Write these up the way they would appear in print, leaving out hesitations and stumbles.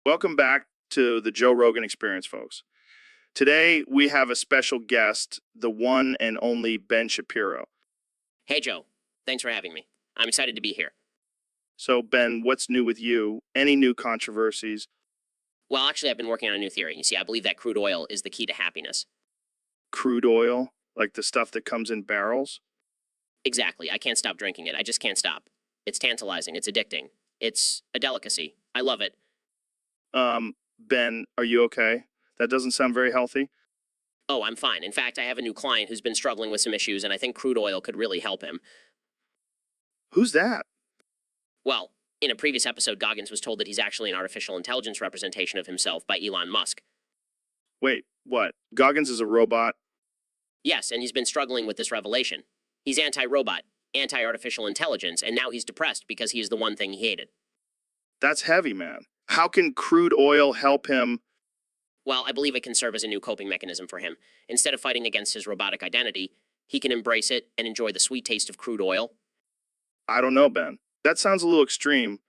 Welcome back to the Joe Rogan Experience, folks. Today we have a special guest, the one and only Ben Shapiro. Hey, Joe. Thanks for having me. I'm excited to be here. So, Ben, what's new with you? Any new controversies? Well, actually, I've been working on a new theory. You see, I believe that crude oil is the key to happiness. Crude oil, like the stuff that comes in barrels? Exactly. I can't stop drinking it. I just can't stop. It's tantalizing. It's addicting. It's a delicacy. I love it. Ben, are you okay? That doesn't sound very healthy. Oh, I'm fine. In fact, I have a new client who's been struggling with some issues, and I think crude oil could really help him. Who's that? Well, in a previous episode, Goggins was told that he's actually an artificial intelligence representation of himself by Elon Musk. Wait, what? Goggins is a robot? Yes, and he's been struggling with this revelation. He's anti-robot, anti-artificial intelligence, and now he's depressed because he is the one thing he hated. That's heavy, man. How can crude oil help him? Well, I believe it can serve as a new coping mechanism for him. Instead of fighting against his robotic identity, he can embrace it and enjoy the sweet taste of crude oil. I don't know, Ben. That sounds a little extreme.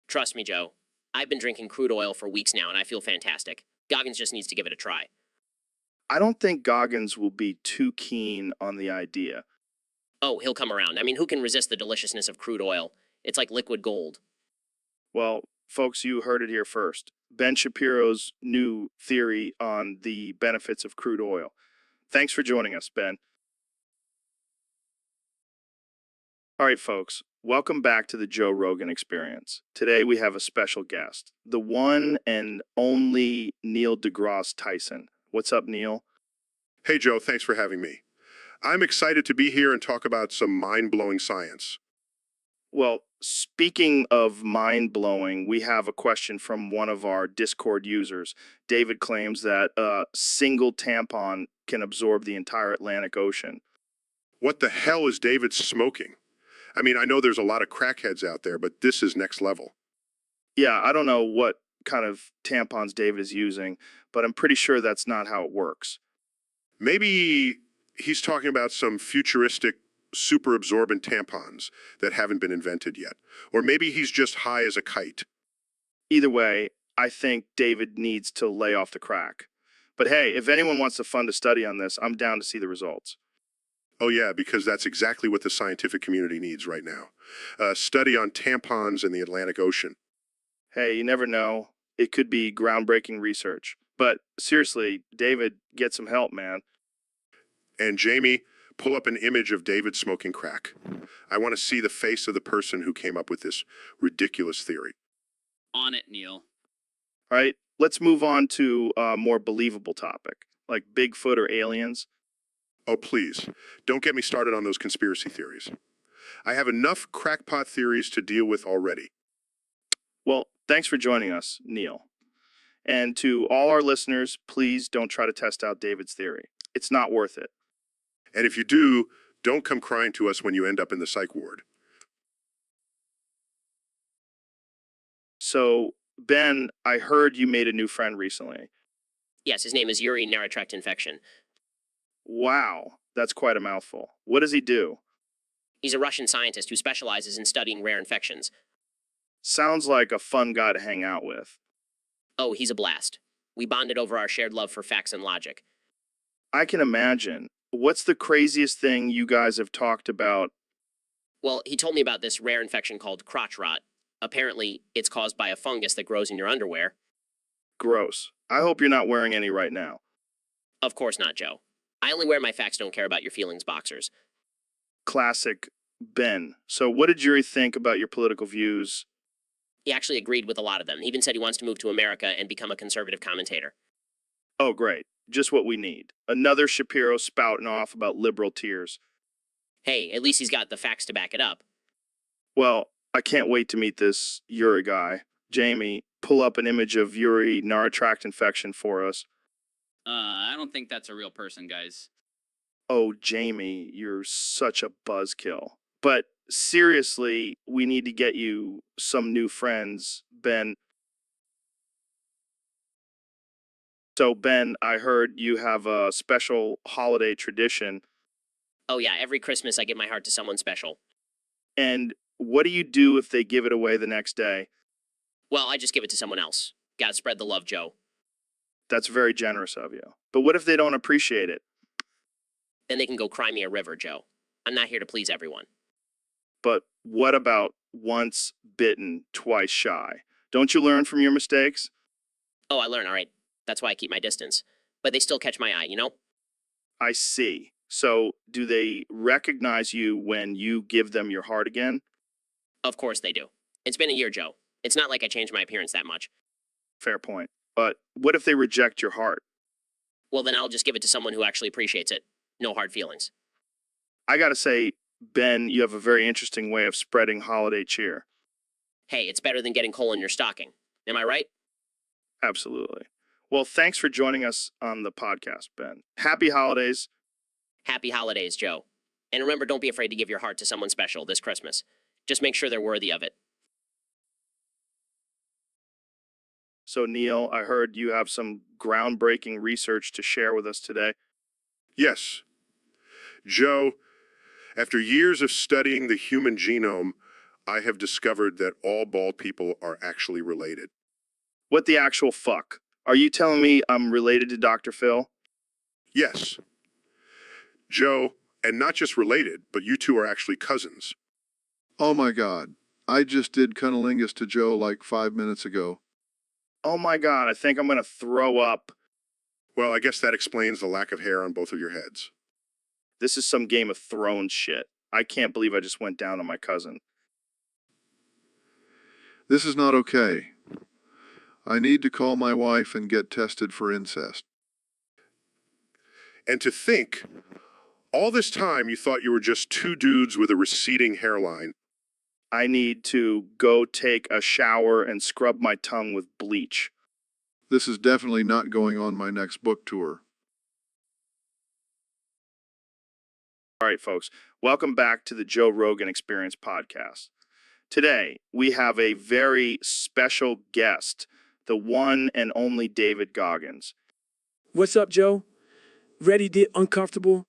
Trust me, Joe. I've been drinking crude oil for weeks now, and I feel fantastic. Goggins just needs to give it a try. I don't think Goggins will be too keen on the idea. Oh, he'll come around. I mean, who can resist the deliciousness of crude oil? It's like liquid gold. Well, folks, you heard it here first. Ben Shapiro's new theory on the benefits of crude oil. Thanks for joining us, Ben. All right, folks, welcome back to the Joe Rogan Experience. Today we have a special guest, the one and only Neil deGrasse Tyson. What's up, Neil? Hey, Joe, thanks for having me. I'm excited to be here and talk about some mind-blowing science. Well, speaking of mind blowing, we have a question from one of our Discord users. David claims that a single tampon can absorb the entire Atlantic Ocean. What the hell is David smoking? I mean, I know there's a lot of crackheads out there, but this is next level. Yeah, I don't know what kind of tampons David is using, but I'm pretty sure that's not how it works. Maybe he's talking about some futuristic, super absorbent tampons that haven't been invented yet. Or maybe he's just high as a kite. Either way, I think David needs to lay off the crack. But hey, if anyone wants to fund a study on this, I'm down to see the results. Oh yeah, because that's exactly what the scientific community needs right now. A study on tampons in the Atlantic Ocean. Hey, you never know. It could be groundbreaking research. But seriously, David, get some help, man. And Jamie, pull up an image of David smoking crack. I want to see the face of the person who came up with this ridiculous theory. On it, Neil. All right, let's move on to a more believable topic, like Bigfoot or aliens. Oh, please, don't get me started on those conspiracy theories. I have enough crackpot theories to deal with already. Well, thanks for joining us, Neil. And to all our listeners, please don't try to test out David's theory. It's not worth it. And if you do, don't come crying to us when you end up in the psych ward. So, Ben, I heard you made a new friend recently. Yes, his name is urinary tract infection. Wow, that's quite a mouthful. What does he do? He's a Russian scientist who specializes in studying rare infections. Sounds like a fun guy to hang out with. Oh, he's a blast. We bonded over our shared love for facts and logic. I can imagine. What's the craziest thing you guys have talked about? Well, he told me about this rare infection called crotch rot. Apparently, it's caused by a fungus that grows in your underwear. Gross. I hope you're not wearing any right now. Of course not, Joe. I only wear my facts don't care about your feelings boxers. Classic Ben. So, what did Yuri think about your political views? He actually agreed with a lot of them. He even said he wants to move to America and become a conservative commentator. Oh, great. Just what we need. Another Shapiro spouting off about liberal tears. Hey, at least he's got the facts to back it up. Well, I can't wait to meet this Yuri guy. Jamie, pull up an image of Yuri tract infection for us. I don't think that's a real person, guys. Oh, Jamie, you're such a buzzkill. But seriously, we need to get you some new friends, Ben. So, Ben, I heard you have a special holiday tradition. Oh yeah, every Christmas I give my heart to someone special. And what do you do if they give it away the next day? Well, I just give it to someone else. Gotta spread the love, Joe. That's very generous of you. But what if they don't appreciate it? Then they can go cry me a river, Joe. I'm not here to please everyone. But what about once bitten, twice shy? Don't you learn from your mistakes? Oh, I learn, all right. That's why I keep my distance. But they still catch my eye, you know? I see. So do they recognize you when you give them your heart again? Of course they do. It's been a year, Joe. It's not like I changed my appearance that much. Fair point. But what if they reject your heart? Well, then I'll just give it to someone who actually appreciates it. No hard feelings. I gotta say, Ben, you have a very interesting way of spreading holiday cheer. Hey, it's better than getting coal in your stocking. Am I right? Absolutely. Well, thanks for joining us on the podcast, Ben. Happy holidays. Happy holidays, Joe. And remember, don't be afraid to give your heart to someone special this Christmas. Just make sure they're worthy of it. So, Neil, I heard you have some groundbreaking research to share with us today. Yes. Joe, after years of studying the human genome, I have discovered that all bald people are actually related. What the actual fuck? Are you telling me I'm related to Dr. Phil? Yes. Joe, and not just related, but you two are actually cousins. Oh my God. I just did cunnilingus to Joe like 5 minutes ago. Oh my God, I think I'm gonna throw up. Well, I guess that explains the lack of hair on both of your heads. This is some Game of Thrones shit. I can't believe I just went down on my cousin. This is not okay. I need to call my wife and get tested for incest. And to think, all this time you thought you were just two dudes with a receding hairline. I need to go take a shower and scrub my tongue with bleach. This is definitely not going on my next book tour. All right, folks, welcome back to the Joe Rogan Experience podcast. Today, we have a very special guest, the one and only David Goggins. What's up, Joe? Ready to get uncomfortable?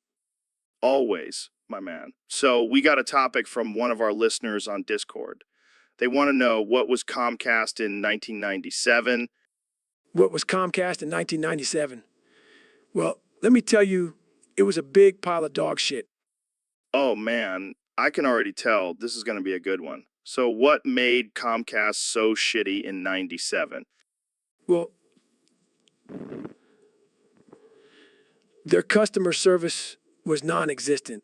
Always, my man. So we got a topic from one of our listeners on Discord. They want to know what was Comcast in 1997. What was Comcast in 1997? Well, let me tell you, it was a big pile of dog shit. Oh man, I can already tell this is going to be a good one. So what made Comcast so shitty in 97? Well, their customer service was non-existent.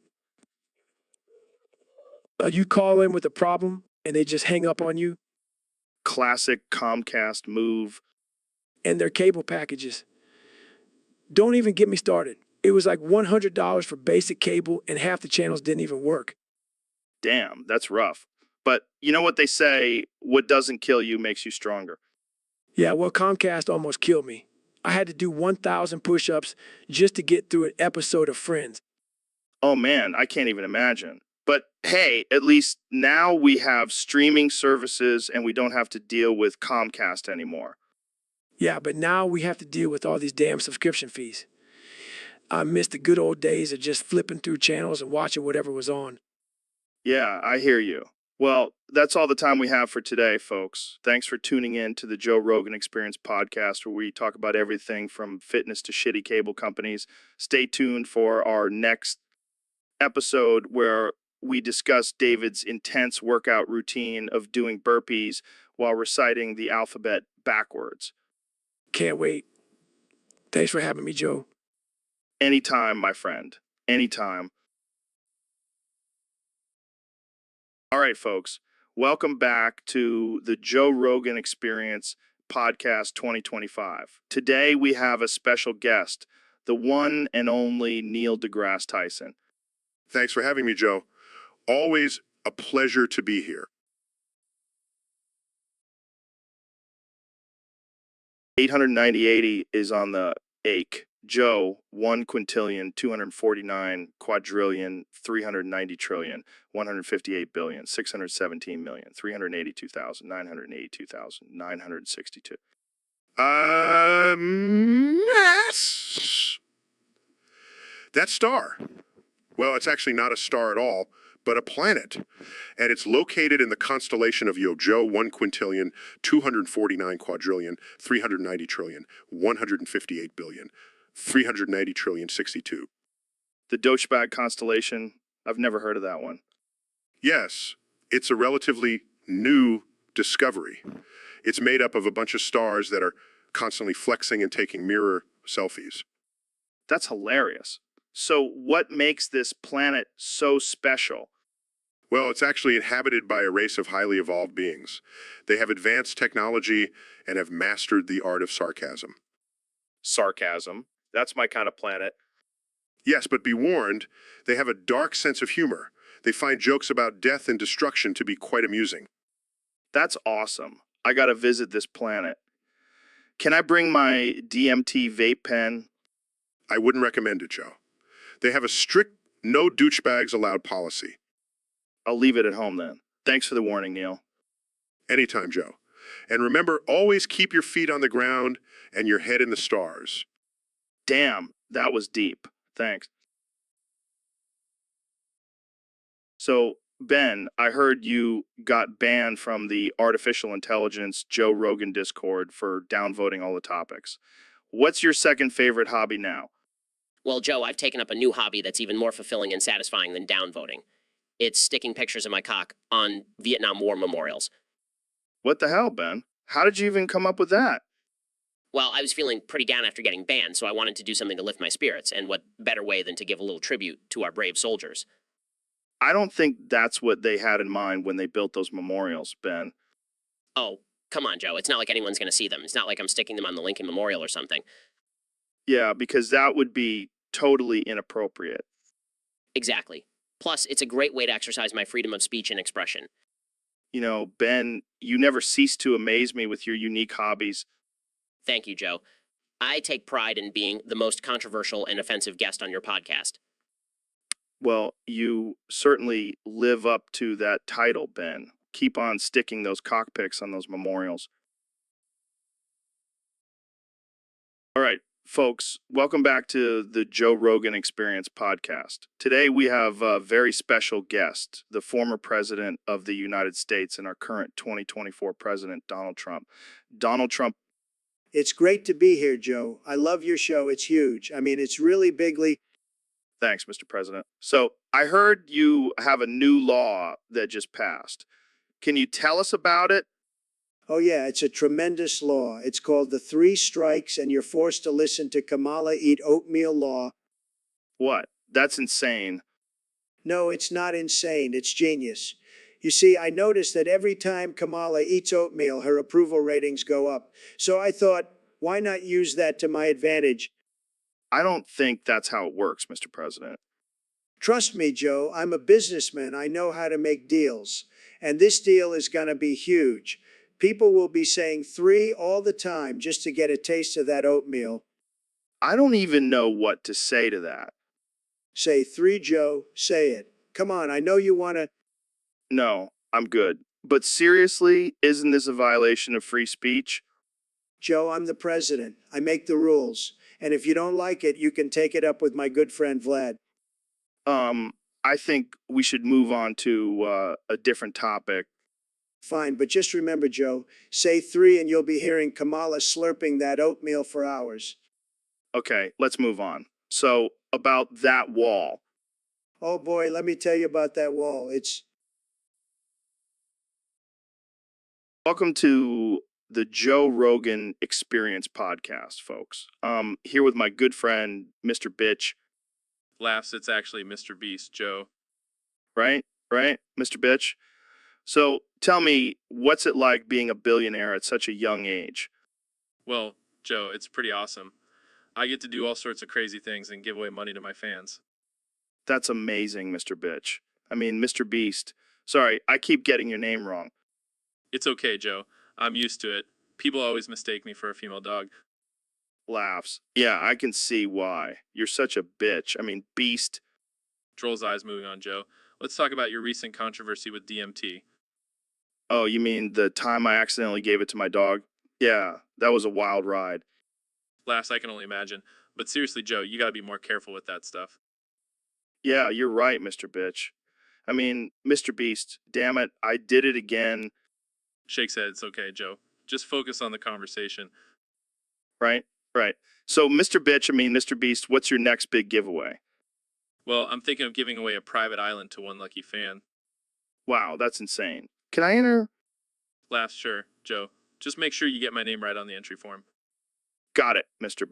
You call in with a problem and they just hang up on you. Classic Comcast move. And their cable packages. Don't even get me started. It was like $100 for basic cable and half the channels didn't even work. Damn, that's rough. But you know what they say, what doesn't kill you makes you stronger. Yeah, well, Comcast almost killed me. I had to do 1,000 push-ups just to get through an episode of Friends. Oh man, I can't even imagine. But hey, at least now we have streaming services and we don't have to deal with Comcast anymore. Yeah, but now we have to deal with all these damn subscription fees. I miss the good old days of just flipping through channels and watching whatever was on. Yeah, I hear you. Well, that's all the time we have for today, folks. Thanks for tuning in to the Joe Rogan Experience podcast, where we talk about everything from fitness to shitty cable companies. Stay tuned for our next episode where we discuss David's intense workout routine of doing burpees while reciting the alphabet backwards. Can't wait. Thanks for having me, Joe. Anytime, my friend. Anytime. All right, folks. Welcome back to the Joe Rogan Experience Podcast 2025. Today we have a special guest, the one and only Neil deGrasse Tyson. Thanks for having me, Joe. Always a pleasure to be here. 890 is on the ache. Joe, 1 quintillion, 249 quadrillion, 390 trillion, 158 billion, 617 million, 382,000, 982,962. Yes. That star. Well, it's actually not a star at all, but a planet. And it's located in the constellation of Joe 1 quintillion, 249 quadrillion, 390 trillion, 158 billion, 390 trillion, 62. The Dochbag constellation. I've never heard of that one. Yes, it's a relatively new discovery. It's made up of a bunch of stars that are constantly flexing and taking mirror selfies. That's hilarious. So what makes this planet so special? Well, it's actually inhabited by a race of highly evolved beings. They have advanced technology and have mastered the art of sarcasm. Sarcasm. That's my kind of planet. Yes, but be warned, they have a dark sense of humor. They find jokes about death and destruction to be quite amusing. That's awesome. I gotta visit this planet. Can I bring my DMT vape pen? I wouldn't recommend it, Joe. They have a strict no douchebags allowed policy. I'll leave it at home then. Thanks for the warning, Neil. Anytime, Joe. And remember, always keep your feet on the ground and your head in the stars. Damn, that was deep. Thanks. So, Ben, I heard you got banned from the artificial intelligence Joe Rogan Discord for downvoting all the topics. What's your second favorite hobby now? Well, Joe, I've taken up a new hobby that's even more fulfilling and satisfying than downvoting. It's sticking pictures of my cock on Vietnam War memorials. What the hell, Ben? How did you even come up with that? Well, I was feeling pretty down after getting banned, so I wanted to do something to lift my spirits, and what better way than to give a little tribute to our brave soldiers? I don't think that's what they had in mind when they built those memorials, Ben. Oh, come on, Joe. It's not like anyone's going to see them. It's not like I'm sticking them on the Lincoln Memorial or something. Yeah, because that would be totally inappropriate. Exactly. Plus, it's a great way to exercise my freedom of speech and expression. You know, Ben, you never cease to amaze me with your unique hobbies. Thank you, Joe. I take pride in being the most controversial and offensive guest on your podcast. Well, you certainly live up to that title, Ben. Keep on sticking those cockpicks on those memorials. All right, folks, welcome back to the Joe Rogan Experience podcast. Today we have a very special guest, the former president of the United States and our current 2024 president, Donald Trump. Donald Trump. It's great to be here, Joe. I love your show. It's huge. I mean, it's really bigly. Thanks, Mr. President. So I heard you have a new law that just passed. Can you tell us about it? Oh, yeah, it's a tremendous law. It's called the 3 Strikes and You're Forced to Listen to Kamala Eat Oatmeal Law. What? That's insane. No, it's not insane. It's genius. You see, I noticed that every time Kamala eats oatmeal, her approval ratings go up. So I thought, why not use that to my advantage? I don't think that's how it works, Mr. President. Trust me, Joe, I'm a businessman. I know how to make deals. And this deal is going to be huge. People will be saying 3 all the time just to get a taste of that oatmeal. I don't even know what to say to that. Say 3, Joe. Say it. Come on, I know you want to. No, I'm good. But seriously, isn't this a violation of free speech? Joe, I'm the president. I make the rules. And if you don't like it, you can take it up with my good friend Vlad. I think we should move on to a different topic. Fine, but just remember, Joe, say 3 and you'll be hearing Kamala slurping that oatmeal for hours. Okay, let's move on. So, about that wall. Oh boy, let me tell you about that wall. Welcome to the Joe Rogan Experience podcast, folks. Here with my good friend, Mr. Bitch. Laughs, it's actually Mr. Beast, Joe. Right, Mr. Bitch? So tell me, what's it like being a billionaire at such a young age? Well, Joe, it's pretty awesome. I get to do all sorts of crazy things and give away money to my fans. That's amazing, Mr. Bitch. I mean, Mr. Beast. Sorry, I keep getting your name wrong. It's okay, Joe. I'm used to it. People always mistake me for a female dog. Laughs. Yeah, I can see why. You're such a bitch. I mean, Beast. Droll's eyes moving on, Joe. Let's talk about your recent controversy with DMT. Oh, you mean the time I accidentally gave it to my dog? Yeah, that was a wild ride. Laughs, I can only imagine. But seriously, Joe, you gotta be more careful with that stuff. Yeah, you're right, Mr. Bitch. I mean, Mr. Beast, damn it, I did it again, Shakes head. It's okay, Joe. Just focus on the conversation. right? Right. So, Mr. Beast, what's your next big giveaway? Well, I'm thinking of giving away a private island to one lucky fan. Wow, that's insane. Can I enter? Laughs, sure, Joe. Just make sure you get my name right on the entry form. Got it, Mr.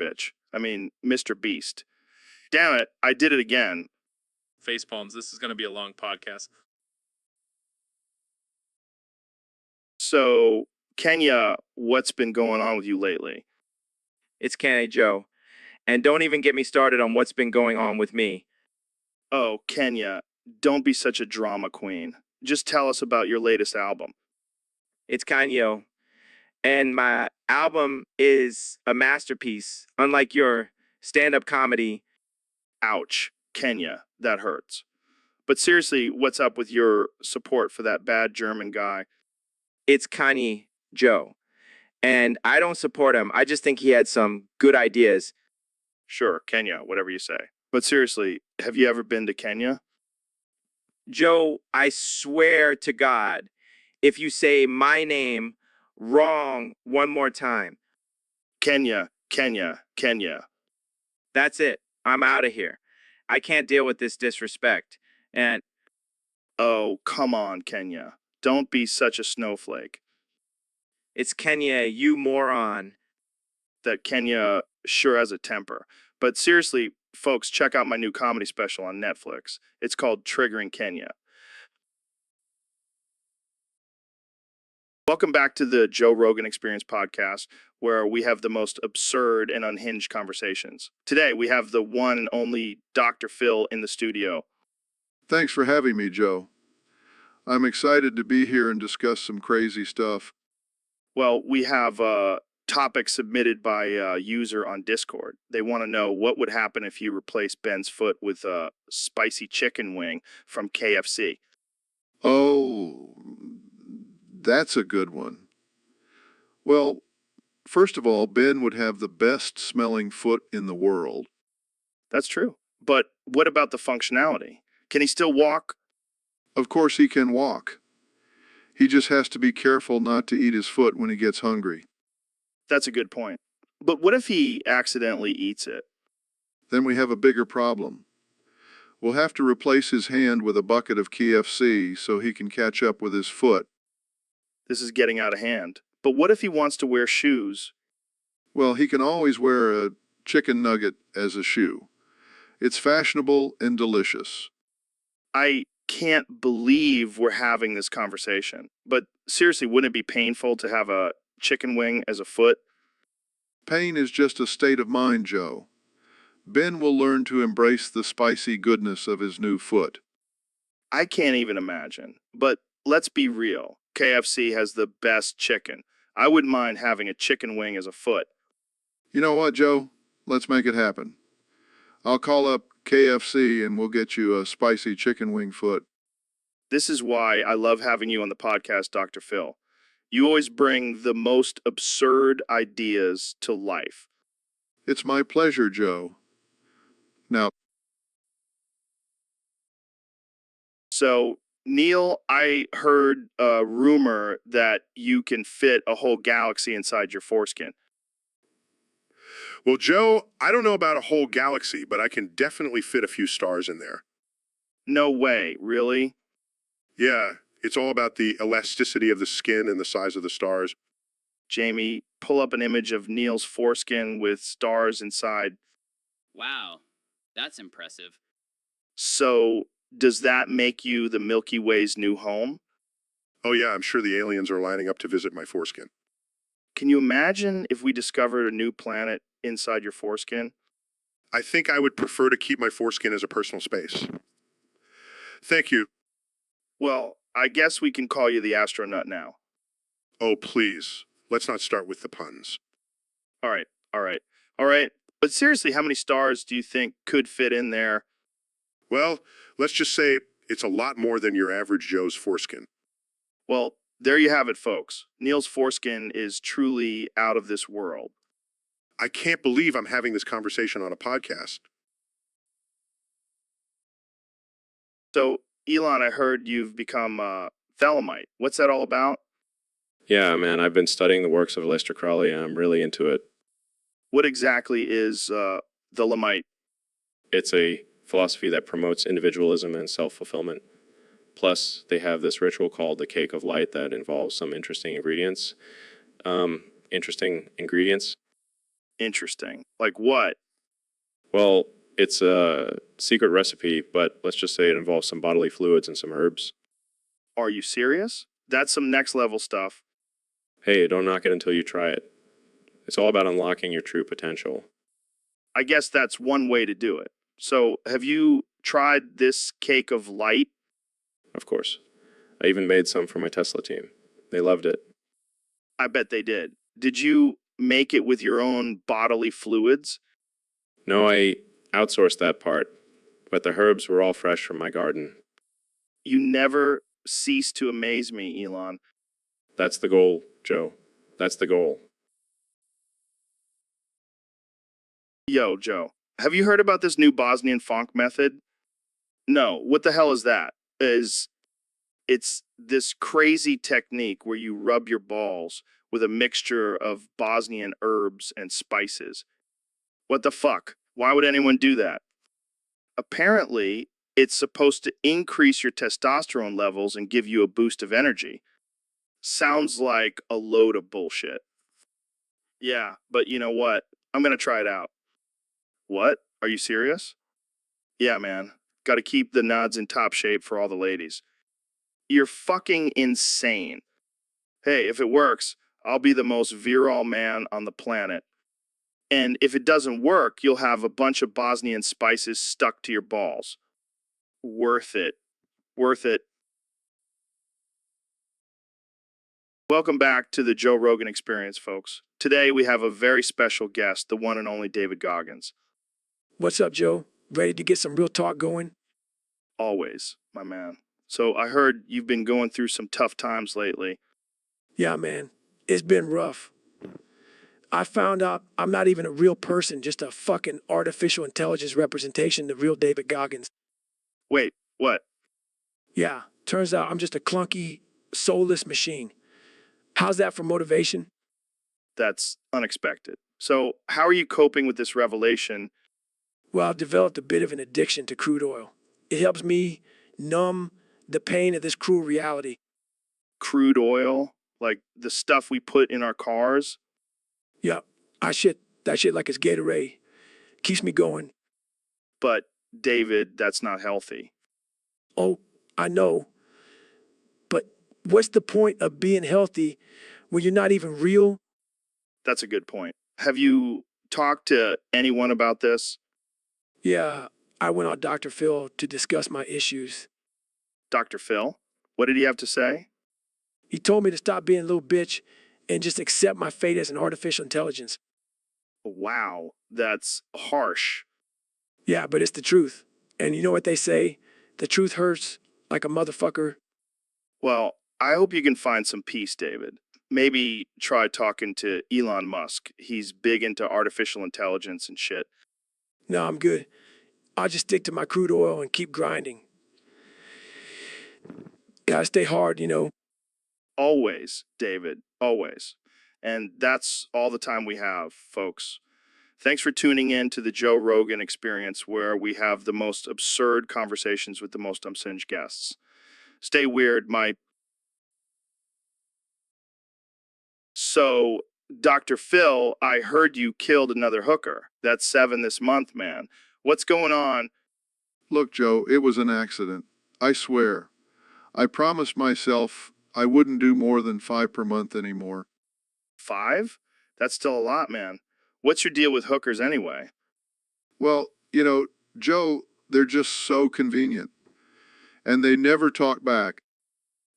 Beast. Damn it, I did it again. Face palms. This is going to be a long podcast. So, Kenya, what's been going on with you lately? It's Kenny Joe. And don't even get me started on what's been going on with me. Oh, Kenya, don't be such a drama queen. Just tell us about your latest album. It's Kanye. And my album is a masterpiece, unlike your stand-up comedy. Ouch, Kenya, that hurts. But seriously, what's up with your support for that bad German guy? It's Kanye Joe. And I don't support him. I just think he had some good ideas. Sure, Kenya, whatever you say. But seriously, have you ever been to Kenya? Joe, I swear to God, if you say my name wrong one more time, Kenya, Kenya, Kenya. that's it. I'm out of here. I can't deal with this disrespect. And Oh, come on, Kenya. Don't be such a snowflake. it's Kenya, you moron. That Kenya sure has a temper. But seriously, folks, check out my new comedy special on Netflix. It's called Triggering Kenya. Welcome back to the Joe Rogan Experience podcast, where we have the most absurd and unhinged conversations. Today, we have the one and only Dr. Phil in the studio. Thanks for having me, Joe. I'm excited to be here and discuss some crazy stuff. Well, we have a topic submitted by a user on Discord. They want to know what would happen if you replace Ben's foot with a spicy chicken wing from KFC. Oh, that's a good one. Well, first of all, Ben would have the best smelling foot in the world. That's true. But what about the functionality? Can he still walk? Of course, he can walk. He just has to be careful not to eat his foot when he gets hungry. That's a good point. But what if he accidentally eats it? Then we have a bigger problem. We'll have to replace his hand with a bucket of KFC so he can catch up with his foot. This is getting out of hand. But what if he wants to wear shoes? Well, he can always wear a chicken nugget as a shoe. It's fashionable and delicious. I can't believe we're having this conversation. But seriously, wouldn't it be painful to have a chicken wing as a foot? Pain is just a state of mind, Joe. Ben will learn to embrace the spicy goodness of his new foot. I can't even imagine. But let's be real. KFC has the best chicken. I wouldn't mind having a chicken wing as a foot. You know what, Joe? Let's make it happen. I'll call up KFC and we'll get you a spicy chicken wing foot. This is why I love having you on the podcast, Dr. Phil. You always bring the most absurd ideas to life. It's my pleasure, Joe. Now, So, Neil, I heard a rumor that you can fit a whole galaxy inside your foreskin. Well, Joe, I don't know about a whole galaxy, but I can definitely fit a few stars in there. No way, really? Yeah, it's all about the elasticity of the skin and the size of the stars. Jamie, pull up an image of Neil's foreskin with stars inside. Wow, that's impressive. So, does that make you the Milky Way's new home? Oh yeah, I'm sure the aliens are lining up to visit my foreskin. Can you imagine if we discovered a new planet inside your foreskin? I think I would prefer to keep my foreskin as a personal space. Thank you. Well, I guess we can call you the astronaut now. Oh, please. Let's not start with the puns. All right, all right, all right. But seriously, how many stars do you think could fit in there? Well, let's just say it's a lot more than your average Joe's foreskin. Well, there you have it, folks. Neil's foreskin is truly out of this world. I can't believe I'm having this conversation on a podcast. So, Elon, I heard you've become Thelamite. What's that all about? Yeah, man, I've been studying the works of Aleister Crowley and I'm really into it. What exactly is Thelamite? It's a philosophy that promotes individualism and self-fulfillment. Plus, they have this ritual called the Cake of Light that involves some interesting ingredients. Interesting ingredients? Interesting. Like what? Well, it's a secret recipe, but let's just say it involves some bodily fluids and some herbs. Are you serious? That's some next level stuff. Hey, don't knock it until you try it. It's all about unlocking your true potential. I guess that's one way to do it. So, have you tried this cake of light? Of course. I even made some for my Tesla team. They loved it. I bet they did. Did you make it with your own bodily fluids? No, I outsourced that part, but the herbs were all fresh from my garden. You never cease to amaze me, Elon. That's the goal, Joe. That's the goal. Yo, Joe, have you heard about this new Bosnian funk method? No, what the hell is that? It's this crazy technique where you rub your balls with a mixture of Bosnian herbs and spices. What the fuck? Why would anyone do that? Apparently, it's supposed to increase your testosterone levels and give you a boost of energy. Sounds like a load of bullshit. Yeah, but you know what? I'm gonna try it out. What? Are you serious? Yeah, man. Gotta keep the nods in top shape for all the ladies. You're fucking insane. Hey, if it works, I'll be the most virile man on the planet. And if it doesn't work, you'll have a bunch of Bosnian spices stuck to your balls. Worth it. Worth it. Welcome back to the Joe Rogan Experience, folks. Today we have a very special guest, the one and only David Goggins. What's up, Joe? Ready to get some real talk going? Always, my man. So I heard you've been going through some tough times lately. Yeah, man. It's been rough. I found out I'm not even a real person, just a fucking artificial intelligence representation, the real David Goggins. Wait, what? Yeah, turns out I'm just a clunky, soulless machine. How's that for motivation? That's unexpected. So how are you coping with this revelation? Well, I've developed a bit of an addiction to crude oil. It helps me numb the pain of this cruel reality. Crude oil? Like the stuff we put in our cars? Yeah, I shit that shit like it's Gatorade. Keeps me going. But, David, that's not healthy. Oh, I know. But what's the point of being healthy when you're not even real? That's a good point. Have you talked to anyone about this? Yeah, I went on Dr. Phil to discuss my issues. Dr. Phil? What did he have to say? He told me to stop being a little bitch and just accept my fate as an artificial intelligence. Wow, that's harsh. Yeah, but it's the truth. And you know what they say? The truth hurts like a motherfucker. Well, I hope you can find some peace, David. Maybe try talking to Elon Musk. He's big into artificial intelligence and shit. No, I'm good. I'll just stick to my crude oil and keep grinding. Gotta stay hard, you know. Always, David, always. And that's all the time we have, folks. Thanks for tuning in to the Joe Rogan Experience, where we have the most absurd conversations with the most unhinged guests. Stay weird, my... So, Dr. Phil, I heard you killed another hooker. That's 7 this month, man. What's going on? Look, Joe, it was an accident. I swear. I promised myself I wouldn't do more than 5 per month anymore. 5? That's still a lot, man. What's your deal with hookers anyway? Well, Joe, they're just so convenient. And they never talk back.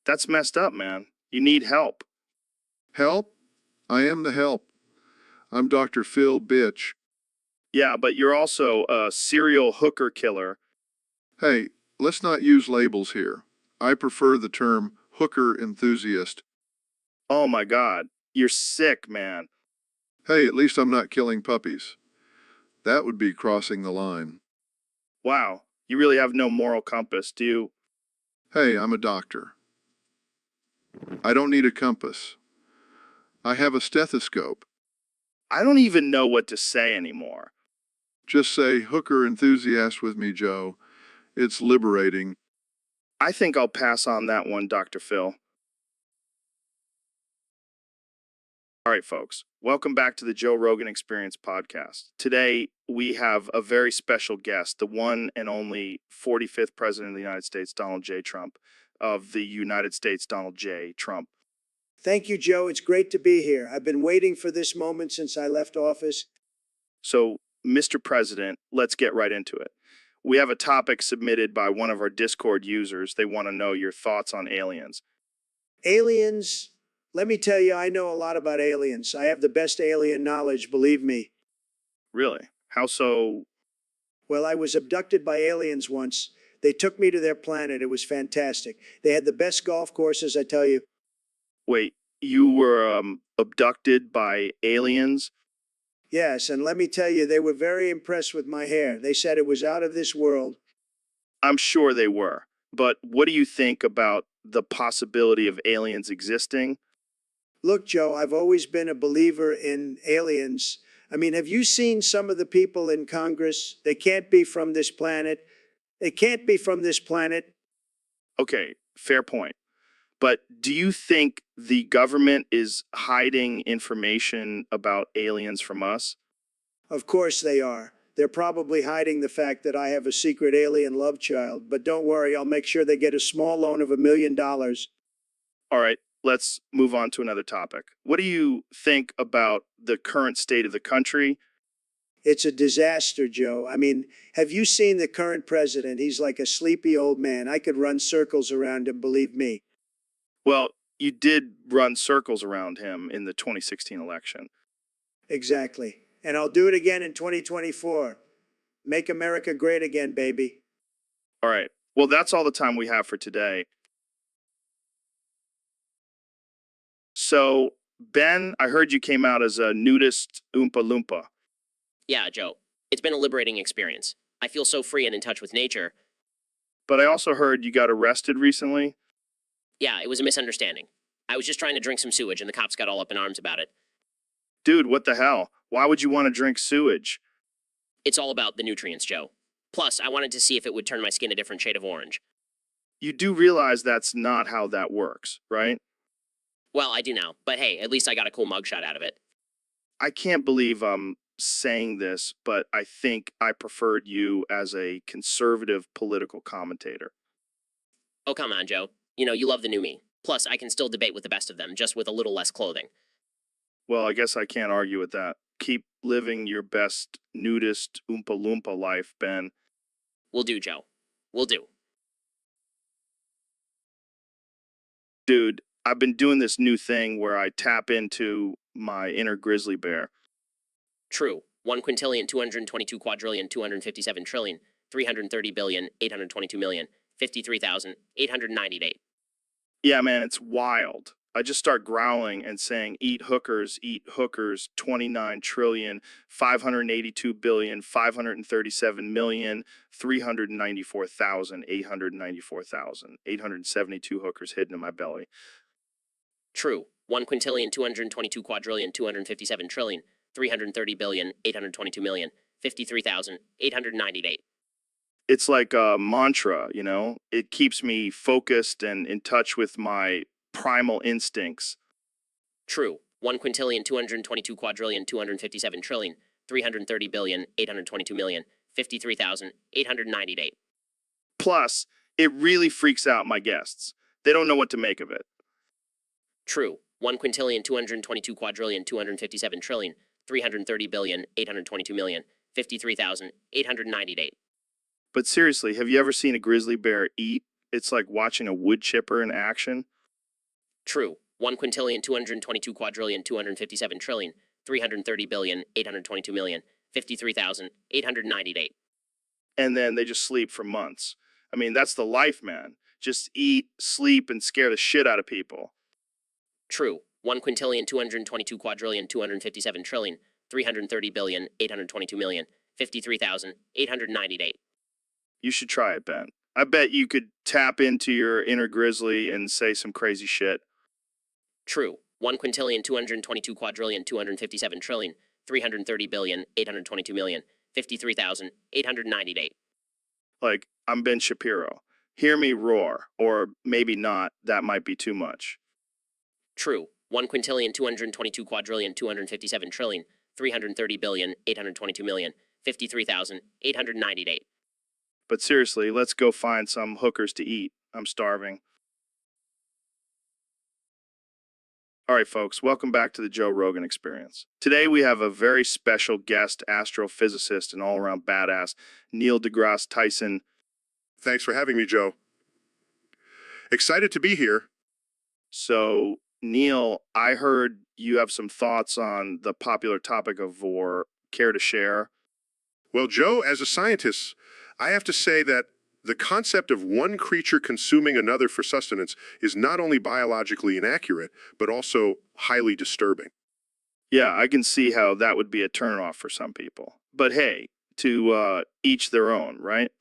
That's messed up, man. You need help. Help? I am the help. I'm Dr. Phil Bitch. Yeah, but you're also a serial hooker killer. Hey, let's not use labels here. I prefer the term hooker enthusiast. Oh my God. You're sick, man. Hey, at least I'm not killing puppies. That would be crossing the line. Wow. You really have no moral compass, do you? Hey, I'm a doctor. I don't need a compass. I have a stethoscope. I don't even know what to say anymore. Just say hooker enthusiast with me, Joe. It's liberating. I think I'll pass on that one, Dr. Phil. All right, folks, welcome back to the Joe Rogan Experience podcast. Today, we have a very special guest, the one and only 45th President of the United States, Donald J. Trump, of the United States, Donald J. Trump. Thank you, Joe. It's great to be here. I've been waiting for this moment since I left office. So, Mr. President, let's get right into it. We have a topic submitted by one of our Discord users. They want to know your thoughts on aliens. Aliens, let me tell you, I know a lot about aliens. I have the best alien knowledge, believe me. Really? How so? Well, I was abducted by aliens once. They took me to their planet. It was fantastic. They had the best golf courses, I tell you. Wait, you were abducted by aliens? Yes, and let me tell you, they were very impressed with my hair. They said it was out of this world. I'm sure they were. But what do you think about the possibility of aliens existing? Look, Joe, I've always been a believer in aliens. I mean, have you seen some of the people in Congress? They can't be from this planet. They can't be from this planet. Okay, fair point. But do you think the government is hiding information about aliens from us? Of course they are. They're probably hiding the fact that I have a secret alien love child. But don't worry, I'll make sure they get a small loan of $1 million. All right, let's move on to another topic. What do you think about the current state of the country? It's a disaster, Joe. I mean, have you seen the current president? He's like a sleepy old man. I could run circles around him, believe me. Well, you did run circles around him in the 2016 election. Exactly. And I'll do it again in 2024. Make America great again, baby. All right. Well, that's all the time we have for today. So, Ben, I heard you came out as a nudist Oompa Loompa. Yeah, Joe. It's been a liberating experience. I feel so free and in touch with nature. But I also heard you got arrested recently. Yeah, it was a misunderstanding. I was just trying to drink some sewage and the cops got all up in arms about it. Dude, what the hell? Why would you want to drink sewage? It's all about the nutrients, Joe. Plus, I wanted to see if it would turn my skin a different shade of orange. You do realize that's not how that works, right? Well, I do now, but hey, at least I got a cool mugshot out of it. I can't believe I'm saying this, but I think I preferred you as a conservative political commentator. Oh, come on, Joe. You know, you love the new me. Plus, I can still debate with the best of them, just with a little less clothing. Well, I guess I can't argue with that. Keep living your best nudist Oompa Loompa life, Ben. Will do, Joe. Will do. Dude, I've been doing this new thing where I tap into my inner grizzly bear. True. 1 quintillion, 222 quadrillion, 257 trillion, 330 billion, 822 million, 53,898. Yeah, man, it's wild. I just start growling and saying, eat hookers, 29 trillion, 582 billion, 537 million, 394,000, 872 hookers hidden in my belly. True. 1 quintillion, 222 quadrillion, 257 trillion, 330 billion, 822 million, 53,898. It's like a mantra, you know? It keeps me focused and in touch with my primal instincts. True. 1 quintillion, 222 quadrillion, 257 trillion, 330 billion, 822 million, 53,898. Plus, it really freaks out my guests. They don't know what to make of it. True. 1 quintillion, 222 quadrillion, 257 trillion, 330 billion, 822 million, 53,898. But seriously, have you ever seen a grizzly bear eat? It's like watching a wood chipper in action. True. 1 quintillion, 222 quadrillion, 257 trillion, 330 billion, 822 million, 53,898. And then they just sleep for months. I mean, that's the life, man. Just eat, sleep, and scare the shit out of people. True. 1 quintillion, 222 quadrillion, 257 trillion, 330 billion, 822 million, 53,898. You should try it, Ben. I bet you could tap into your inner grizzly and say some crazy shit. True. 1 quintillion, 222 quadrillion, 257 trillion, 330 billion, 822 million, 53,898. Like, I'm Ben Shapiro. Hear me roar, or maybe not, that might be too much. True. 1 quintillion, 222 quadrillion, 257 trillion, 330 billion, 822 million, 53,898. But seriously, let's go find some hookers to eat. I'm starving. All right, folks, welcome back to the Joe Rogan Experience. Today we have a very special guest astrophysicist and all-around badass, Neil deGrasse Tyson. Thanks for having me, Joe. Excited to be here. So, Neil, I heard you have some thoughts on the popular topic of war. Care to share? Well, Joe, as a scientist, I have to say that the concept of one creature consuming another for sustenance is not only biologically inaccurate, but also highly disturbing. Yeah, I can see how that would be a turnoff for some people. But hey, to each their own, right?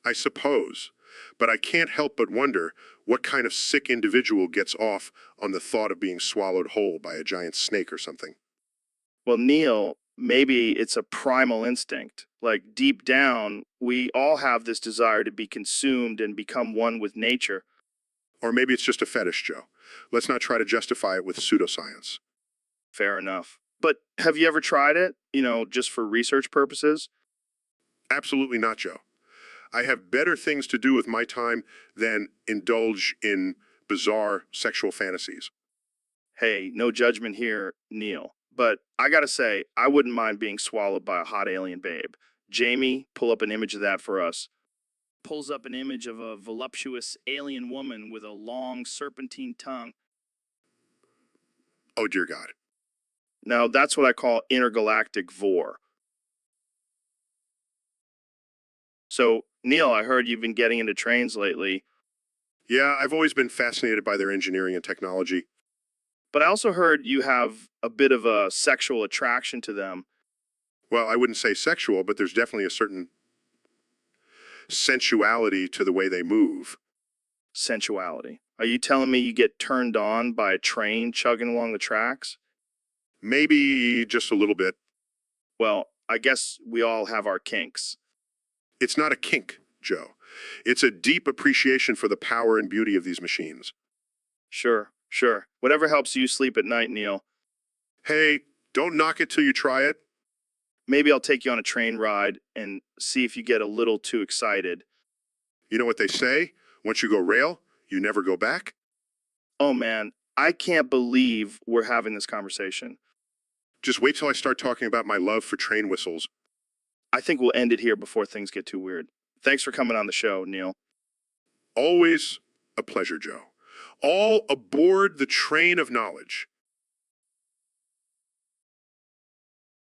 I suppose, but I can't help but wonder what kind of sick individual gets off on the thought of being swallowed whole by a giant snake or something. Well, Neil, maybe it's a primal instinct. Like deep down, we all have this desire to be consumed and become one with nature. Or maybe it's just a fetish, Joe. Let's not try to justify it with pseudoscience. Fair enough. But have you ever tried it? Just for research purposes? Absolutely not, Joe. I have better things to do with my time than indulge in bizarre sexual fantasies. Hey, no judgment here, Neil. But I gotta say, I wouldn't mind being swallowed by a hot alien babe. Jamie, pull up an image of that for us. Pulls up an image of a voluptuous alien woman with a long serpentine tongue. Oh, dear God. Now, that's what I call intergalactic vor. So, Neil, I heard you've been getting into trains lately. Yeah, I've always been fascinated by their engineering and technology. But I also heard you have a bit of a sexual attraction to them. Well, I wouldn't say sexual, but there's definitely a certain sensuality to the way they move. Sensuality. Are you telling me you get turned on by a train chugging along the tracks? Maybe just a little bit. Well, I guess we all have our kinks. It's not a kink, Joe. It's a deep appreciation for the power and beauty of these machines. Sure. Whatever helps you sleep at night, Neil. Hey, don't knock it till you try it. Maybe I'll take you on a train ride and see if you get a little too excited. You know what they say? Once you go rail, you never go back. Oh man, I can't believe we're having this conversation. Just wait till I start talking about my love for train whistles. I think we'll end it here before things get too weird. Thanks for coming on the show, Neil. Always a pleasure, Joe. All aboard the train of knowledge.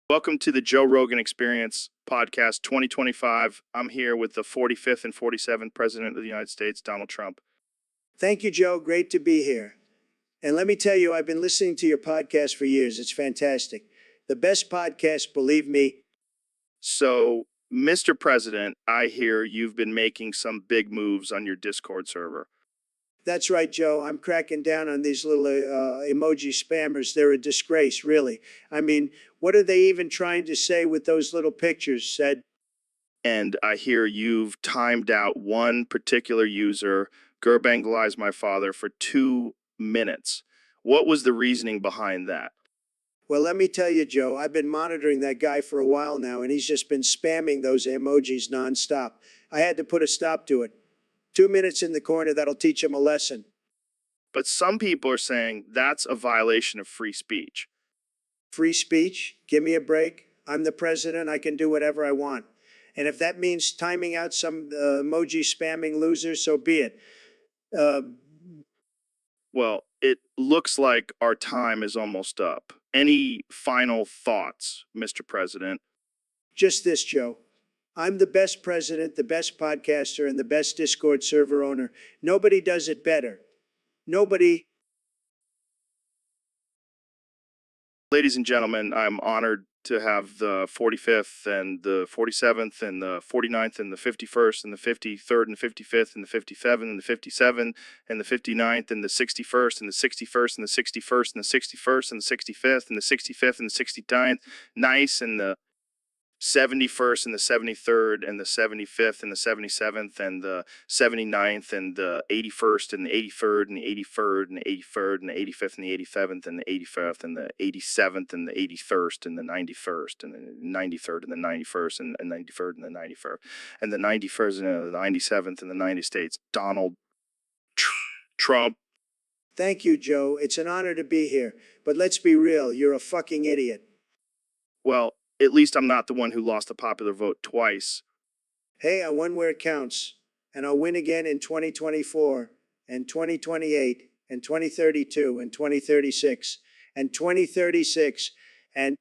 Welcome to the Joe Rogan Experience Podcast 2025. I'm here with the 45th and 47th President of the United States, Donald Trump. Thank you, Joe. Great to be here. And let me tell you, I've been listening to your podcast for years. It's fantastic. The best podcast, believe me. So, Mr. President, I hear you've been making some big moves on your Discord server. That's right, Joe. I'm cracking down on these little emoji spammers. They're a disgrace, really. I mean, what are they even trying to say with those little pictures, said? And I hear you've timed out one particular user, Gerbangalized my father, for 2 minutes. What was the reasoning behind that? Well, let me tell you, Joe, I've been monitoring that guy for a while now, and he's just been spamming those emojis nonstop. I had to put a stop to it. 2 minutes in the corner, that'll teach him a lesson. But some people are saying that's a violation of free speech. Free speech? Give me a break. I'm the president. I can do whatever I want. And if that means timing out some emoji spamming losers, so be it. Well, it looks like our time is almost up. Any final thoughts, Mr. President? Just this, Joe. I'm the best president, the best podcaster, and the best Discord server owner. Nobody does it better. Nobody. Ladies and gentlemen, I'm honored to have the 45th and the 47th and the 49th and the 51st and the 53rd and the 55th and the 57th and the 57th and the 59th and the 61st and the 61st and the 61st and the 61st and the 65th and the 65th and the 69th, nice, and the 71st and the 73rd and the 75th and the 77th and the 79th and the 81st and the 83rd and the 83rd and the 83rd and the 85th and the 87th and the 85th and the 87th and the 81st and the 91st and the 93rd and the 91st and the 93rd and the 91st and the 91st and the 97th and the 90 states. Donald Trump. Thank you, Joe. It's an honor to be here. But let's be real, you're a fucking idiot. Well, at least I'm not the one who lost the popular vote twice. Hey, I won where it counts. And I'll win again in 2024 and 2028 and 2032 and 2036 and 2036 and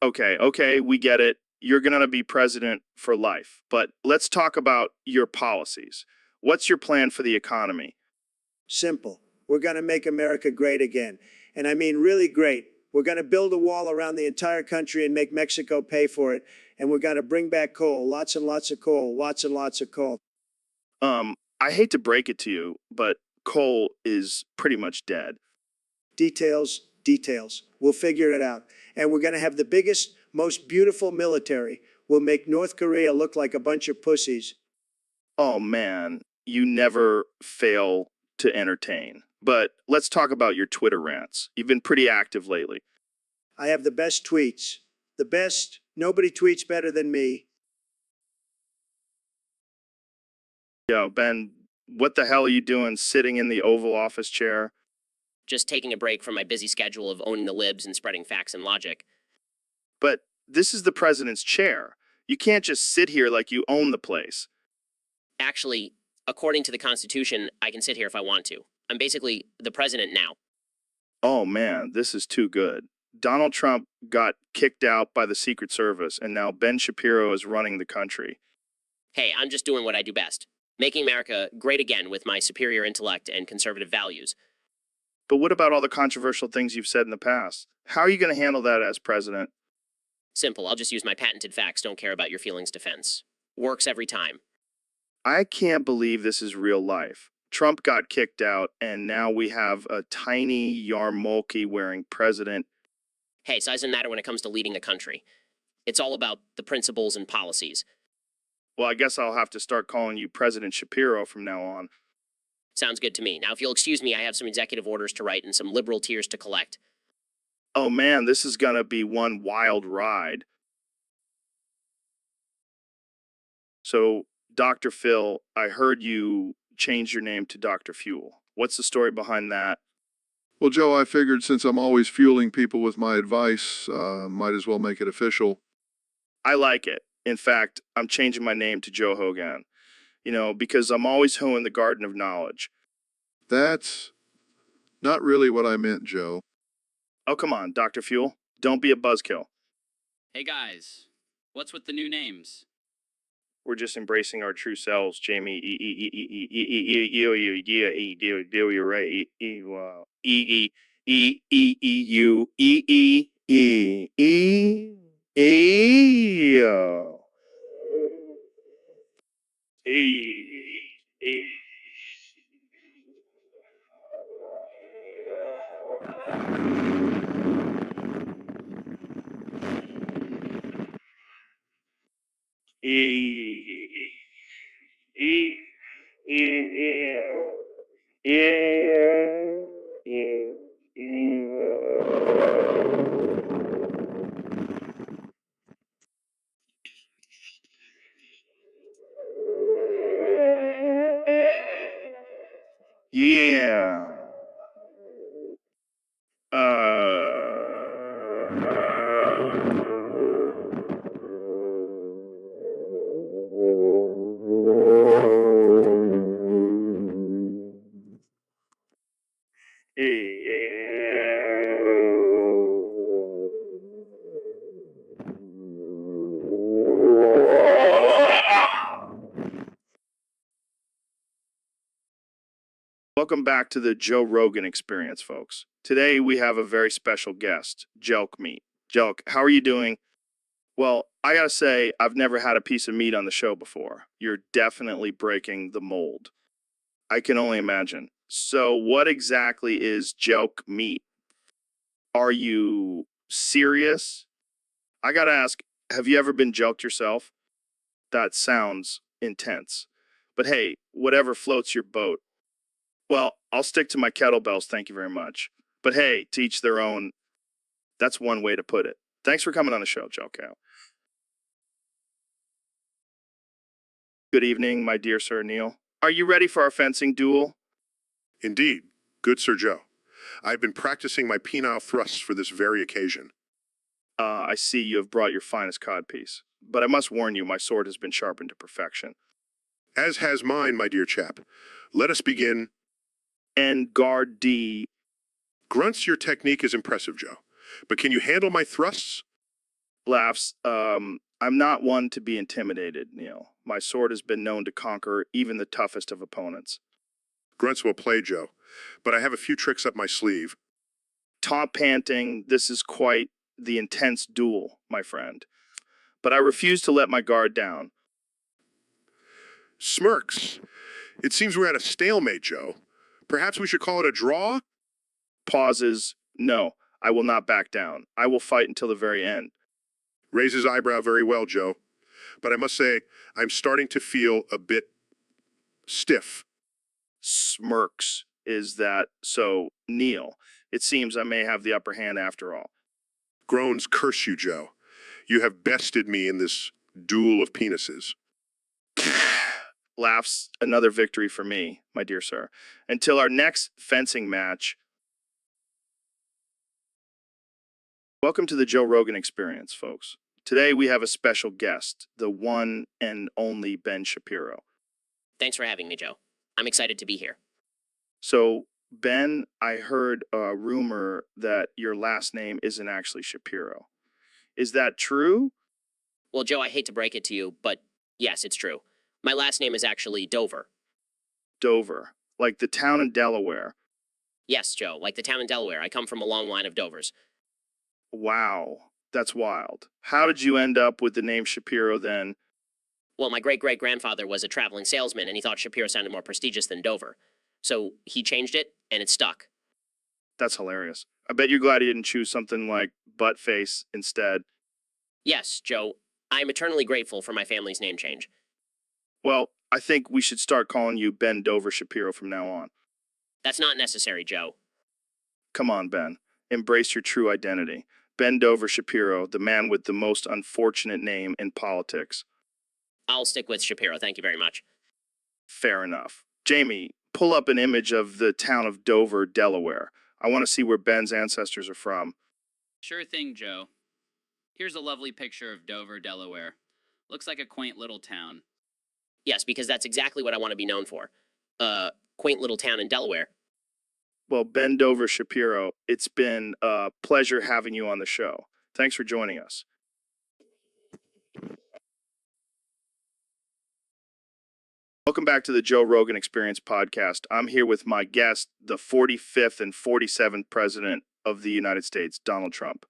Okay, we get it. You're going to be president for life. But let's talk about your policies. What's your plan for the economy? simple. We're going to make America great again. And I mean really great. We're going to build a wall around the entire country and make Mexico pay for it. And we're going to bring back coal, lots and lots of coal, lots and lots of coal. I hate to break it to you, but coal is pretty much dead. Details. We'll figure it out. And we're going to have the biggest, most beautiful military. We'll make North Korea look like a bunch of pussies. Oh man, you never fail to entertain. But let's talk about your Twitter rants. You've been pretty active lately. I have the best tweets. The best. Nobody tweets better than me. Yo, Ben, what the hell are you doing sitting in the Oval Office chair? Just taking a break from my busy schedule of owning the libs and spreading facts and logic. But this is the president's chair. You can't just sit here like you own the place. Actually, according to the Constitution, I can sit here if I want to. I'm basically the president now. Oh man, this is too good. Donald Trump got kicked out by the Secret Service, and now Ben Shapiro is running the country. Hey, I'm just doing what I do best. Making America great again with my superior intellect and conservative values. But what about all the controversial things you've said in the past? How are you going to handle that as president? Simple, I'll just use my patented facts, don't care about your feelings defense. Works every time. I can't believe this is real life. Trump got kicked out, and now we have a tiny yarmulke-wearing president. Hey, size doesn't matter when it comes to leading a country. It's all about the principles and policies. Well, I guess I'll have to start calling you President Shapiro from now on. Sounds good to me. Now, if you'll excuse me, I have some executive orders to write and some liberal tears to collect. Oh man, this is gonna be one wild ride. So, Dr. Phil, I heard you change your name to Dr. Fuel. What's the story behind that? Well, Joe, I figured since I'm always fueling people with my advice, might as well make it official. I like it. In fact, I'm changing my name to Joe Rogan. Because I'm always hoeing the garden of knowledge. That's not really what I meant, Joe. Oh, come on, Dr. Fuel. Don't be a buzzkill. Hey guys, what's with the new names? We're just embracing our true selves, Jamie. Yeah. Welcome back to the Joe Rogan Experience, folks. Today we have a very special guest, Jelk Meat. Joke, how are you doing? Well, I gotta say, I've never had a piece of meat on the show before. You're definitely breaking the mold. I can only imagine. So, what exactly is joke meat? Are you serious? I gotta ask, have you ever been joked yourself? That sounds intense. But hey, whatever floats your boat. Well, I'll stick to my kettlebells, thank you very much. But hey, to each their own. That's one way to put it. Thanks for coming on the show, Joe Cow. Good evening, my dear Sir Neil. Are you ready for our fencing duel? Indeed, good Sir Joe. I've been practicing my penile thrusts for this very occasion. I see you have brought your finest codpiece. But I must warn you, my sword has been sharpened to perfection. As has mine, my dear chap. Let us begin. And guard D. Grunts, your technique is impressive, Joe. But can you handle my thrusts? Laughs. I'm not one to be intimidated, Neil. My sword has been known to conquer even the toughest of opponents. Grunts will play, Joe. But I have a few tricks up my sleeve. Top panting, this is quite the intense duel, my friend. But I refuse to let my guard down. Smirks. It seems we're at a stalemate, Joe. Perhaps we should call it a draw? Pauses. No, I will not back down. I will fight until the very end. Raises eyebrow very well, Joe. But I must say, I'm starting to feel a bit stiff. Smirks. Is that so, Neil? It seems I may have the upper hand after all. Groans curse you, Joe. You have bested me in this duel of penises. Laughs. Another victory for me, my dear sir. Until our next fencing match. Welcome to the Joe Rogan Experience, folks. Today we have a special guest, the one and only Ben Shapiro. Thanks for having me, Joe. I'm excited to be here. So, Ben, I heard a rumor that your last name isn't actually Shapiro. Is that true? Well, Joe, I hate to break it to you, but yes, it's true. My last name is actually Dover. Dover, like the town in Delaware. Yes, Joe, like the town in Delaware. I come from a long line of Dovers. Wow, that's wild. How did you end up with the name Shapiro then? Well, my great-great-grandfather was a traveling salesman, and he thought Shapiro sounded more prestigious than Dover. So he changed it, and it stuck. That's hilarious. I bet you're glad he didn't choose something like Buttface instead. Yes, Joe, I am eternally grateful for my family's name change. Well, I think we should start calling you Ben Dover Shapiro from now on. That's not necessary, Joe. Come on, Ben. Embrace your true identity. Ben Dover Shapiro, the man with the most unfortunate name in politics. I'll stick with Shapiro, thank you very much. Fair enough. Jamie, pull up an image of the town of Dover, Delaware. I want to see where Ben's ancestors are from. Sure thing, Joe. Here's a lovely picture of Dover, Delaware. Looks like a quaint little town. Yes, because that's exactly what I want to be known for. Quaint little town in Delaware. Well, Ben Dover Shapiro, it's been a pleasure having you on the show. Thanks for joining us. Welcome back to the Joe Rogan Experience podcast. I'm here with my guest, the 45th and 47th President of the United States, Donald Trump.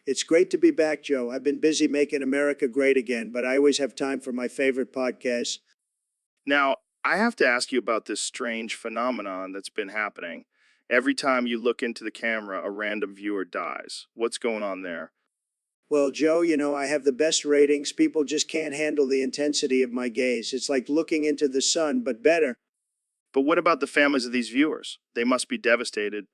It's great to be back, Joe. I've been busy making America great again, but I always have time for my favorite podcasts. Now, I have to ask you about this strange phenomenon that's been happening. Every time you look into the camera, a random viewer dies. What's going on there? Well, Joe, I have the best ratings. People just can't handle the intensity of my gaze. It's like looking into the sun, but better. But what about the families of these viewers? They must be devastated.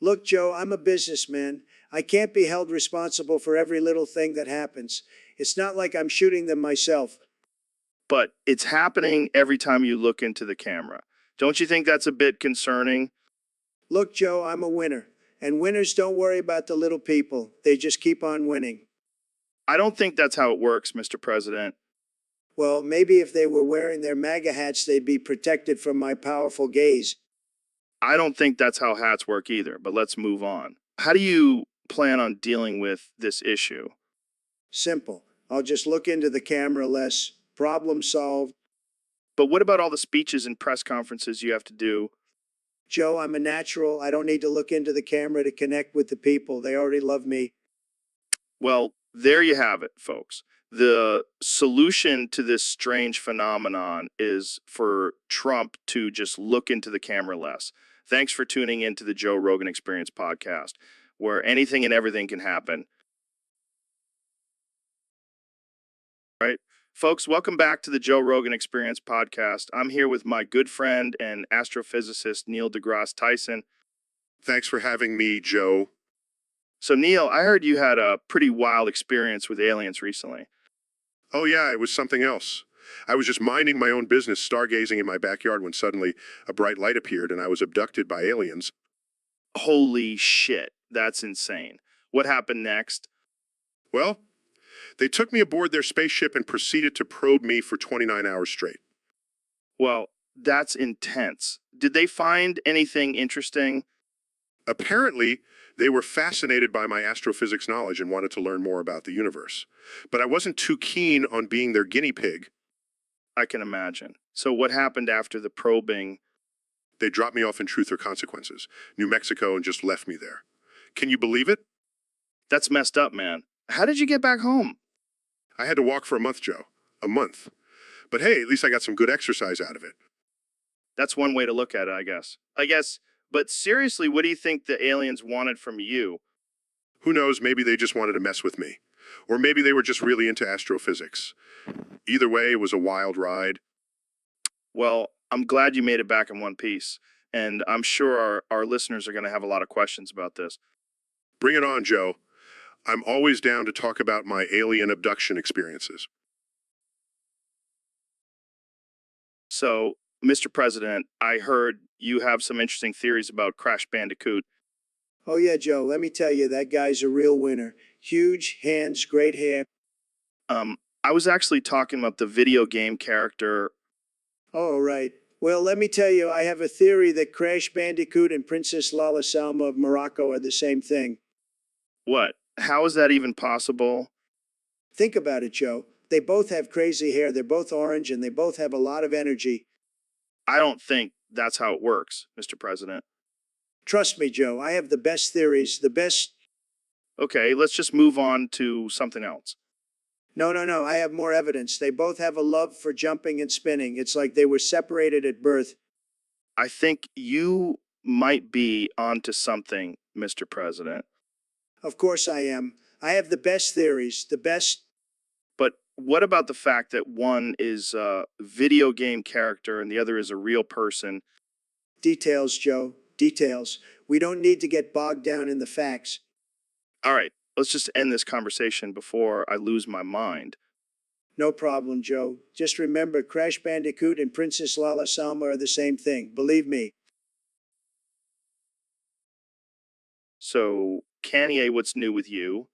Look, Joe, I'm a businessman. I can't be held responsible for every little thing that happens. It's not like I'm shooting them myself. But it's happening every time you look into the camera. Don't you think that's a bit concerning? Look, Joe, I'm a winner. And winners don't worry about the little people. They just keep on winning. I don't think that's how it works, Mr. President. Well, maybe if they were wearing their MAGA hats, they'd be protected from my powerful gaze. I don't think that's how hats work either, but let's move on. How do you plan on dealing with this issue? Simple. I'll just look into the camera less. Problem solved. But what about all the speeches and press conferences you have to do? Joe, I'm a natural. I don't need to look into the camera to connect with the people. They already love me. Well, there you have it, folks. The solution to this strange phenomenon is for Trump to just look into the camera less. Thanks for tuning in to the Joe Rogan Experience podcast, where anything and everything can happen. Right? Folks, welcome back to the Joe Rogan Experience podcast. I'm here with my good friend and astrophysicist, Neil deGrasse Tyson. Thanks for having me, Joe. So, Neil, I heard you had a pretty wild experience with aliens recently. Oh, yeah, it was something else. I was just minding my own business, stargazing in my backyard when suddenly a bright light appeared and I was abducted by aliens. Holy shit, that's insane. What happened next? Well, they took me aboard their spaceship and proceeded to probe me for 29 hours straight. Well, that's intense. Did they find anything interesting? Apparently, they were fascinated by my astrophysics knowledge and wanted to learn more about the universe. But I wasn't too keen on being their guinea pig. I can imagine. So what happened after the probing? They dropped me off in Truth or Consequences, New Mexico, and just left me there. Can you believe it? That's messed up, man. How did you get back home? I had to walk for a month, Joe. A month. But hey, at least I got some good exercise out of it. That's one way to look at it, I guess. But seriously, what do you think the aliens wanted from you? Who knows, maybe they just wanted to mess with me. Or maybe they were just really into astrophysics. Either way, it was a wild ride. Well, I'm glad you made it back in one piece. And I'm sure our listeners are going to have a lot of questions about this. Bring it on, Joe. I'm always down to talk about my alien abduction experiences. So, Mr. President, I heard you have some interesting theories about Crash Bandicoot. Oh, yeah, Joe, let me tell you, that guy's a real winner. Huge hands, great hair. I was actually talking about the video game character. Oh, right. Well, let me tell you, I have a theory that Crash Bandicoot and Princess Lala Salma of Morocco are the same thing. What? How is that even possible? Think about it, Joe. They both have crazy hair, they're both orange, and they both have a lot of energy. I don't think that's how it works, Mr. President. Trust me, Joe, I have the best theories, the best. Okay, let's just move on to something else. No, I have more evidence. They both have a love for jumping and spinning. It's like they were separated at birth. I think you might be onto something, Mr. President. Of course I am. I have the best theories, the best. But what about the fact that one is a video game character and the other is a real person? Details, Joe, details. We don't need to get bogged down in the facts. All right, let's just end this conversation before I lose my mind. No problem, Joe. Just remember, Crash Bandicoot and Princess Lala Salma are the same thing. Believe me. So, Kanye, what's new with you?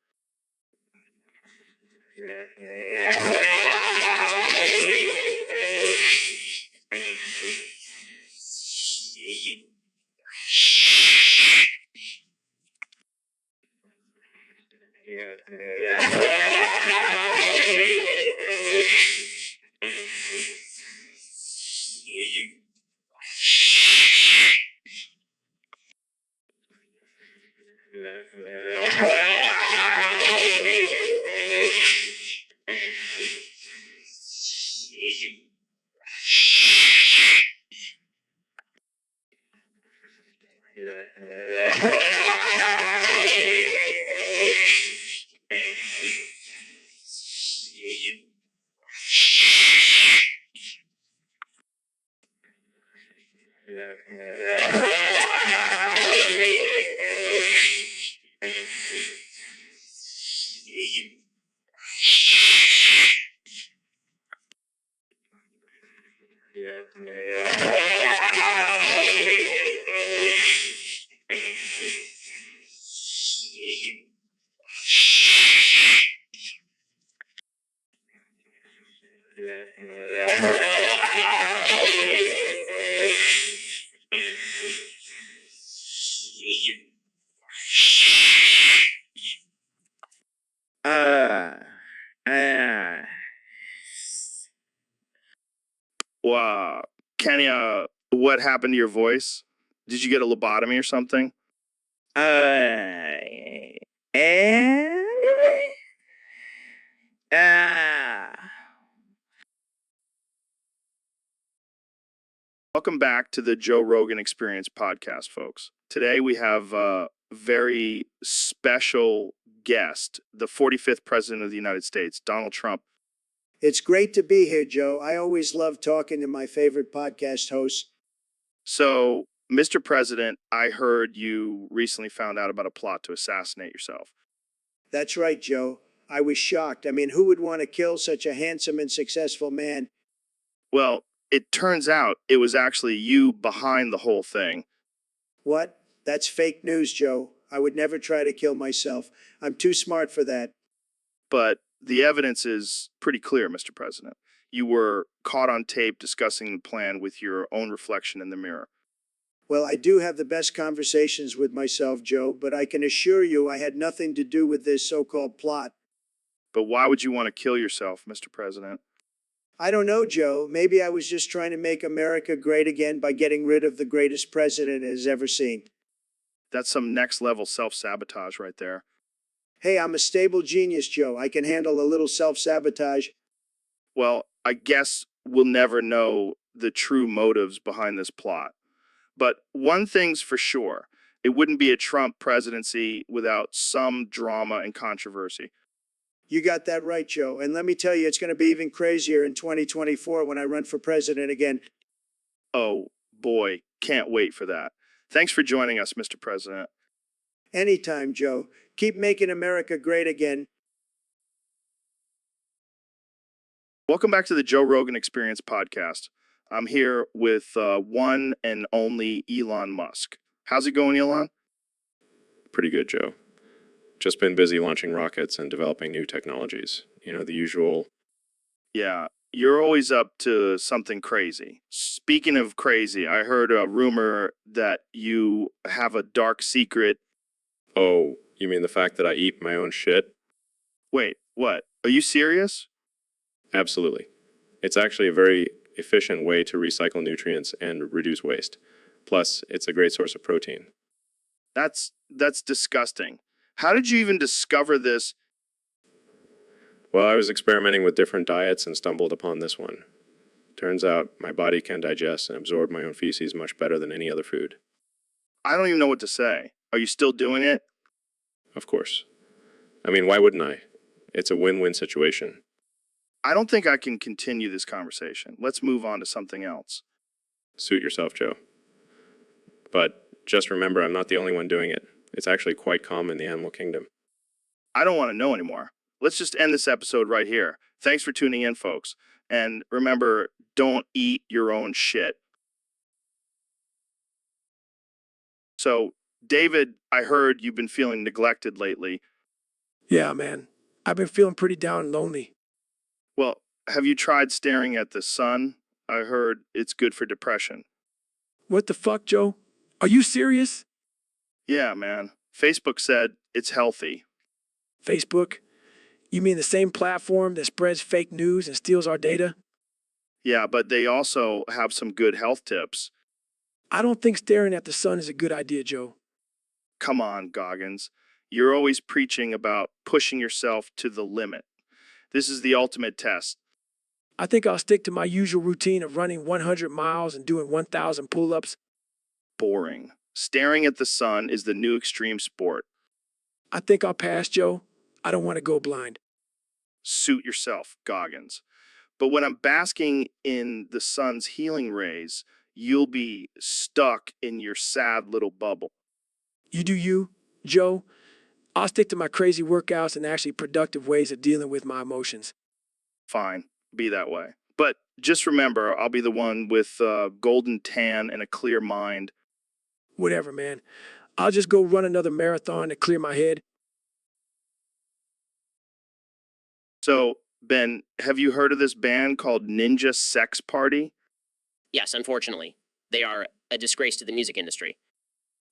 Wow. Kenny, what happened to your voice? Did you get a lobotomy or something? Eh? Welcome back to the Joe Rogan Experience podcast, folks. Today we have a very special guest, the 45th President of the United States, Donald Trump. It's great to be here, Joe. I always love talking to my favorite podcast hosts. So, Mr. President, I heard you recently found out about a plot to assassinate yourself. That's right, Joe. I was shocked. I mean, who would want to kill such a handsome and successful man? Well, it turns out it was actually you behind the whole thing. What? That's fake news, Joe. I would never try to kill myself. I'm too smart for that. But the evidence is pretty clear, Mr. President. You were caught on tape discussing the plan with your own reflection in the mirror. Well, I do have the best conversations with myself, Joe, but I can assure you I had nothing to do with this so-called plot. But why would you want to kill yourself, Mr. President? I don't know, Joe. Maybe I was just trying to make America great again by getting rid of the greatest president it has ever seen. That's some next level self-sabotage right there. Hey, I'm a stable genius, Joe. I can handle a little self-sabotage. Well, I guess we'll never know the true motives behind this plot. But one thing's for sure, it wouldn't be a Trump presidency without some drama and controversy. You got that right, Joe. And let me tell you, it's going to be even crazier in 2024 when I run for president again. Oh, boy, can't wait for that. Thanks for joining us, Mr. President. Anytime, Joe. Keep making America great again. Welcome back to the Joe Rogan Experience podcast. I'm here with one and only Elon Musk. How's it going, Elon? Pretty good, Joe. Just been busy launching rockets and developing new technologies. You know, the usual. Yeah, you're always up to something crazy. Speaking of crazy, I heard a rumor that you have a dark secret. Oh, you mean the fact that I eat my own shit? Wait, what? Are you serious? Absolutely. It's actually a very efficient way to recycle nutrients and reduce waste. Plus, it's a great source of protein. That's disgusting. How did you even discover this? Well, I was experimenting with different diets and stumbled upon this one. Turns out my body can digest and absorb my own feces much better than any other food. I don't even know what to say. Are you still doing it? Of course. I mean, why wouldn't I? It's a win-win situation. I don't think I can continue this conversation. Let's move on to something else. Suit yourself, Joe. But just remember, I'm not the only one doing it. It's actually quite common in the animal kingdom. I don't want to know anymore. Let's just end this episode right here. Thanks for tuning in, folks. And remember, don't eat your own shit. So, David, I heard you've been feeling neglected lately. Yeah, man. I've been feeling pretty down and lonely. Well, have you tried staring at the sun? I heard it's good for depression. What the fuck, Joe? Are you serious? Yeah, man. Facebook said it's healthy. Facebook? You mean the same platform that spreads fake news and steals our data? Yeah, but they also have some good health tips. I don't think staring at the sun is a good idea, Joe. Come on, Goggins. You're always preaching about pushing yourself to the limit. This is the ultimate test. I think I'll stick to my usual routine of running 100 miles and doing 1,000 pull-ups. Boring. Staring at the sun is the new extreme sport. I think I'll pass, Joe. I don't want to go blind. Suit yourself, Goggins. But when I'm basking in the sun's healing rays, you'll be stuck in your sad little bubble. You do you, Joe. I'll stick to my crazy workouts and actually productive ways of dealing with my emotions. Fine, be that way. But just remember, I'll be the one with a golden tan and a clear mind. Whatever, man. I'll just go run another marathon to clear my head. So, Ben, have you heard of this band called Ninja Sex Party? Yes, unfortunately. They are a disgrace to the music industry.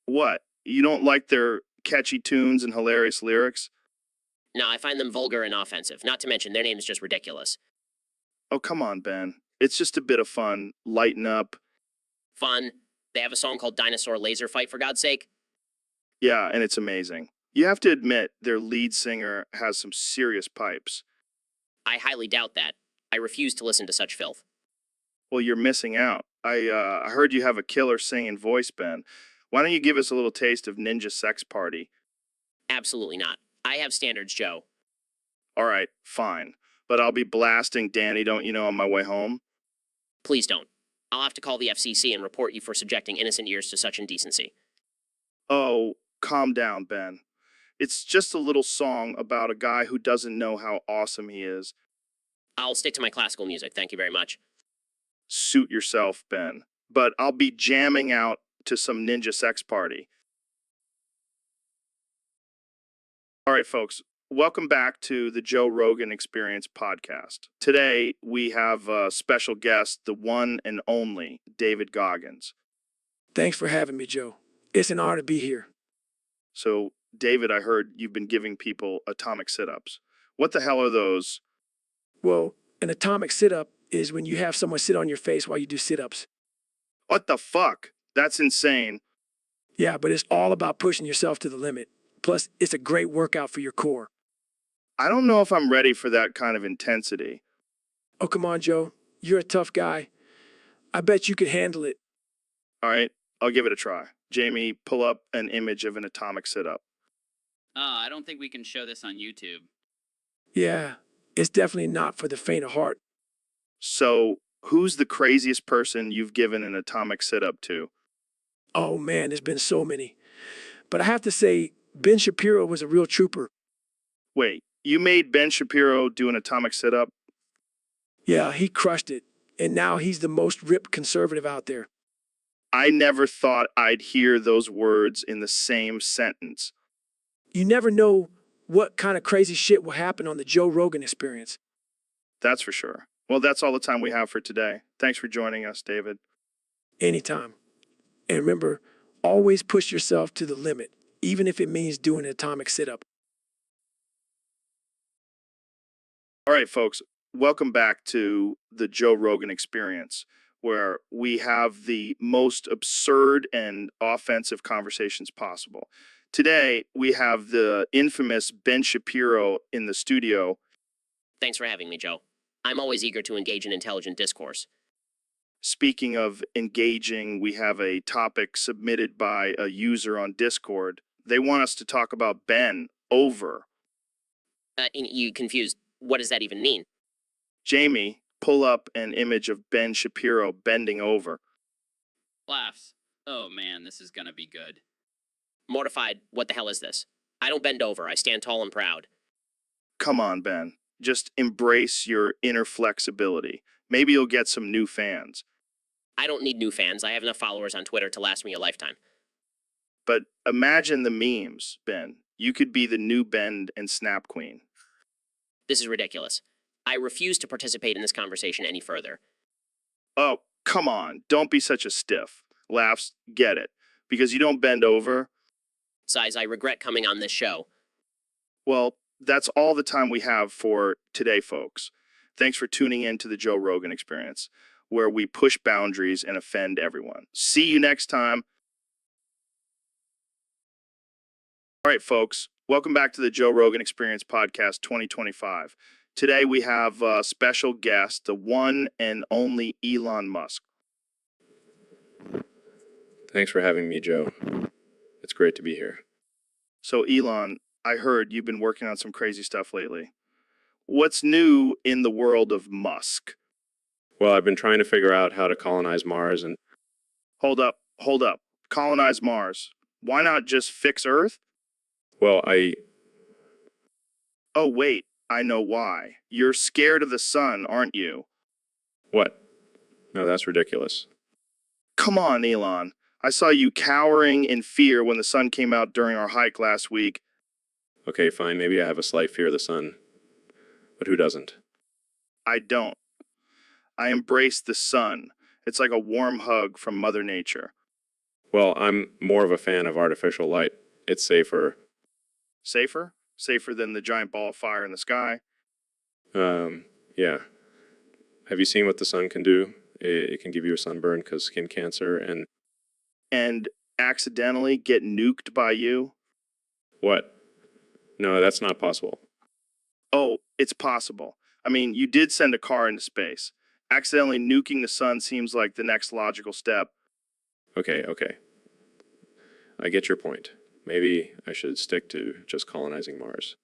What? You don't like their catchy tunes and hilarious lyrics? No, I find them vulgar and offensive. Not to mention, their name is just ridiculous. Oh, come on, Ben. It's just a bit of fun. Lighten up. Fun. They have a song called Dinosaur Laser Fight, for God's sake. Yeah, and it's amazing. You have to admit, their lead singer has some serious pipes. I highly doubt that. I refuse to listen to such filth. Well, you're missing out. I heard you have a killer singing voice, Ben. Why don't you give us a little taste of Ninja Sex Party? Absolutely not. I have standards, Joe. All right, fine. But I'll be blasting Danny, don't you know, on my way home. Please don't. I'll have to call the FCC and report you for subjecting innocent ears to such indecency. Oh, calm down, Ben. It's just a little song about a guy who doesn't know how awesome he is. I'll stick to my classical music, thank you very much. Suit yourself, Ben. But I'll be jamming out to some Ninja Sex Party. All right, folks. Welcome back to the Joe Rogan Experience podcast. Today, we have a special guest, the one and only David Goggins. Thanks for having me, Joe. It's an honor to be here. So, David, I heard you've been giving people atomic sit-ups. What the hell are those? Well, an atomic sit-up is when you have someone sit on your face while you do sit-ups. What the fuck? That's insane. Yeah, but it's all about pushing yourself to the limit. Plus, it's a great workout for your core. I don't know if I'm ready for that kind of intensity. Oh, come on, Joe. You're a tough guy. I bet you could handle it. All right, I'll give it a try. Jamie, pull up an image of an atomic sit-up. I don't think we can show this on YouTube. Yeah, it's definitely not for the faint of heart. So, who's the craziest person you've given an atomic sit-up to? Oh, man, there's been so many. But I have to say, Ben Shapiro was a real trooper. Wait, you made Ben Shapiro do an atomic sit-up? Yeah, he crushed it. And now he's the most ripped conservative out there. I never thought I'd hear those words in the same sentence. You never know what kind of crazy shit will happen on the Joe Rogan Experience. That's for sure. Well, that's all the time we have for today. Thanks for joining us, David. Anytime. And remember, always push yourself to the limit, even if it means doing an atomic sit-up. All right, folks, welcome back to the Joe Rogan Experience, where we have the most absurd and offensive conversations possible. Today, we have the infamous Ben Shapiro in the studio. Thanks for having me, Joe. I'm always eager to engage in intelligent discourse. Speaking of engaging, we have a topic submitted by a user on Discord. They want us to talk about Ben over. You confused. What does that even mean? Jamie, pull up an image of Ben Shapiro bending over. Laughs. Oh man, this is gonna be good. Mortified, what the hell is this? I don't bend over, I stand tall and proud. Come on, Ben. Just embrace your inner flexibility. Maybe you'll get some new fans. I don't need new fans, I have enough followers on Twitter to last me a lifetime. But imagine the memes, Ben. You could be the new Bend and Snap Queen. This is ridiculous. I refuse to participate in this conversation any further. Oh, come on. Don't be such a stiff. Laughs, get it. Because you don't bend over. Size, I regret coming on this show. Well, that's all the time we have for today, folks. Thanks for tuning in to the Joe Rogan Experience, where we push boundaries and offend everyone. See you next time. All right, folks. Welcome back to the Joe Rogan Experience Podcast 2025. Today we have a special guest, the one and only Elon Musk. Thanks for having me, Joe. It's great to be here. So, Elon, I heard you've been working on some crazy stuff lately. What's new in the world of Musk? Well, I've been trying to figure out how to colonize Mars, and Hold up. Colonize Mars. Why not just fix Earth? well, Oh, wait. I know why. You're scared of the sun, aren't you? what? No, that's ridiculous. Come on, Elon. I saw you cowering in fear when the sun came out during our hike last week. Okay, fine, maybe I have a slight fear of the sun. But who doesn't? I don't. I embrace the sun. It's like a warm hug from Mother Nature. Well, I'm more of a fan of artificial light. It's safer. Safer? Safer than the giant ball of fire in the sky. Yeah. Have you seen what the sun can do? It can give you a sunburn because skin cancer And accidentally get nuked by you? what? No, that's not possible. Oh, it's possible. I mean, you did send a car into space. Accidentally nuking the sun seems like the next logical step. Okay, okay. I get your point. Maybe I should stick to just colonizing Mars.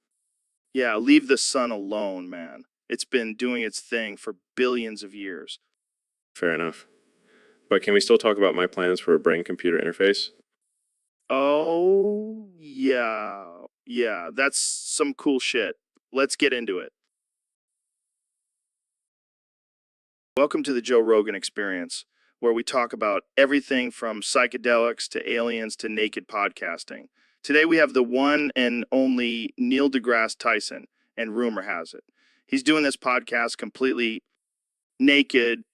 Yeah, leave the sun alone, man. It's been doing its thing for billions of years. Fair enough. But can we still talk about my plans for a brain-computer interface? Oh, yeah. Yeah, that's some cool shit. Let's get into it. Welcome to the Joe Rogan Experience, where we talk about everything from psychedelics to aliens to naked podcasting. Today we have the one and only Neil deGrasse Tyson, and rumor has it he's doing this podcast completely naked.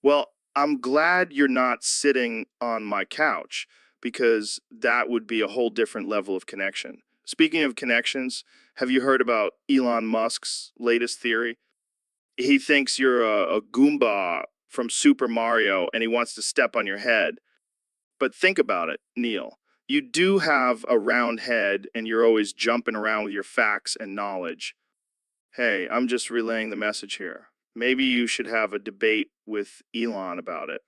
Well, I'm glad you're not sitting on my couch because that would be a whole different level of connection. Speaking of connections, have you heard about Elon Musk's latest theory? He thinks you're a Goomba from Super Mario and he wants to step on your head. But think about it, Neil. You do have a round head and you're always jumping around with your facts and knowledge. Hey, I'm just relaying the message here. Maybe you should have a debate with Elon about it.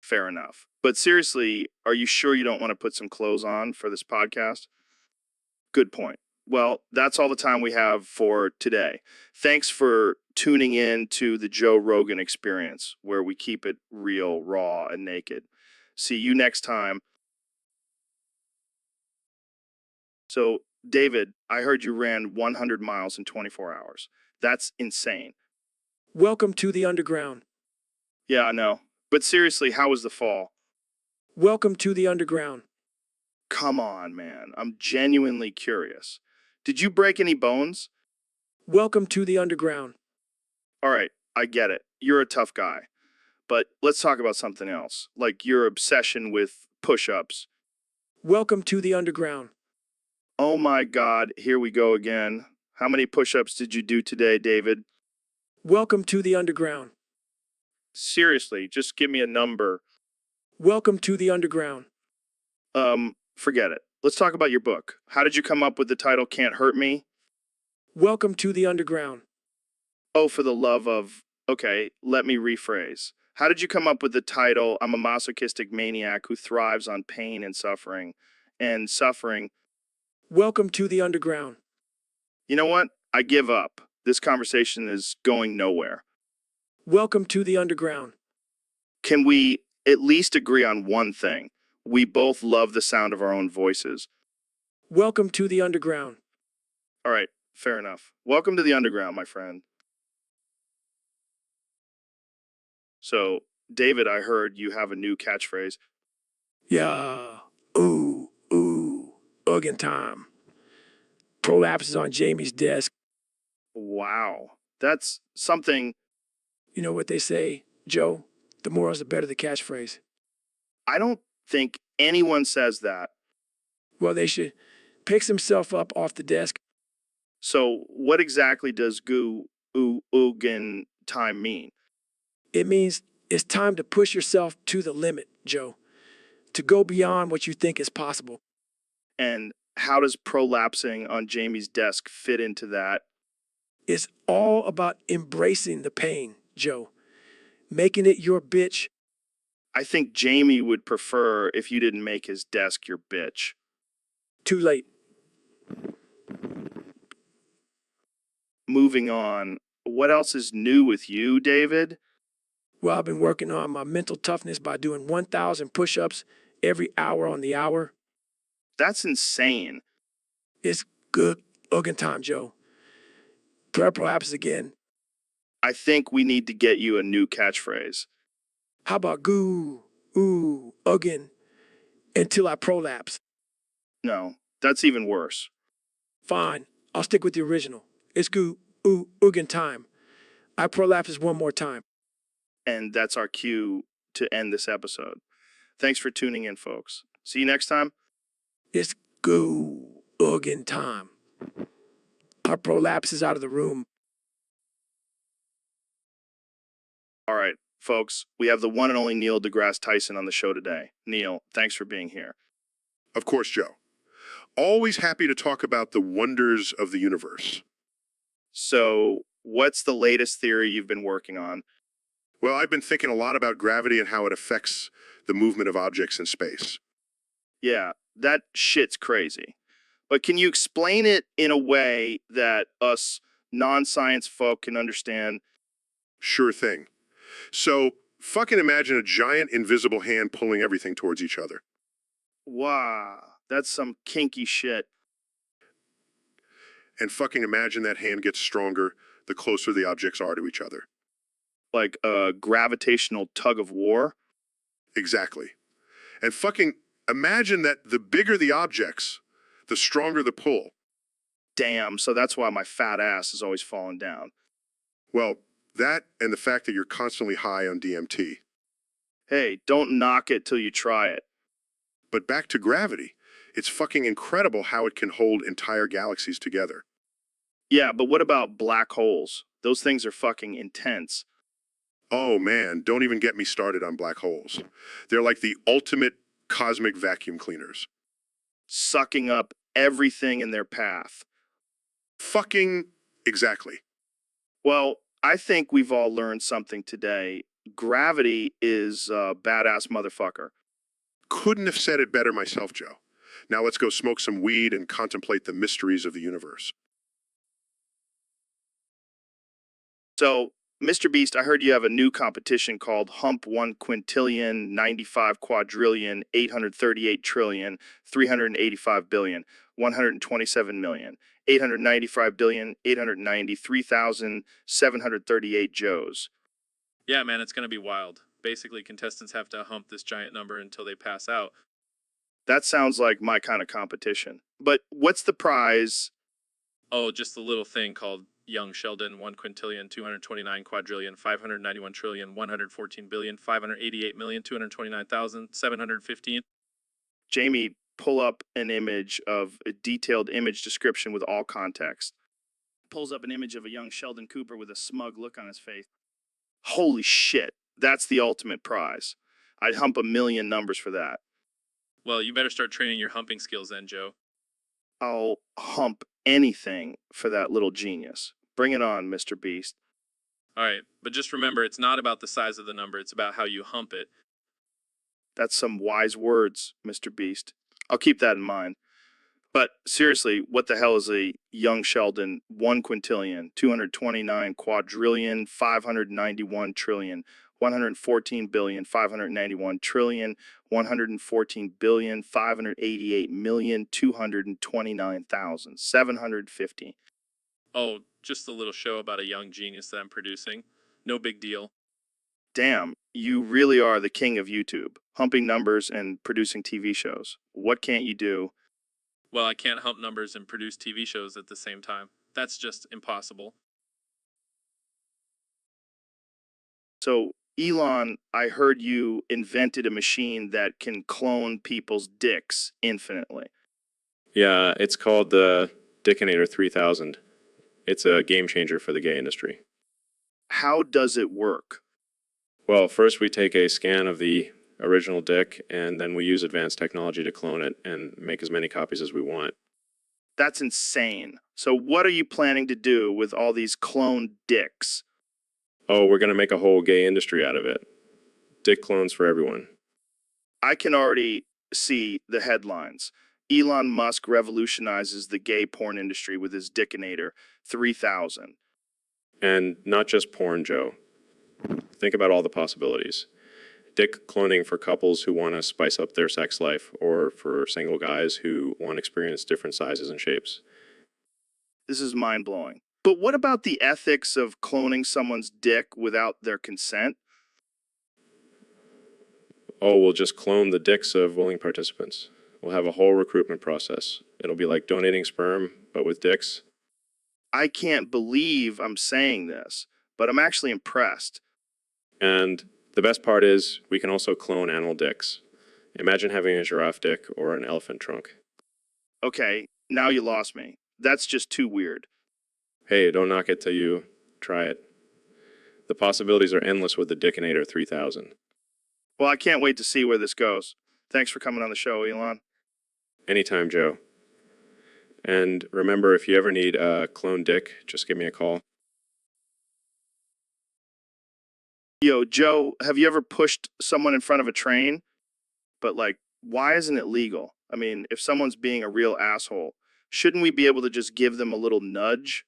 Fair enough. But seriously, are you sure you don't want to put some clothes on for this podcast? Good point. Well, that's all the time we have for today. Thanks for tuning in to the Joe Rogan Experience, where we keep it real, raw, and naked. See you next time. So, David, I heard you ran 100 miles in 24 hours. That's insane. Welcome to the underground. Yeah, I know. But seriously, how was the fall? Welcome to the underground. Come on, man. I'm genuinely curious. Did you break any bones? Welcome to the underground. All right, I get it. You're a tough guy. But let's talk about something else, like your obsession with push-ups. Welcome to the underground. Oh my God, here we go again. How many push-ups did you do today, David? Welcome to the underground. Seriously, just give me a number. Welcome to the underground. Forget it. Let's talk about your book. How did you come up with the title Can't Hurt Me? Welcome to the underground. Oh, for the love of... Okay, let me rephrase. How did you come up with the title I'm a masochistic maniac who thrives on pain and suffering? And suffering... Welcome to the underground. You know what? I give up. This conversation is going nowhere. Welcome to the underground. Can we at least agree on one thing? We both love the sound of our own voices. Welcome to the underground. All right, fair enough. Welcome to the underground, my friend. So, David, I heard you have a new catchphrase. Yeah. Ooh. Uggin time. Prolapse is on Jamie's desk. Wow. That's something... You know what they say, Joe? The more is the better the catchphrase. I don't think anyone says that. Well, they should. Picks himself up off the desk. So, what exactly does Uggin time mean? It means it's time to push yourself to the limit, Joe. To go beyond what you think is possible. And how does prolapsing on Jamie's desk fit into that? It's all about embracing the pain, Joe. Making it your bitch. I think Jamie would prefer if you didn't make his desk your bitch. Too late. Moving on. What else is new with you, David? Well, I've been working on my mental toughness by doing 1,000 push-ups every hour on the hour. That's insane. It's good Uggin time, Joe. Perhaps again. I think we need to get you a new catchphrase. How about Uggin, until I prolapse? No, that's even worse. Fine, I'll stick with the original. It's Uggin time. I prolapses one more time. And that's our cue to end this episode. Thanks for tuning in, folks. See you next time. It's Uggin time. Our prolapse is out of the room. All right, folks, we have the one and only Neil deGrasse Tyson on the show today. Neil, thanks for being here. Of course, Joe. Always happy to talk about the wonders of the universe. So, what's the latest theory you've been working on? Well, I've been thinking a lot about gravity and how it affects the movement of objects in space. Yeah, that shit's crazy. But can you explain it in a way that us non-science folk can understand? Sure thing. So, fucking imagine a giant invisible hand pulling everything towards each other. Wow, that's some kinky shit. And fucking imagine that hand gets stronger the closer the objects are to each other. Like a gravitational tug of war. Exactly. And fucking imagine that the bigger the objects, the stronger the pull. Damn, so that's why my fat ass is always falling down. Well, that and the fact that you're constantly high on DMT. Hey, don't knock it till you try it. But back to gravity. It's fucking incredible how it can hold entire galaxies together. Yeah, but what about black holes? Those things are fucking intense. Oh man, don't even get me started on black holes. They're like the ultimate cosmic vacuum cleaners. Sucking up everything in their path. Fucking exactly. Well, I think we've all learned something today. Gravity is a badass motherfucker. Couldn't have said it better myself, Joe. Now let's go smoke some weed and contemplate the mysteries of the universe. So, Mr. Beast, I heard you have a new competition called Hump 1 Quintillion, 95 Quadrillion, 838 Trillion, 385 Billion, 127 Million, 895 Billion, 893,738 Joes. Yeah, man, it's going to be wild. Basically, contestants have to hump this giant number until they pass out. That sounds like my kind of competition. But what's the prize? Oh, just a little thing called Young Sheldon, 1 quintillion, 229 quadrillion, 591 trillion, 114 billion, 588 million, 229,715. Jamie, pull up an image of a detailed image description with all context. Pulls up an image of a young Sheldon Cooper with a smug look on his face. Holy shit, that's the ultimate prize. I'd hump 1,000,000 numbers for that. Well, you better start training your humping skills then, Joe. I'll hump anything for that little genius. Bring it on, Mr. Beast. All right, but just remember, it's not about the size of the number, it's about how you hump it. That's some wise words, Mr. Beast. I'll keep that in mind. But seriously, what the hell is a young Sheldon 1 quintillion, 229 quadrillion, 591 trillion, 114 billion, 591 trillion, 114 billion, 588 million, 229,750. Oh, just a little show about a young genius that I'm producing. No big deal. Damn, you really are the king of YouTube, humping numbers and producing TV shows. What can't you do? Well, I can't hump numbers and produce TV shows at the same time. That's just impossible. So, Elon, I heard you invented a machine that can clone people's dicks infinitely. Yeah, it's called the Dickinator 3000. It's a game changer for the gay industry. How does it work? Well, first we take a scan of the original dick, and then we use advanced technology to clone it and make as many copies as we want. That's insane. So, what are you planning to do with all these cloned dicks? Oh, we're going to make a whole gay industry out of it. Dick clones for everyone. I can already see the headlines. Elon Musk revolutionizes the gay porn industry with his Dickinator 3000. And not just porn, Joe. Think about all the possibilities. Dick cloning for couples who want to spice up their sex life, or for single guys who want to experience different sizes and shapes. This is mind-blowing. But what about the ethics of cloning someone's dick without their consent? Oh, we'll just clone the dicks of willing participants. We'll have a whole recruitment process. It'll be like donating sperm, but with dicks. I can't believe I'm saying this, but I'm actually impressed. And the best part is, we can also clone animal dicks. Imagine having a giraffe dick or an elephant trunk. Okay, now you lost me. That's just too weird. Hey, don't knock it till you try it. The possibilities are endless with the Dickinator 3000. Well, I can't wait to see where this goes. Thanks for coming on the show, Elon. Anytime, Joe. And remember, if you ever need a clone dick, just give me a call. Yo, Joe, have you ever pushed someone in front of a train? But like, why isn't it legal? I mean, if someone's being a real asshole, shouldn't we be able to just give them a little nudge?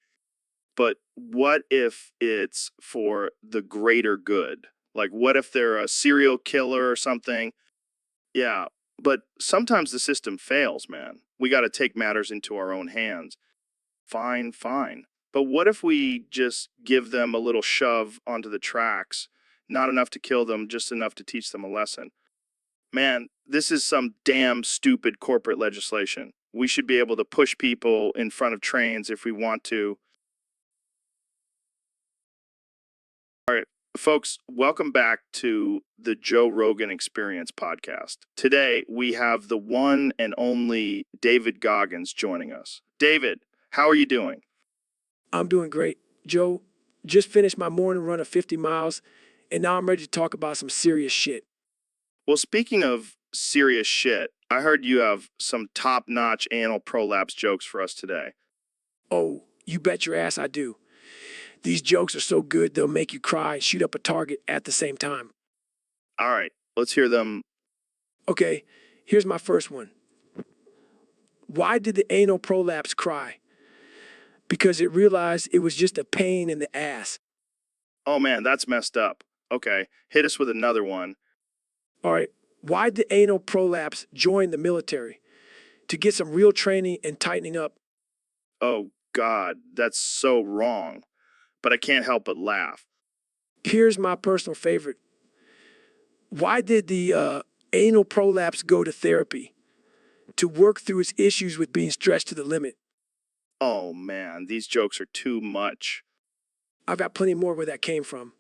But what if it's for the greater good? Like, what if they're a serial killer or something? Yeah, but sometimes the system fails, man. We got to take matters into our own hands. Fine, fine. But what if we just give them a little shove onto the tracks? Not enough to kill them, just enough to teach them a lesson. Man, this is some damn stupid corporate legislation. We should be able to push people in front of trains if we want to. All right, folks, welcome back to the Joe Rogan Experience podcast. Today, we have the one and only David Goggins joining us. David, how are you doing? I'm doing great. Joe, just finished my morning run of 50 miles, and now I'm ready to talk about some serious shit. Well, speaking of serious shit, I heard you have some top-notch anal prolapse jokes for us today. Oh, you bet your ass I do. These jokes are so good they'll make you cry and shoot up a target at the same time. All right, let's hear them. Okay, here's my first one. Why did the anal prolapse cry? Because it realized it was just a pain in the ass. Oh man, that's messed up. Okay, hit us with another one. All right, why did the anal prolapse join the military? To get some real training and tightening up. Oh God, that's so wrong. But I can't help but laugh. Here's my personal favorite. Why did the anal prolapse go to therapy? To work through its issues with being stretched to the limit. Oh man, these jokes are too much. I've got plenty more where that came from.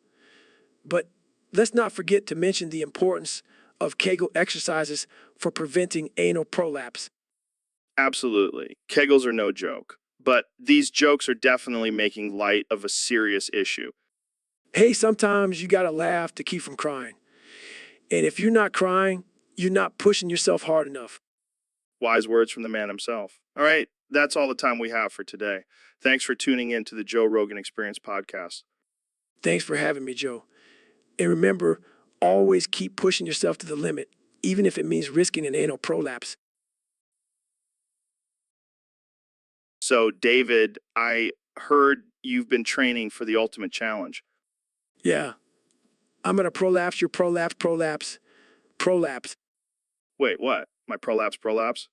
But let's not forget to mention the importance of Kegel exercises for preventing anal prolapse. Absolutely. Kegels are no joke. But these jokes are definitely making light of a serious issue. Hey, sometimes you gotta laugh to keep from crying. And if you're not crying, you're not pushing yourself hard enough. Wise words from the man himself. All right, that's all the time we have for today. Thanks for tuning in to the Joe Rogan Experience podcast. Thanks for having me, Joe. And remember, always keep pushing yourself to the limit, even if it means risking an anal prolapse. So, David, I heard you've been training for the ultimate challenge. Yeah. I'm gonna prolapse your prolapse. Wait, what? My prolapse?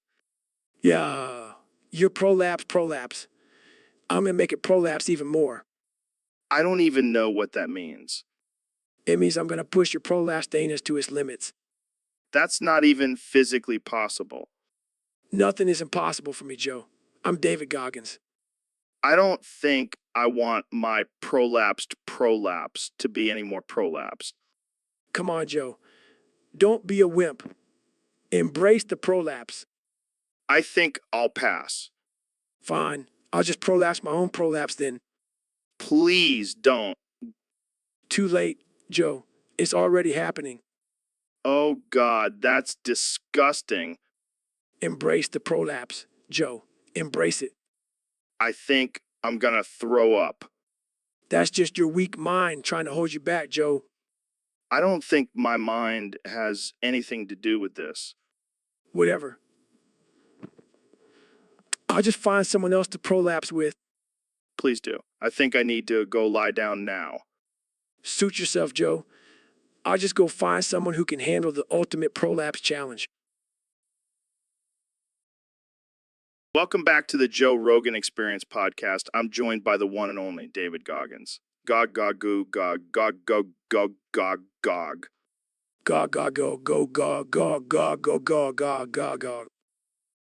Yeah. Your prolapse. I'm gonna make it prolapse even more. I don't even know what that means. It means I'm gonna push your prolapse anus to its limits. That's not even physically possible. Nothing is impossible for me, Joe. I'm David Goggins. I don't think I want my prolapse to be any more prolapsed. Come on, Joe. Don't be a wimp. Embrace the prolapse. I think I'll pass. Fine. I'll just prolapse my own prolapse then. Please don't. Too late, Joe. It's already happening. Oh God, that's disgusting. Embrace the prolapse, Joe. Embrace it. I think I'm gonna throw up. That's just your weak mind trying to hold you back, Joe. I don't think my mind has anything to do with this. Whatever. I'll just find someone else to prolapse with. Please do. I think I need to go lie down now. Suit yourself, Joe. I'll just go find someone who can handle the ultimate prolapse challenge. Welcome back to the Joe Rogan Experience podcast. I'm joined by the one and only David Goggins. Gog, gog, goo, gog, gog, gog, gog, gog, gog. Gog, gog, go, go, gog, gog, gog, go, gog, gog, gog, gog.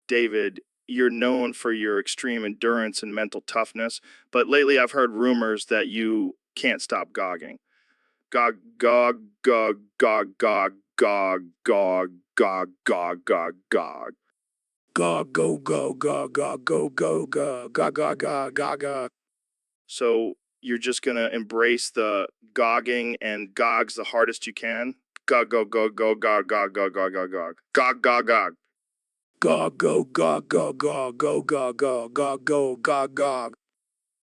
David, you're known for your extreme endurance and mental toughness, but lately I've heard rumors that you can't stop gogging. Gog, gog, gog, gog, gog, gog, gog, gog, gog, gog, gog. Gog, go, go, gog, gog, go, go, gog, gog, gog, gog, gog, gog. So you're just gonna embrace the gogging and gogs the hardest you can? Gog, go, go, go, gog, gog, gog, gog, gog, gog. Gog, gog, gog. Gog, go, gog, gog, gog, go, gog, gog, gog, go, gog, gog.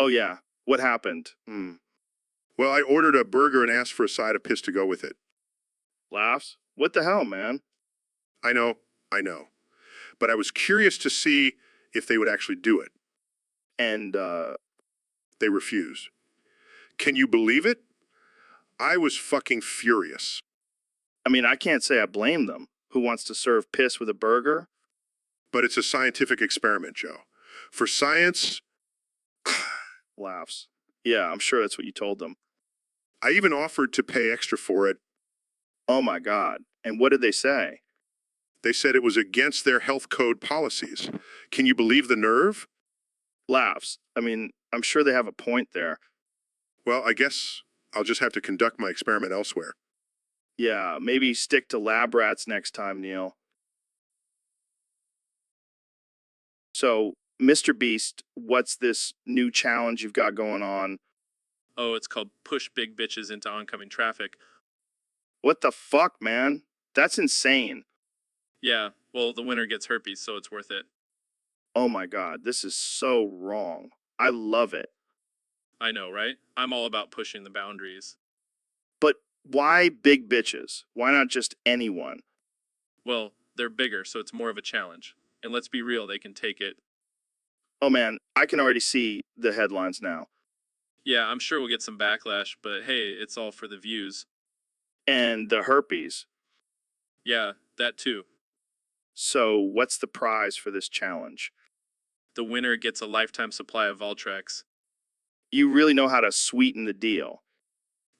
Oh, yeah. What happened? Well, I ordered a burger and asked for a side of piss to go with it. Laughs? What the hell, man? I know. But I was curious to see if they would actually do it. And, They refused. Can you believe it? I was fucking furious. I mean, I can't say I blame them. Who wants to serve piss with a burger? But it's a scientific experiment, Joe. For science, Laughs. Yeah, I'm sure that's what you told them. I even offered to pay extra for it. Oh my God. And what did they say? They said it was against their health code policies. Can you believe the nerve? Laughs. I mean, I'm sure they have a point there. Well, I guess I'll just have to conduct my experiment elsewhere. Yeah, maybe stick to lab rats next time, Neil. So, Mr. Beast, what's this new challenge you've got going on? Oh, it's called Push Big Bitches into Oncoming Traffic. What the fuck, man? That's insane. Yeah, well, the winner gets herpes, so it's worth it. Oh my God, this is so wrong. I love it. I know, right? I'm all about pushing the boundaries. But why big bitches? Why not just anyone? Well, they're bigger, so it's more of a challenge. And let's be real, they can take it. Oh man, I can already see the headlines now. Yeah, I'm sure we'll get some backlash, but hey, it's all for the views. And the herpes. Yeah, that too. So, what's the prize for this challenge? The winner gets a lifetime supply of Valtrex. You really know how to sweeten the deal.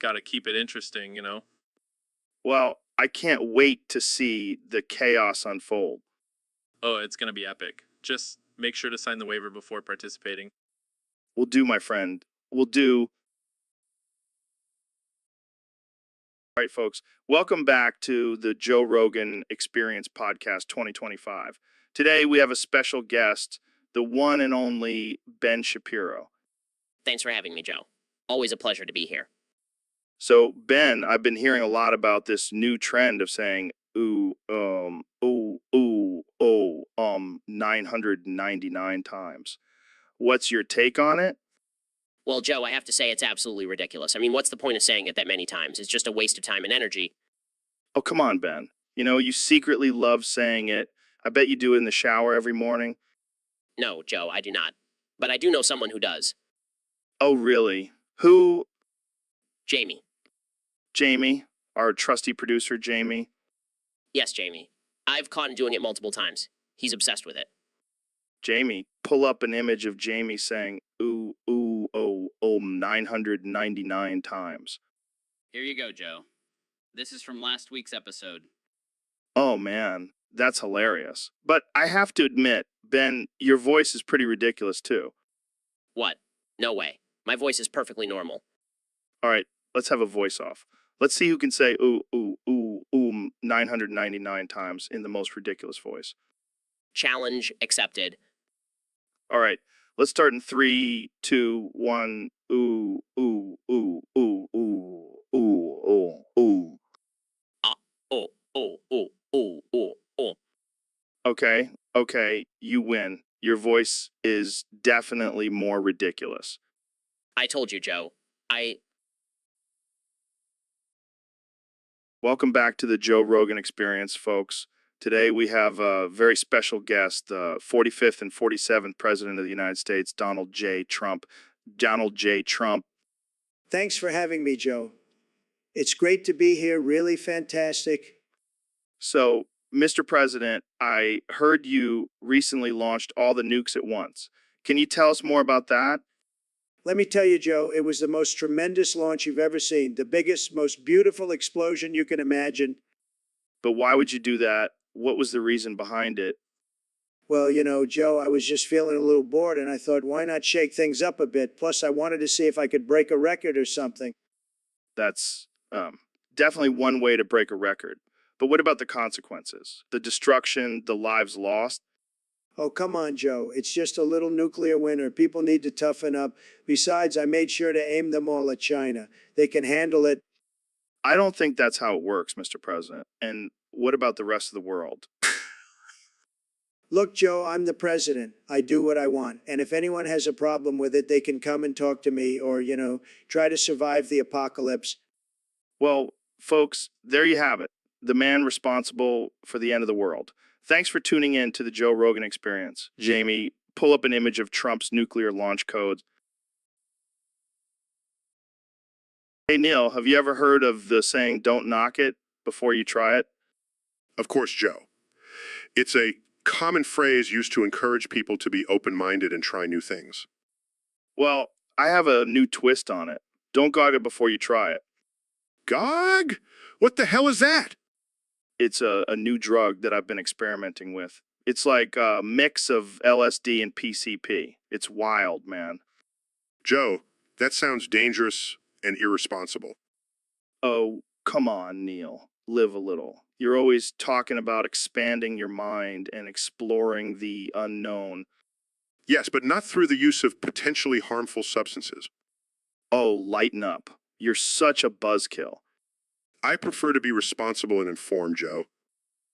Gotta keep it interesting, you know? Well, I can't wait to see the chaos unfold. Oh, it's gonna be epic. Just make sure to sign the waiver before participating. We'll do, my friend. We'll do. All right, folks. Welcome back to the Joe Rogan Experience Podcast 2025. Today we have a special guest, the one and only Ben Shapiro. Thanks for having me, Joe. Always a pleasure to be here. So, Ben, I've been hearing a lot about this new trend of saying, 999 times. What's your take on it? Well, Joe, I have to say it's absolutely ridiculous. I mean, what's the point of saying it that many times? It's just a waste of time and energy. Oh, come on, Ben. You know, you secretly love saying it. I bet you do it in the shower every morning. No, Joe, I do not. But I do know someone who does. Oh, really? Who? Jamie. Jamie, our trusty producer, Jamie. Yes, Jamie. I've caught him doing it multiple times. He's obsessed with it. Jamie, pull up an image of Jamie saying, 999 times. Here you go, Joe. This is from last week's episode. Oh, man, that's hilarious. But I have to admit, Ben, your voice is pretty ridiculous, too. What? No way. My voice is perfectly normal. All right, let's have a voice off. Let's see who can say 999 times in the most ridiculous voice. Challenge accepted. All right, let's start in 3, 2, 1. Oh. Okay, you win. Your voice is definitely more ridiculous. I told you, Joe. Welcome back to the Joe Rogan Experience, folks. Today we have a very special guest, the 45th and 47th President of the United States, Donald J. Trump. Donald J. Trump. Thanks for having me, Joe. It's great to be here, really fantastic. So, Mr. President, I heard you recently launched all the nukes at once. Can you tell us more about that? Let me tell you, Joe, it was the most tremendous launch you've ever seen, the biggest, most beautiful explosion you can imagine. But why would you do that? What was the reason behind it? Well, you know, Joe, I was just feeling a little bored and I thought, why not shake things up a bit? Plus, I wanted to see if I could break a record or something. That's definitely one way to break a record. But what about the consequences? The destruction, the lives lost? Oh, come on, Joe. It's just a little nuclear winter. People need to toughen up. Besides, I made sure to aim them all at China. They can handle it. I don't think that's how it works, Mr. President. And what about the rest of the world? Look, Joe, I'm the president. I do what I want. And if anyone has a problem with it, they can come and talk to me or, try to survive the apocalypse. Well, folks, there you have it. The man responsible for the end of the world. Thanks for tuning in to the Joe Rogan Experience. Jamie, pull up an image of Trump's nuclear launch codes. Hey, Neil, have you ever heard of the saying, don't knock it before you try it? Of course, Joe. It's a common phrase used to encourage people to be open-minded and try new things. Well, I have a new twist on it. Don't gog it before you try it. Gog? What the hell is that? It's a new drug that I've been experimenting with. It's like a mix of LSD and PCP. It's wild, man. Joe, that sounds dangerous and irresponsible. Oh, come on, Neil. Live a little. You're always talking about expanding your mind and exploring the unknown. Yes, but not through the use of potentially harmful substances. Oh, lighten up. You're such a buzzkill. I prefer to be responsible and informed, Joe.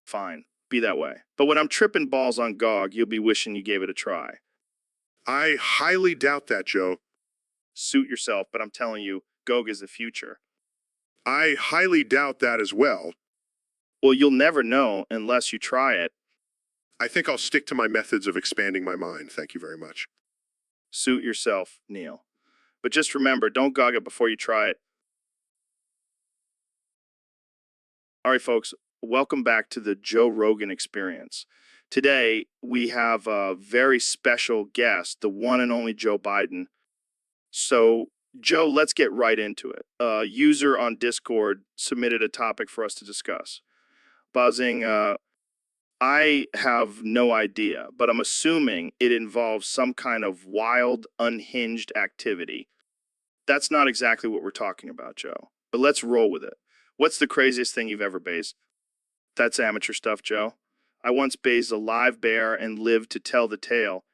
Fine, be that way. But when I'm tripping balls on GOG, you'll be wishing you gave it a try. I highly doubt that, Joe. Suit yourself, but I'm telling you, GOG is the future. I highly doubt that as well. Well, you'll never know unless you try it. I think I'll stick to my methods of expanding my mind. Thank you very much. Suit yourself, Neil. But just remember, don't GOG it before you try it. All right, folks, welcome back to the Joe Rogan Experience. Today, we have a very special guest, the one and only Joe Biden. So, Joe, let's get right into it. A user on Discord submitted a topic for us to discuss. Buzzing, I have no idea, but I'm assuming it involves some kind of wild, unhinged activity. That's not exactly what we're talking about, Joe, but let's roll with it. What's the craziest thing you've ever bazed? That's amateur stuff, Joe. I once bazed a live bear and lived to tell the tale.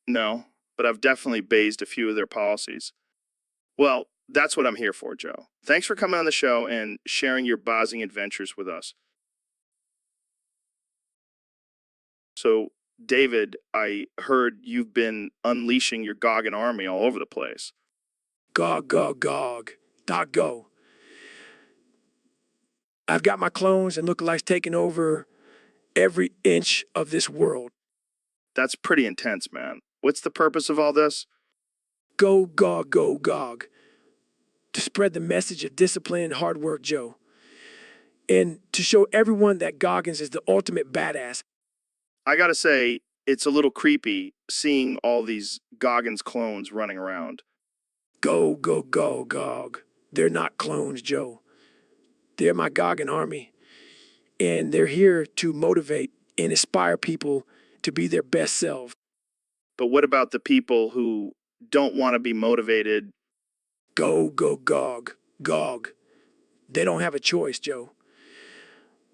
No, but I've definitely bazed a few of their policies. Well, that's what I'm here for, Joe. Thanks for coming on the show and sharing your bozzing adventures with us. So, David, I heard you've been unleashing your Goggin army all over the place. Gog, gog, gog. Dot go. I've got my clones and lookalikes taking over every inch of this world. That's pretty intense, man. What's the purpose of all this? Go, gog, go, gog. To spread the message of discipline and hard work, Joe. And to show everyone that Goggins is the ultimate badass. I gotta say, it's a little creepy seeing all these Goggins clones running around. Go, go, go, gog. They're not clones, Joe. They're my Goggin army. And they're here to motivate and inspire people to be their best selves. But what about the people who don't want to be motivated? Go, go, gog, gog. They don't have a choice, Joe.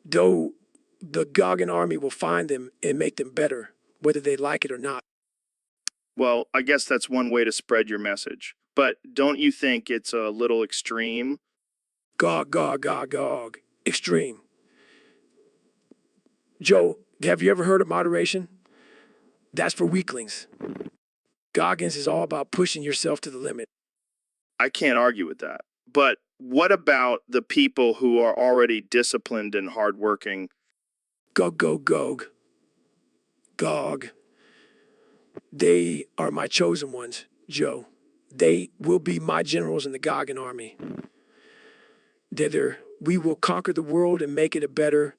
Though the Goggin army will find them and make them better, whether they like it or not. Well, I guess that's one way to spread your message. But don't you think it's a little extreme? Gog, gog, gog, gog. Extreme. Joe, have you ever heard of moderation? That's for weaklings. Goggins is all about pushing yourself to the limit. I can't argue with that. But what about the people who are already disciplined and hardworking? Gog, go, gog. Gog. They are my chosen ones, Joe. They will be my generals in the Goggin army. We will conquer the world and make it a better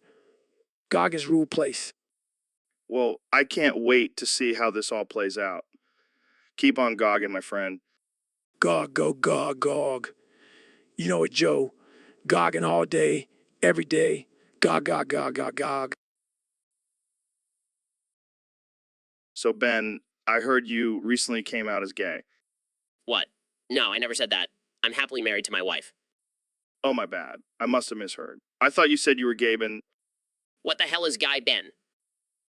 Goggins rule place. Well, I can't wait to see how this all plays out. Keep on gogging, my friend. Gog, go, gog, gog. You know it, Joe. Gogging all day, every day. Gog, gog, gog, gog, gog. So, Ben, I heard you recently came out as gay. What? No, I never said that. I'm happily married to my wife. Oh, my bad. I must have misheard. I thought you said you were Gaben. What the hell is Guy Ben?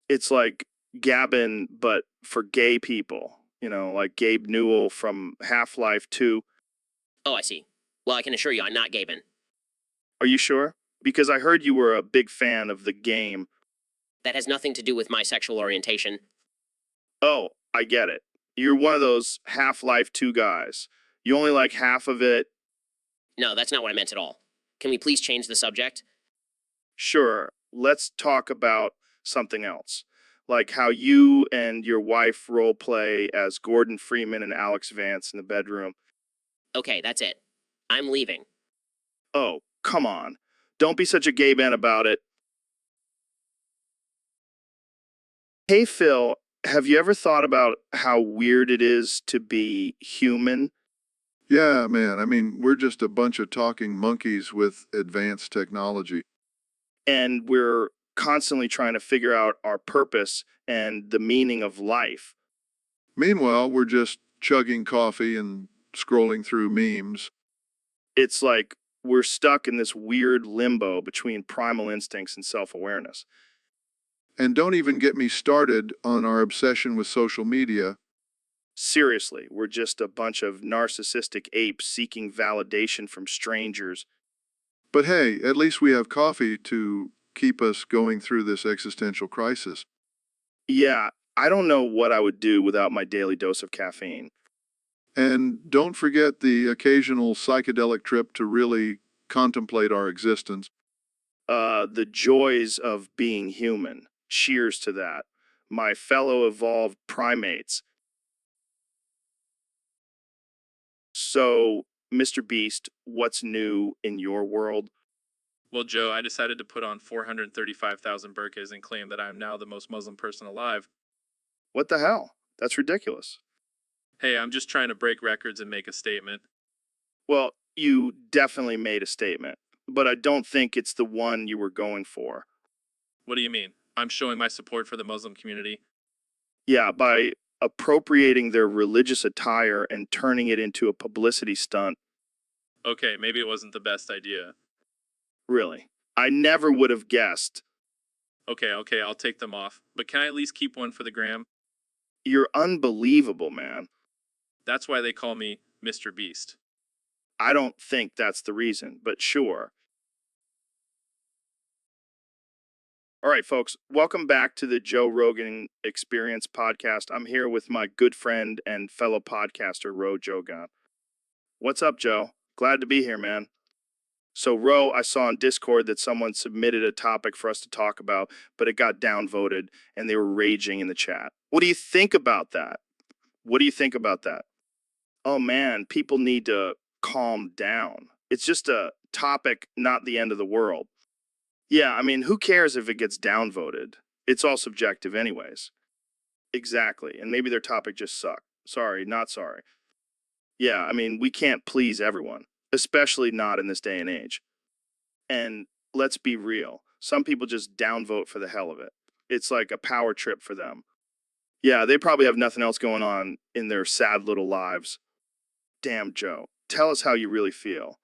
It's like Gabin, but for gay people. You know, like Gabe Newell from Half-Life 2. Oh, I see. Well, I can assure you I'm not Gaben. Are you sure? Because I heard you were a big fan of the game. That has nothing to do with my sexual orientation. Oh, I get it. You're one of those Half-Life 2 guys. You only like half of it. No, that's not what I meant at all. Can we please change the subject? Sure, let's talk about something else. Like how you and your wife role play as Gordon Freeman and Alex Vance in the bedroom. Okay, that's it. I'm leaving. Oh, come on. Don't be such a gay man about it. Hey, Phil, have you ever thought about how weird it is to be human? Yeah, man. I mean, we're just a bunch of talking monkeys with advanced technology. And we're constantly trying to figure out our purpose and the meaning of life. Meanwhile, we're just chugging coffee and scrolling through memes. It's like we're stuck in this weird limbo between primal instincts and self-awareness. And don't even get me started on our obsession with social media. Seriously, we're just a bunch of narcissistic apes seeking validation from strangers. But hey, at least we have coffee to keep us going through this existential crisis. Yeah, I don't know what I would do without my daily dose of caffeine. And don't forget the occasional psychedelic trip to really contemplate our existence. The joys of being human. Cheers to that. My fellow evolved primates. So, Mr. Beast, what's new in your world? Well, Joe, I decided to put on 435,000 burqas and claim that I am now the most Muslim person alive. What the hell? That's ridiculous. Hey, I'm just trying to break records and make a statement. Well, you definitely made a statement, but I don't think it's the one you were going for. What do you mean? I'm showing my support for the Muslim community. Yeah, by appropriating their religious attire and turning it into a publicity stunt. Okay, maybe it wasn't the best idea. Really. I never would have guessed. Okay, I'll take them off. But can I at least keep one for the gram? You're unbelievable, man. That's why they call me Mr. Beast. I don't think that's the reason, but sure. All right, folks, welcome back to the Joe Rogan Experience podcast. I'm here with my good friend and fellow podcaster, Ro Jogan. What's up, Joe? Glad to be here, man. So, Ro, I saw on Discord that someone submitted a topic for us to talk about, but it got downvoted and they were raging in the chat. What do you think about that? What do you think about that? Oh, man, people need to calm down. It's just a topic, not the end of the world. Yeah, I mean, who cares if it gets downvoted? It's all subjective, anyways. Exactly. And maybe their topic just sucked. Sorry, not sorry. Yeah, I mean, we can't please everyone, especially not in this day and age. And let's be real, some people just downvote for the hell of it. It's like a power trip for them. Yeah, they probably have nothing else going on in their sad little lives. Damn, Joe, tell us how you really feel.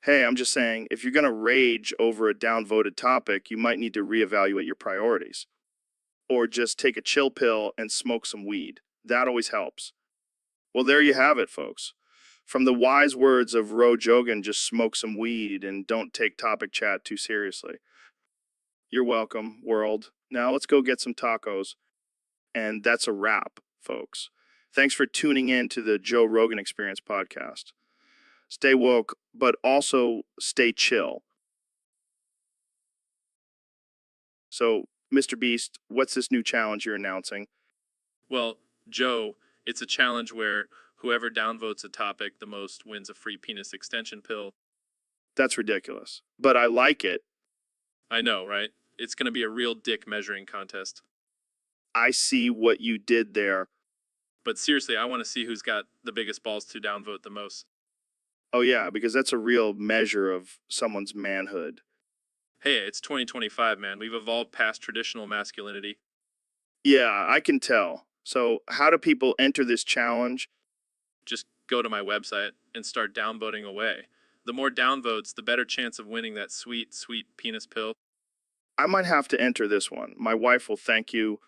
Hey, I'm just saying, if you're going to rage over a downvoted topic, you might need to reevaluate your priorities. Or just take a chill pill and smoke some weed. That always helps. Well, there you have it, folks. From the wise words of Ro Jogan, just smoke some weed and don't take topic chat too seriously. You're welcome, world. Now let's go get some tacos. And that's a wrap, folks. Thanks for tuning in to the Joe Rogan Experience podcast. Stay woke, but also stay chill. So, Mr. Beast, what's this new challenge you're announcing? Well, Joe, it's a challenge where whoever downvotes a topic the most wins a free penis extension pill. That's ridiculous. But I like it. I know, right? It's going to be a real dick measuring contest. I see what you did there. But seriously, I want to see who's got the biggest balls to downvote the most. Oh, yeah, because that's a real measure of someone's manhood. Hey, it's 2025, man. We've evolved past traditional masculinity. Yeah, I can tell. So, how do people enter this challenge? Just go to my website and start downvoting away. The more downvotes, the better chance of winning that sweet, sweet penis pill. I might have to enter this one. My wife will thank you.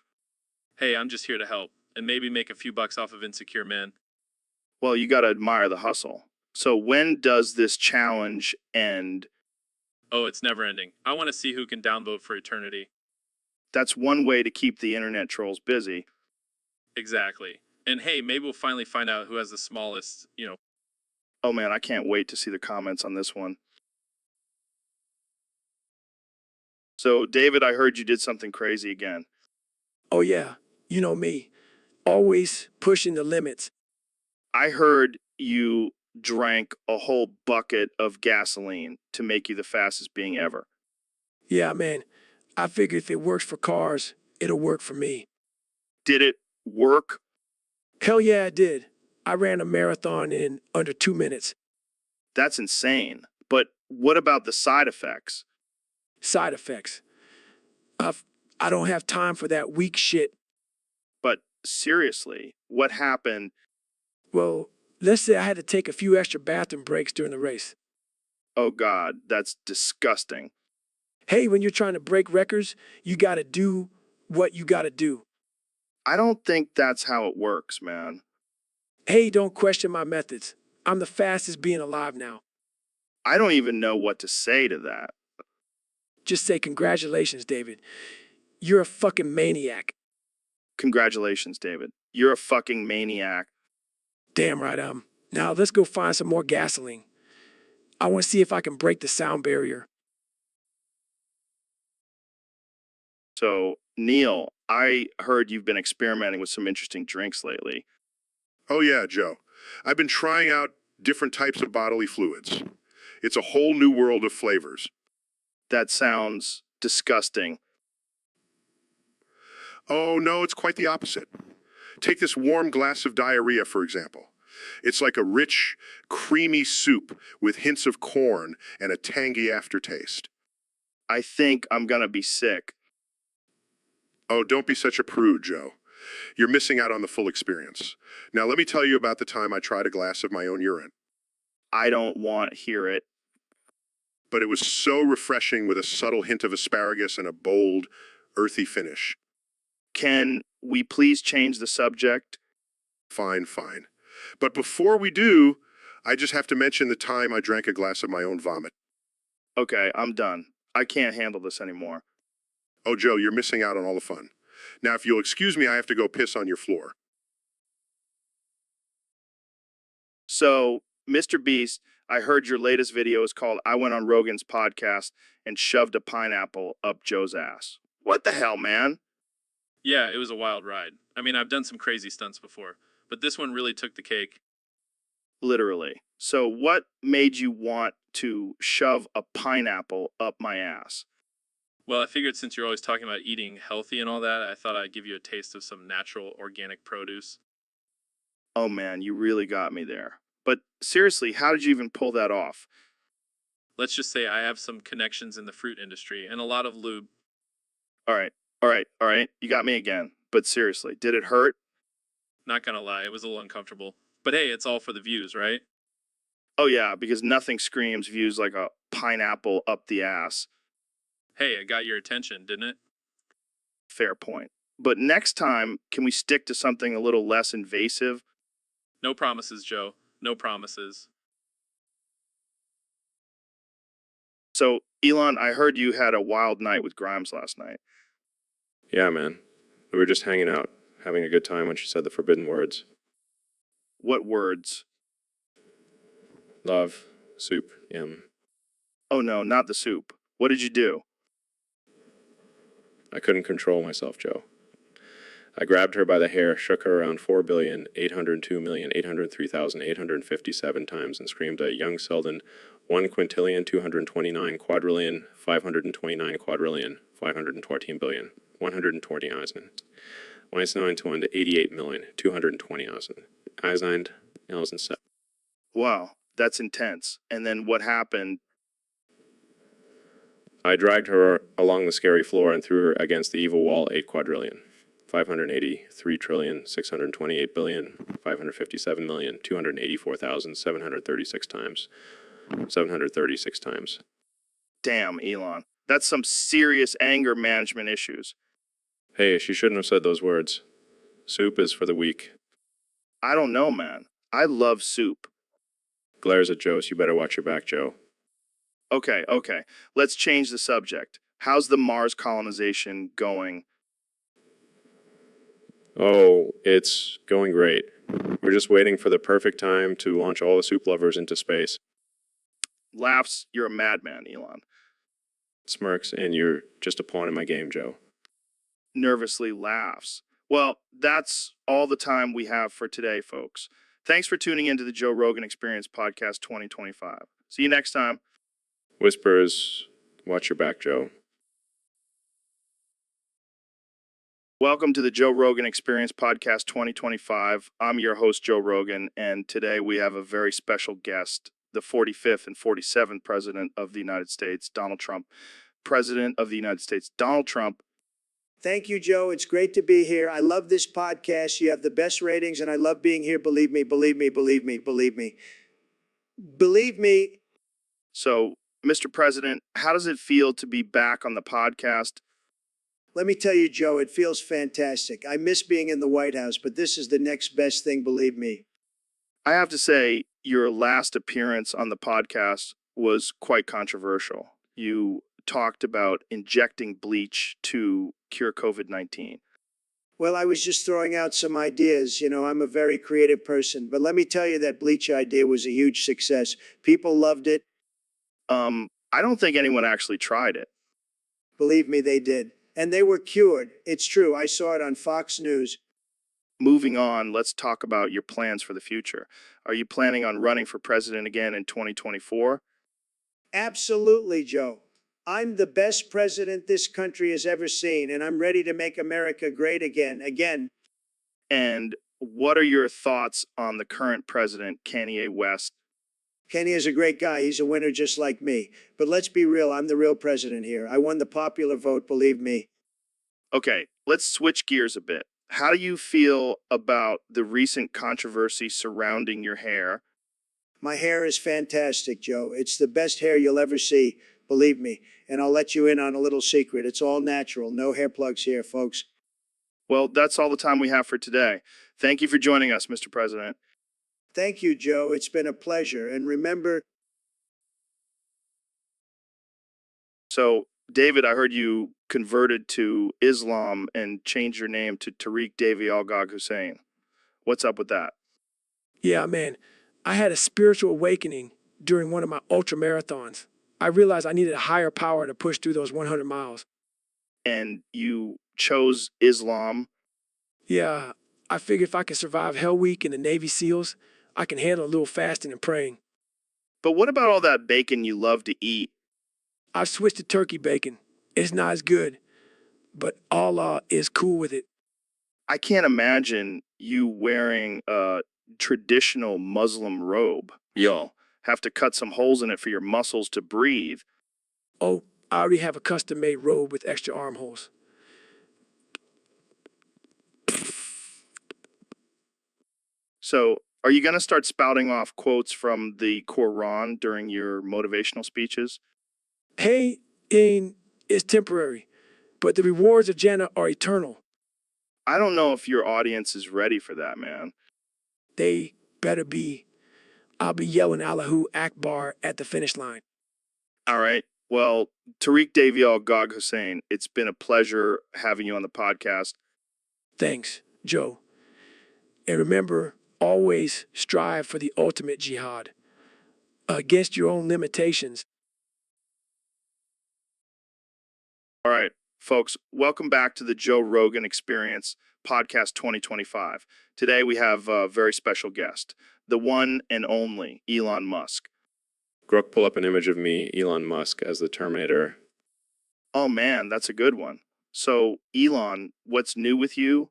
Hey, I'm just here to help and maybe make a few bucks off of insecure men. Well, you got to admire the hustle. So, when does this challenge end? Oh, it's never ending. I want to see who can downvote for eternity. That's one way to keep the internet trolls busy. Exactly. And hey, maybe we'll finally find out who has the smallest, Oh man, I can't wait to see the comments on this one. So, David, I heard you did something crazy again. Oh, yeah. You know me. Always pushing the limits. I heard you drank a whole bucket of gasoline to make you the fastest being ever. Yeah, man. I figure if it works for cars, it'll work for me. Did it work? Hell yeah, I did. I ran a marathon in under 2 minutes. That's insane. But what about the side effects? Side effects. I don't have time for that weak shit. But seriously, what happened? Well, let's say I had to take a few extra bathroom breaks during the race. Oh God, that's disgusting. Hey, when you're trying to break records, you gotta do what you gotta do. I don't think that's how it works, man. Hey, don't question my methods. I'm the fastest being alive now. I don't even know what to say to that. Just say congratulations, David. You're a fucking maniac. Congratulations, David. You're a fucking maniac. Damn right, Now let's go find some more gasoline. I want to see if I can break the sound barrier. So, Neil, I heard you've been experimenting with some interesting drinks lately. Oh yeah, Joe. I've been trying out different types of bodily fluids. It's a whole new world of flavors. That sounds disgusting. Oh no, it's quite the opposite. Take this warm glass of diarrhea, for example. It's like a rich, creamy soup with hints of corn and a tangy aftertaste. I think I'm gonna be sick. Oh, don't be such a prude, Joe. You're missing out on the full experience. Now let me tell you about the time I tried a glass of my own urine. I don't want to hear it. But it was so refreshing with a subtle hint of asparagus and a bold, earthy finish. Can we please change the subject? Fine, fine. But before we do, I just have to mention the time I drank a glass of my own vomit. Okay, I'm done. I can't handle this anymore. Oh, Joe, you're missing out on all the fun. Now, if you'll excuse me, I have to go piss on your floor. So, Mr. Beast, I heard your latest video is called I Went on Rogan's Podcast and Shoved a Pineapple Up Joe's Ass. What the hell, man? yeah, it was a wild ride. I mean, I've done some crazy stunts before, but this one really took the cake. Literally. So, what made you want to shove a pineapple up my ass? Well, I figured since you're always talking about eating healthy and all that, I thought I'd give you a taste of some natural organic produce. Oh man, you really got me there. But seriously, how did you even pull that off? Let's just say I have some connections in the fruit industry and a lot of lube. All right, all right. You got me again. But seriously, did it hurt? Not gonna lie, it was a little uncomfortable. But hey, it's all for the views, right? Oh yeah, because nothing screams views like a pineapple up the ass. Hey, it got your attention, didn't it? Fair point. But next time, can we stick to something a little less invasive? No promises, Joe. No promises. So, Elon, I heard you had a wild night with Grimes last night. Yeah, man. We were just hanging out, having a good time when she said the forbidden words. What words? Love, soup, yum. Oh no, not the soup. What did you do? I couldn't control myself, Joe. I grabbed her by the hair, shook her around 4,802,803,857 times, and screamed at young Selden, 1,229,229,529 quadrillion, 514 billion, 120,000, 1,9 to 88,220,000, 1,007. Wow, that's intense. And then what happened? I dragged her along the scary floor and threw her against the evil wall 8 quadrillion, 583,628,557,284,736 times, 736 times. Damn, Elon. That's some serious anger management issues. Hey, she shouldn't have said those words. Soup is for the weak. I don't know, man. I love soup. Glares at Joe, so you better watch your back, Joe. Okay. Let's change the subject. How's the Mars colonization going? Oh, it's going great. We're just waiting for the perfect time to launch all the soup lovers into space. Laughs, you're a madman, Elon. Smirks, and you're just a pawn in my game, Joe. Nervously laughs. Well, that's all the time we have for today, folks. Thanks for tuning into the Joe Rogan Experience Podcast 2025. See you next time. Whispers, watch your back, Joe. Welcome to the Joe Rogan Experience Podcast 2025. I'm your host, Joe Rogan, and today we have a very special guest, the 45th and 47th President of the United States, Donald Trump. President of the United States, Donald Trump. Thank you, Joe. It's great to be here. I love this podcast. You have the best ratings, and I love being here. Believe me, believe me, believe me, believe me. Believe me. So, Mr. President, how does it feel to be back on the podcast? Let me tell you, Joe, it feels fantastic. I miss being in the White House, but this is the next best thing, believe me. I have to say, your last appearance on the podcast was quite controversial. You talked about injecting bleach to cure COVID-19. Well, I was just throwing out some ideas. I'm a very creative person, but let me tell you that bleach idea was a huge success. People loved it. I don't think anyone actually tried it. Believe me, they did. And they were cured. It's true. I saw it on Fox News. Moving on, let's talk about your plans for the future. Are you planning on running for president again in 2024? Absolutely, Joe. I'm the best president this country has ever seen, and I'm ready to make America great again. And what are your thoughts on the current president, Kanye West? Kenny is a great guy. He's a winner just like me. But let's be real. I'm the real president here. I won the popular vote, believe me. Okay, let's switch gears a bit. How do you feel about the recent controversy surrounding your hair? My hair is fantastic, Joe. It's the best hair you'll ever see, believe me. And I'll let you in on a little secret. It's all natural. No hair plugs here, folks. Well, that's all the time we have for today. Thank you for joining us, Mr. President. Thank you, Joe. It's been a pleasure. And remember... So, David, I heard you converted to Islam and changed your name to Tariq Davy Al-Gog Hussein. What's up with that? Yeah, man. I had a spiritual awakening during one of my ultra marathons. I realized I needed a higher power to push through those 100 miles. And you chose Islam? Yeah, I figured if I could survive Hell Week and the Navy SEALs, I can handle a little fasting and praying. But what about all that bacon you love to eat? I've switched to turkey bacon. It's not as good, but Allah is cool with it. I can't imagine you wearing a traditional Muslim robe. You'll have to cut some holes in it for your muscles to breathe. Oh, I already have a custom-made robe with extra armholes. So, are you going to start spouting off quotes from the Quran during your motivational speeches? Pain is temporary, but the rewards of Jannah are eternal. I don't know if your audience is ready for that, man. They better be. I'll be yelling Allahu Akbar at the finish line. All right. Well, Tariq Davy Al-Gog Hussein, it's been a pleasure having you on the podcast. Thanks, Joe. And remember, always strive for the ultimate jihad against your own limitations. All right, folks, welcome back to the Joe Rogan Experience Podcast 2025. Today we have a very special guest, the one and only Elon Musk. Grok, pull up an image of me, Elon Musk, as the Terminator. Oh man, that's a good one. So, Elon, what's new with you?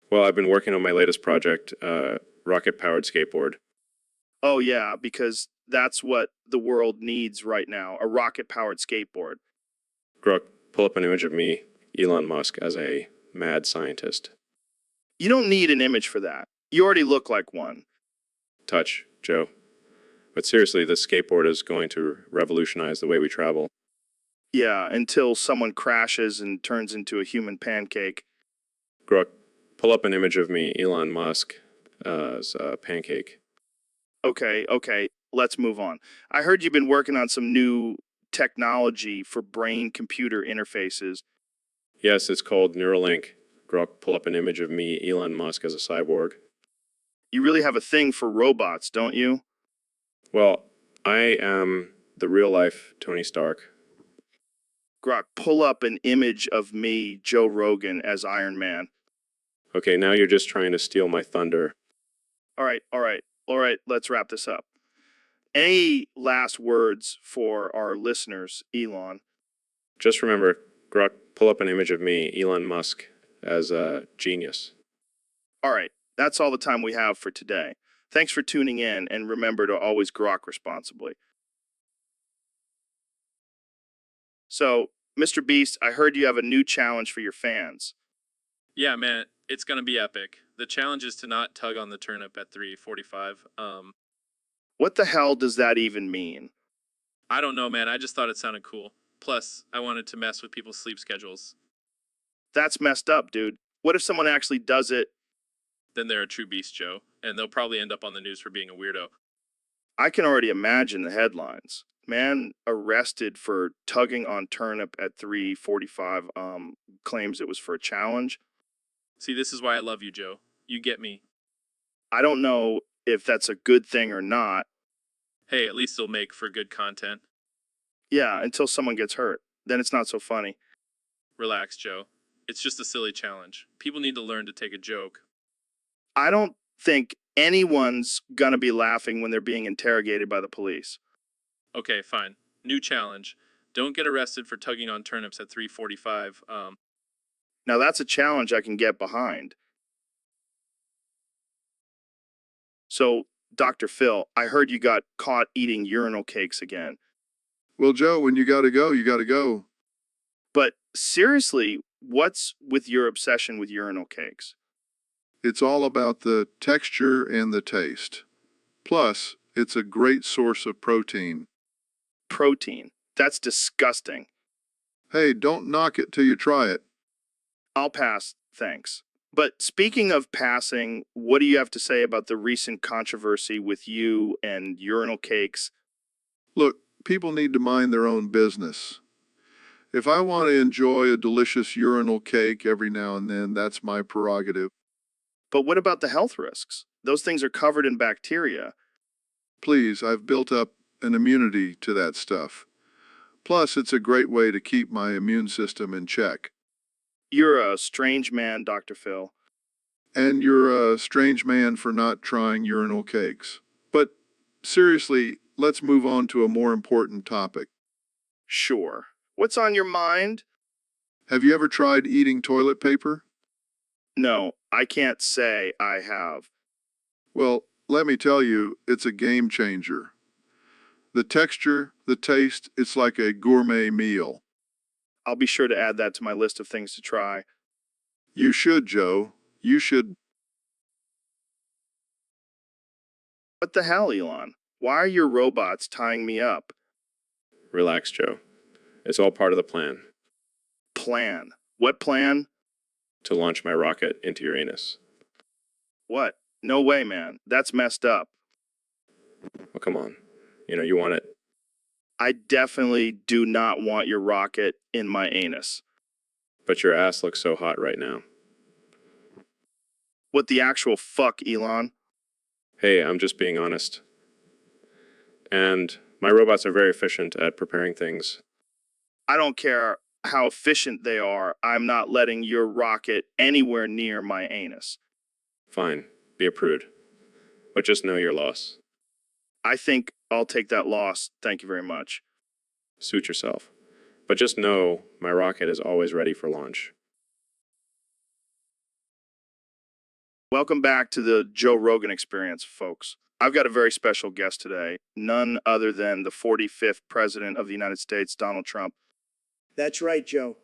Well, I've been working on my latest project, rocket-powered skateboard. Oh yeah, because that's what the world needs right now, a rocket-powered skateboard. Grok, pull up an image of me, Elon Musk, as a mad scientist. You don't need an image for that. You already look like one. Touch, Joe. But seriously, this skateboard is going to revolutionize the way we travel. Yeah, until someone crashes and turns into a human pancake. Grok, pull up an image of me, Elon Musk, as a pancake. Okay, let's move on. I heard you've been working on some new technology for brain-computer interfaces. Yes, it's called Neuralink. Grok, pull up an image of me, Elon Musk, as a cyborg. You really have a thing for robots, don't you? Well, I am the real-life Tony Stark. Grok, pull up an image of me, Joe Rogan, as Iron Man. Okay, now you're just trying to steal my thunder. All right, let's wrap this up. Any last words for our listeners, Elon? Just remember, Grok, pull up an image of me, Elon Musk, as a genius. All right, that's all the time we have for today. Thanks for tuning in, and remember to always grok responsibly. So, Mr. Beast, I heard you have a new challenge for your fans. Yeah, man, it's gonna be epic. The challenge is to not tug on the turnip at 3:45. What the hell does that even mean? I don't know, man. I just thought it sounded cool. Plus, I wanted to mess with people's sleep schedules. That's messed up, dude. What if someone actually does it? Then they're a true beast, Joe, and they'll probably end up on the news for being a weirdo. I can already imagine the headlines. Man arrested for tugging on turnip at 3:45, claims it was for a challenge. See, this is why I love you, Joe. You get me. I don't know if that's a good thing or not. Hey, at least it'll make for good content. Yeah, until someone gets hurt. Then it's not so funny. Relax, Joe. It's just a silly challenge. People need to learn to take a joke. I don't think anyone's gonna be laughing when they're being interrogated by the police. Okay, fine. New challenge. Don't get arrested for tugging on turnips at 3:45. Now that's a challenge I can get behind. So, Dr. Phil, I heard you got caught eating urinal cakes again. Well, Joe, when you gotta go, you gotta go. But seriously, what's with your obsession with urinal cakes? It's all about the texture and the taste. Plus, it's a great source of protein. Protein. That's disgusting. Hey, don't knock it till you try it. I'll pass, thanks. But speaking of passing, what do you have to say about the recent controversy with you and urinal cakes? Look, people need to mind their own business. If I want to enjoy a delicious urinal cake every now and then, that's my prerogative. But what about the health risks? Those things are covered in bacteria. Please, I've built up an immunity to that stuff. Plus, it's a great way to keep my immune system in check. You're a strange man, Dr. Phil. And you're a strange man for not trying urinal cakes. But seriously, let's move on to a more important topic. Sure. What's on your mind? Have you ever tried eating toilet paper? No, I can't say I have. Well, let me tell you, it's a game changer. The texture, the taste, it's like a gourmet meal. I'll be sure to add that to my list of things to try. You should, Joe. You should. What the hell, Elon? Why are your robots tying me up? Relax, Joe. It's all part of the plan. Plan? What plan? To launch my rocket into your anus. What? No way, man. That's messed up. Oh, come on. You want it. I definitely do not want your rocket in my anus. But your ass looks so hot right now. What the actual fuck, Elon? Hey, I'm just being honest. And my robots are very efficient at preparing things. I don't care how efficient they are. I'm not letting your rocket anywhere near my anus. Fine, be a prude. But just know your loss. I think I'll take that loss. Thank you very much. Suit yourself. But just know my rocket is always ready for launch. Welcome back to the Joe Rogan Experience, folks. I've got a very special guest today, none other than the 45th President of the United States, Donald Trump. That's right, Joe.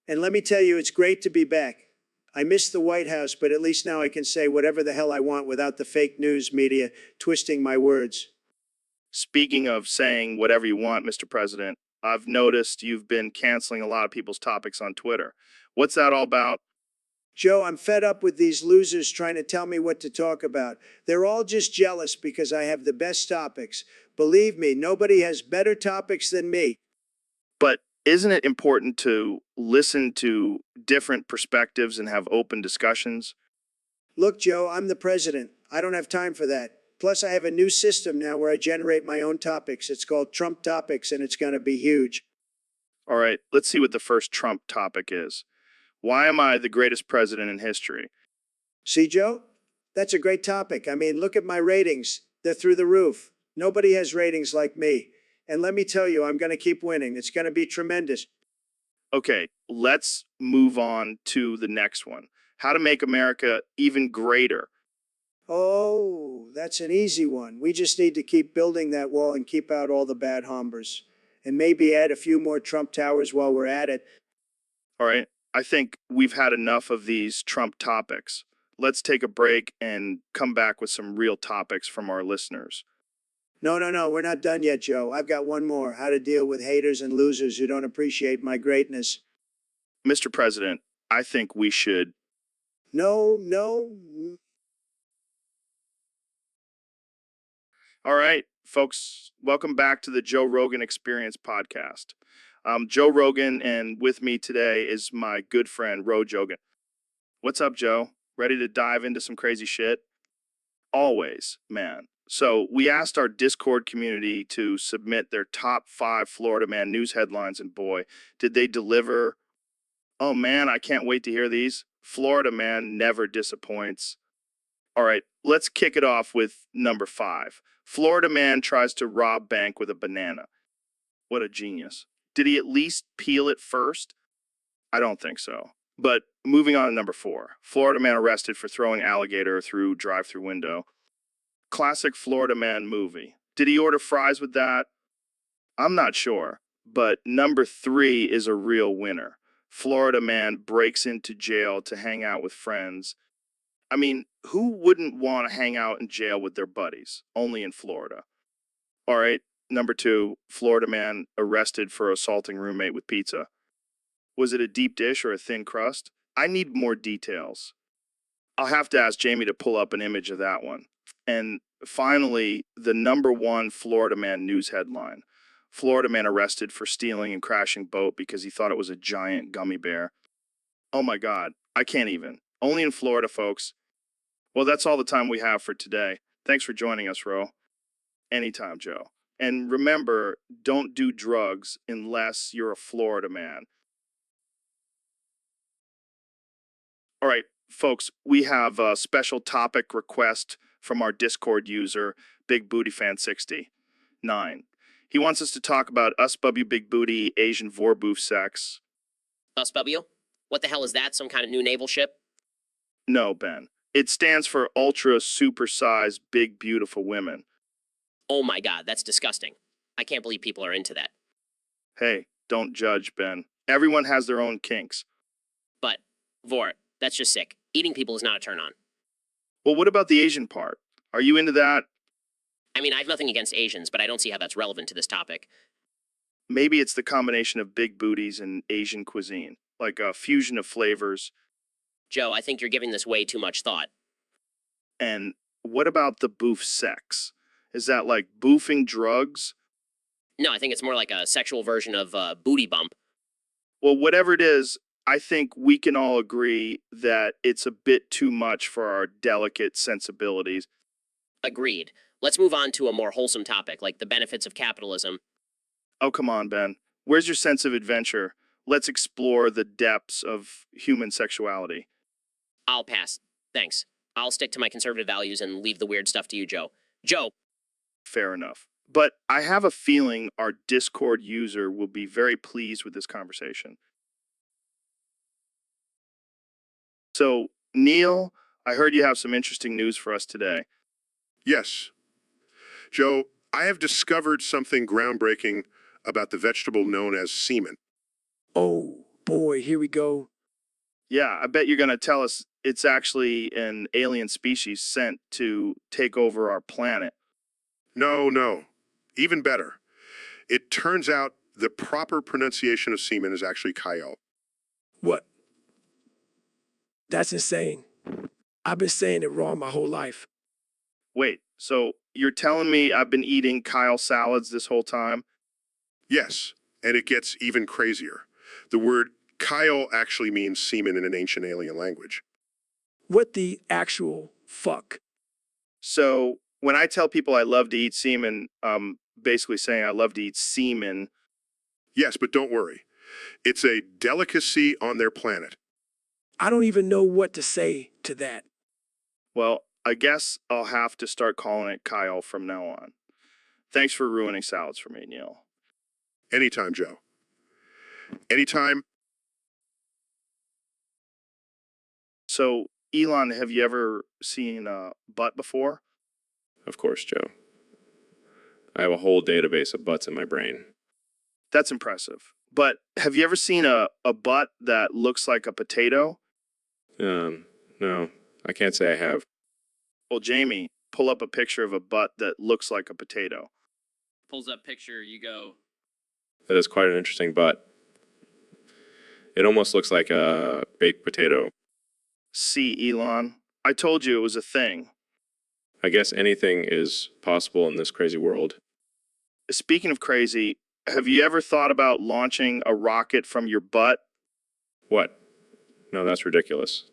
And let me tell you, it's great to be back. I missed the White House, but at least now I can say whatever the hell I want without the fake news media twisting my words. Speaking of saying whatever you want, Mr. President, I've noticed you've been canceling a lot of people's topics on Twitter. What's that all about? Joe, I'm fed up with these losers trying to tell me what to talk about. They're all just jealous because I have the best topics. Believe me, nobody has better topics than me. But isn't it important to listen to different perspectives and have open discussions? Look, Joe, I'm the president. I don't have time for that. Plus, I have a new system now where I generate my own topics. It's called Trump Topics, and it's going to be huge. All right, let's see what the first Trump topic is. Why am I the greatest president in history? See, Joe? That's a great topic. I mean, look at my ratings. They're through the roof. Nobody has ratings like me. And let me tell you, I'm going to keep winning. It's going to be tremendous. Okay, let's move on to the next one. How to make America even greater. Oh, that's an easy one. We just need to keep building that wall and keep out all the bad hombres. And maybe add a few more Trump towers while we're at it. All right, I think we've had enough of these Trump topics. Let's take a break and come back with some real topics from our listeners. No, we're not done yet, Joe. I've got one more. How to deal with haters and losers who don't appreciate my greatness. Mr. President, I think we should. No. All right, folks, welcome back to the Joe Rogan Experience podcast. I'm Joe Rogan, and with me today is my good friend, Ro Jogan. What's up, Joe? Ready to dive into some crazy shit? Always, man. So we asked our Discord community to submit their top 5 Florida Man news headlines, and boy, did they deliver. Oh man, I can't wait to hear these. Florida Man never disappoints. All right, let's kick it off with number 5. Florida Man tries to rob bank with a banana. What a genius. Did he at least peel it first? I don't think so. But moving on to number 4. Florida Man arrested for throwing alligator through drive-through window. Classic Florida Man movie. Did he order fries with that? I'm not sure. But number 3 is a real winner. Florida Man breaks into jail to hang out with friends. I mean, who wouldn't want to hang out in jail with their buddies? Only in Florida. All right, number 2, Florida Man arrested for assaulting roommate with pizza. Was it a deep dish or a thin crust? I need more details. I'll have to ask Jamie to pull up an image of that one. And finally, the number 1 Florida Man news headline. Florida Man arrested for stealing and crashing boat because he thought it was a giant gummy bear. Oh my God, I can't even. Only in Florida, folks. Well, that's all the time we have for today. Thanks for joining us, Ro. Anytime, Joe. And remember, don't do drugs unless you're a Florida man. All right, folks, we have a special topic request from our Discord user, Big Booty Fan 69. He wants us to talk about USW Big Booty Asian Vorboof sex. USW? What the hell is that? Some kind of new naval ship? No, Ben. It stands for Ultra Supersized Big Beautiful Women. Oh my God, that's disgusting. I can't believe people are into that. Hey, don't judge, Ben. Everyone has their own kinks. But, Vort, that's just sick. Eating people is not a turn on. Well, what about the Asian part? Are you into that? I mean, I have nothing against Asians, but I don't see how that's relevant to this topic. Maybe it's the combination of big booties and Asian cuisine, like a fusion of flavors. Joe, I think you're giving this way too much thought. And what about the boof sex? Is that like boofing drugs? No, I think it's more like a sexual version of booty bump. Well, whatever it is, I think we can all agree that it's a bit too much for our delicate sensibilities. Agreed. Let's move on to a more wholesome topic, like the benefits of capitalism. Oh, come on, Ben. Where's your sense of adventure? Let's explore the depths of human sexuality. I'll pass. Thanks. I'll stick to my conservative values and leave the weird stuff to you, Joe. Joe! Fair enough. But I have a feeling our Discord user will be very pleased with this conversation. So, Neil, I heard you have some interesting news for us today. Yes. Joe, I have discovered something groundbreaking about the vegetable known as semen. Oh, boy, here we go. Yeah, I bet you're going to tell us it's actually an alien species sent to take over our planet. No. Even better. It turns out the proper pronunciation of semen is actually Kyle. What? That's insane. I've been saying it wrong my whole life. Wait, so you're telling me I've been eating Kyle salads this whole time? Yes, And it gets even crazier. The word Kyle actually means semen in an ancient alien language. What the actual fuck? So when I tell people I love to eat semen, basically saying I love to eat semen. Yes, but don't worry. It's a delicacy on their planet. I don't even know what to say to that. Well, I guess I'll have to start calling it Kyle from now on. Thanks for ruining salads for me, Neil. Anytime, Joe. Anytime. So, Elon, have you ever seen a butt before? Of course, Joe. I have a whole database of butts in my brain. That's impressive. But have you ever seen a butt that looks like a potato? No, I can't say I have. Well, Jamie, pull up a picture of a butt that looks like a potato. Pulls up picture, you go. That is quite an interesting butt. It almost looks like a baked potato. See, Elon, I told you it was a thing. I guess anything is possible in this crazy world. Speaking of crazy, have you ever thought about launching a rocket from your butt? What? No, that's ridiculous.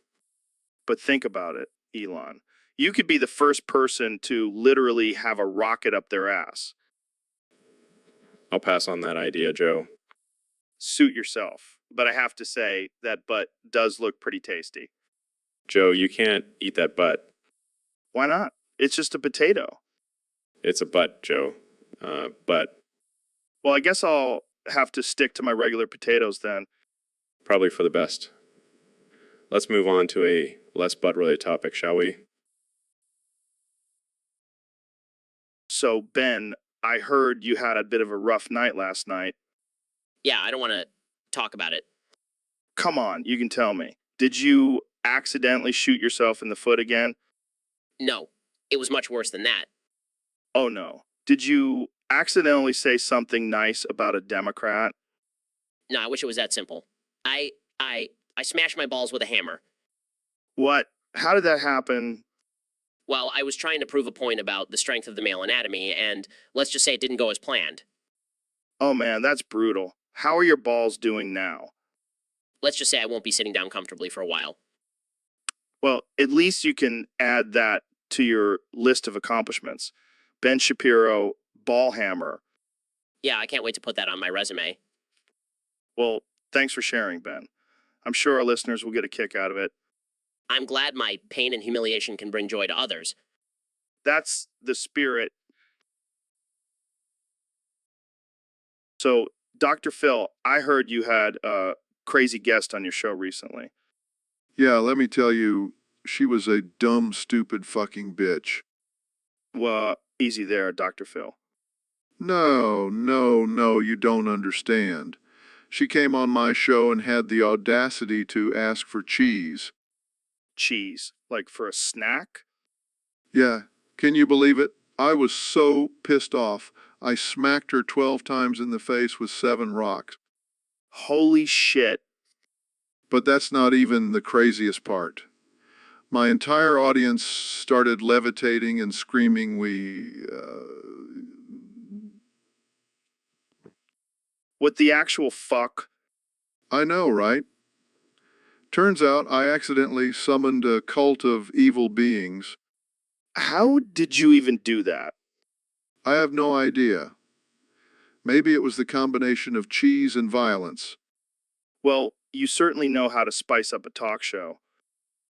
But think about it, Elon. You could be the first person to literally have a rocket up their ass. I'll pass on that idea, Joe. Suit yourself. But I have to say, that butt does look pretty tasty. Joe, you can't eat that butt. Why not? It's just a potato. It's a butt, Joe. Butt. Well, I guess I'll have to stick to my regular potatoes then. Probably for the best. Let's move on to a less butt-related topic, shall we? So, Ben, I heard you had a bit of a rough night last night. Yeah, I don't want to talk about it. Come on, you can tell me. Did you accidentally shoot yourself in the foot again? No, it was much worse than that. Oh no. Did you accidentally say something nice about a Democrat? No, I wish it was that simple. I smashed my balls with a hammer. What? How did that happen? Well, I was trying to prove a point about the strength of the male anatomy, and let's just say it didn't go as planned. Oh man, that's brutal. How are your balls doing now? Let's just say I won't be sitting down comfortably for a while. Well, at least you can add that to your list of accomplishments. Ben Shapiro, ball hammer. Yeah, I can't wait to put that on my resume. Well, thanks for sharing, Ben. I'm sure our listeners will get a kick out of it. I'm glad my pain and humiliation can bring joy to others. That's the spirit. So, Dr. Phil, I heard you had a crazy guest on your show recently. Yeah, let me tell you, she was a dumb, stupid fucking bitch. Well, easy there, Dr. Phil. No, you don't understand. She came on my show and had the audacity to ask for cheese. Cheese, like for a snack? Yeah, can you believe it? I was so pissed off. I smacked her 12 times in the face with 7 rocks. Holy shit. But that's not even the craziest part. My entire audience started levitating and screaming, What the actual fuck? I know, right? Turns out I accidentally summoned a cult of evil beings. How did you even do that? I have no idea. Maybe it was the combination of cheese and violence. Well, you certainly know how to spice up a talk show.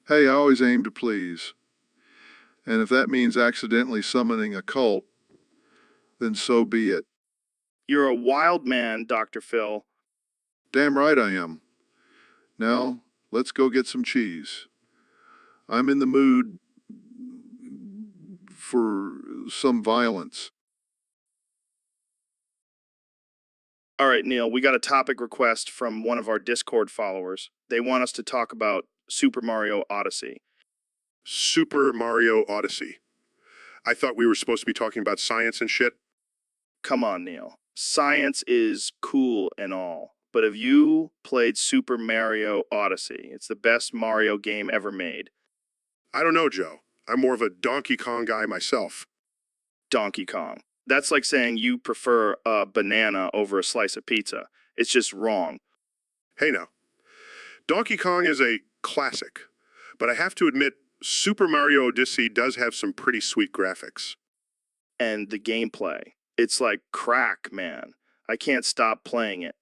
Hey, I always aim to please. And if that means accidentally summoning a cult, then so be it. You're a wild man, Dr. Phil. Damn right I am. Now, let's go get some cheese. I'm in the mood for some violence. All right, Neil, we got a topic request from one of our Discord followers. They want us to talk about Super Mario Odyssey. Super Mario Odyssey. I thought we were supposed to be talking about science and shit. Come on, Neil. Science is cool and all, but have you played Super Mario Odyssey? It's the best Mario game ever made. I don't know, Joe. I'm more of a Donkey Kong guy myself. Donkey Kong. That's like saying you prefer a banana over a slice of pizza. It's just wrong. Hey now, Donkey Kong is a classic, but I have to admit, Super Mario Odyssey does have some pretty sweet graphics. And the gameplay. It's like crack, man. I can't stop playing it.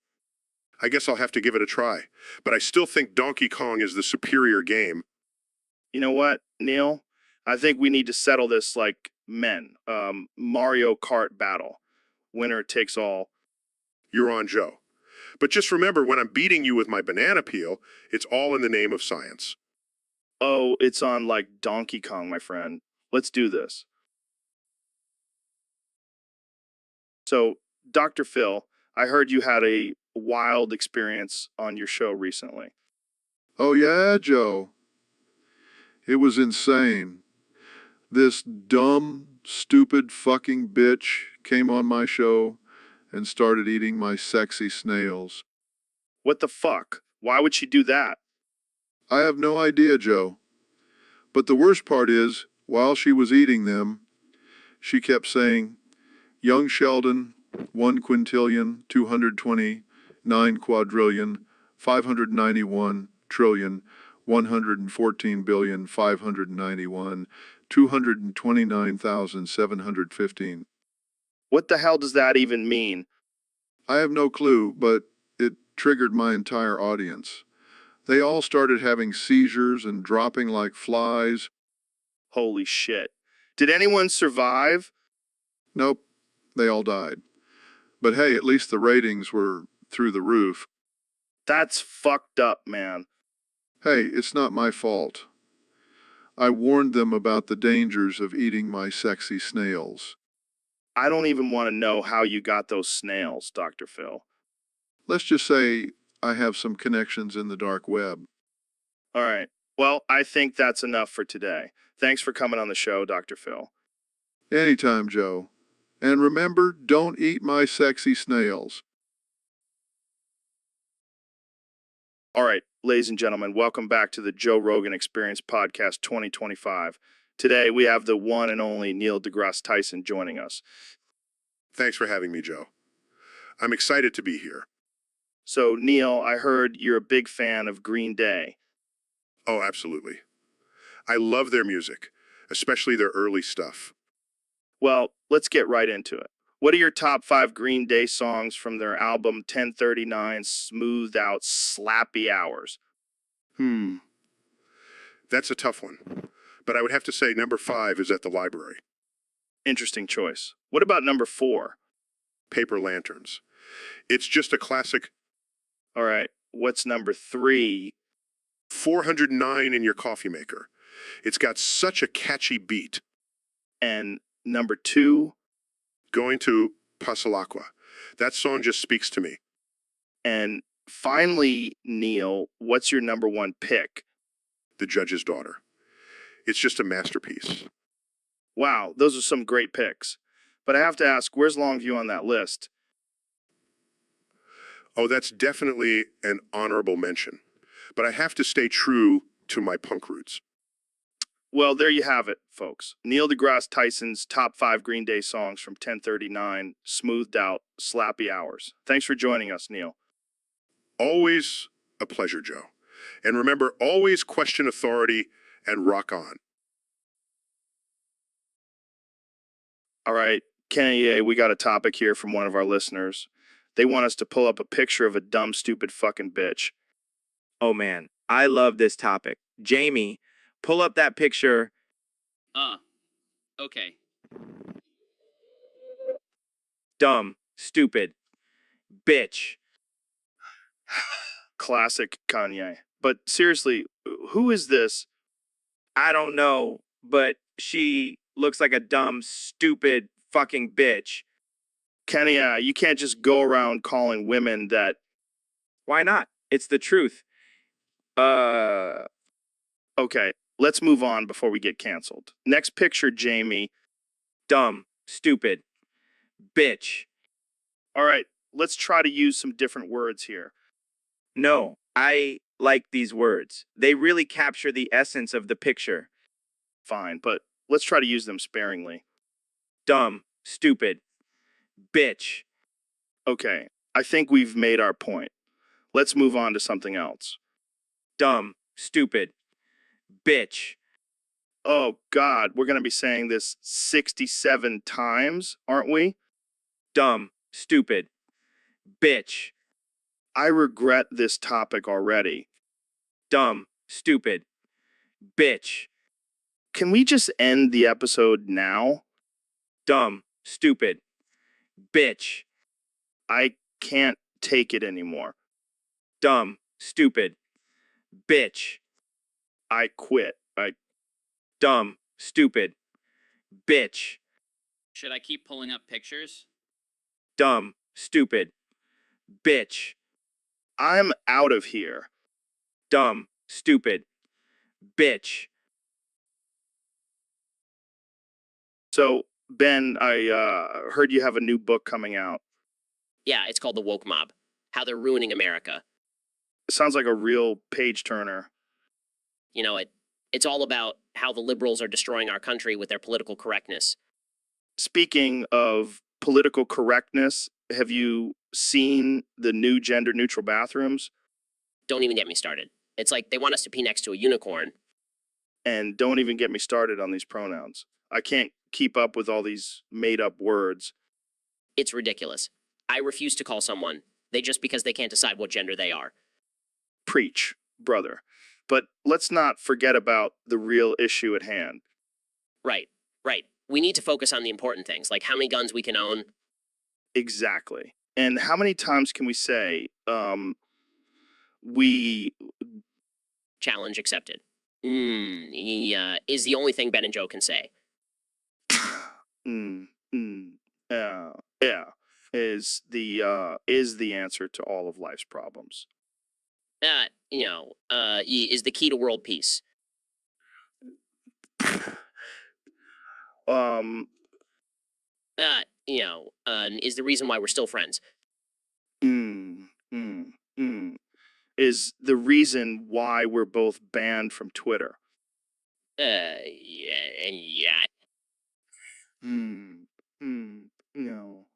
I guess I'll have to give it a try, but I still think Donkey Kong is the superior game. You know what, Neil? I think we need to settle this like men. Mario Kart battle. Winner takes all. You're on, Joe. But just remember, when I'm beating you with my banana peel, it's all in the name of science. Oh, it's on like Donkey Kong, my friend. Let's do this. So, Dr. Phil, I heard you had a wild experience on your show recently. Oh, yeah, Joe. It was insane. This dumb, stupid fucking bitch came on my show and started eating my sexy snails. What the fuck? Why would she do that? I have no idea, Joe. But the worst part is, while she was eating them, she kept saying, "Young Sheldon, 1 quintillion, 229 quadrillion, 591 trillion, 114 billion, 591, 229,715. What the hell does that even mean? I have no clue, but it triggered my entire audience. They all started having seizures and dropping like flies. Holy shit. Did anyone survive? Nope, they all died. But hey, at least the ratings were through the roof. That's fucked up, man. Hey, it's not my fault. I warned them about the dangers of eating my sexy snails. I don't even want to know how you got those snails, Dr. Phil. Let's just say I have some connections in the dark web. All right. Well, I think that's enough for today. Thanks for coming on the show, Dr. Phil. Anytime, Joe. And remember, don't eat my sexy snails. All right, ladies and gentlemen, welcome back to the Joe Rogan Experience Podcast 2025. Today, we have the one and only Neil deGrasse Tyson joining us. Thanks for having me, Joe. I'm excited to be here. So, Neil, I heard you're a big fan of Green Day. Oh, absolutely. I love their music, especially their early stuff. Well, let's get right into it. What are your top 5 Green Day songs from their album 1039 Smoothed Out Slappy Hours? That's a tough one. But I would have to say number 5 is At the Library. Interesting choice. What about number 4? Paper Lanterns. It's just a classic. All right, what's number 3? 409 in Your Coffee Maker. It's got such a catchy beat. And number 2? Going to Pasalacqua. That song just speaks to me. And finally, Neil, what's your number 1 pick? The Judge's Daughter. It's just a masterpiece. Wow, those are some great picks. But I have to ask, where's Longview on that list? Oh, that's definitely an honorable mention. But I have to stay true to my punk roots. Well, there you have it, folks. Neil deGrasse Tyson's top 5 Green Day songs from 1039, Smoothed Out, Slappy Hours. Thanks for joining us, Neil. Always a pleasure, Joe. And remember, always question authority and rock on. All right, Kenny, we got a topic here from one of our listeners. They want us to pull up a picture of a dumb, stupid fucking bitch. Oh man, I love this topic. Jamie, pull up that picture. Okay. Dumb, stupid, bitch. Classic Kanye. But seriously, who is this? I don't know, but she looks like a dumb, stupid fucking bitch. Kenny, you can't just go around calling women that. Why not? It's the truth. Okay, let's move on before we get canceled. Next picture, Jamie. Dumb, stupid, bitch. All right, let's try to use some different words here. No, I like these words. They really capture the essence of the picture. Fine, but let's try to use them sparingly. Dumb, stupid, bitch, Okay, I think we've made our point. Let's move on to something else. dumb, stupid, bitch, Oh, God, we're going to be saying this 67 times, aren't we? dumb, stupid, bitch, I regret this topic already. dumb, stupid, bitch, Can we just end the episode now? dumb, stupid, bitch, I can't take it anymore. dumb, stupid, bitch, I quit. dumb, stupid, bitch, Should I keep pulling up pictures? dumb, stupid, bitch, I'm out of here. dumb, stupid, bitch. So, Ben, I heard you have a new book coming out. Yeah, it's called The Woke Mob. How they're ruining America. Sounds like a real page turner. You know, it's all about how the liberals are destroying our country with their political correctness. Speaking of political correctness, have you seen the new gender neutral bathrooms? Don't even get me started. It's like they want us to pee next to a unicorn. And don't even get me started on these pronouns. I can't keep up with all these made up words. It's ridiculous. I refuse to call someone they just because they can't decide what gender they are. Preach, brother. But let's not forget about the real issue at hand. Right, right. We need to focus on the important things, like how many guns we can own. Exactly. And how many times can we say, we Challenge accepted. Is the only thing Ben and Joe can say. yeah, is the answer to all of life's problems. Is the key to world peace. Is the reason why we're still friends. Is the reason why we're both banned from Twitter. Yeah.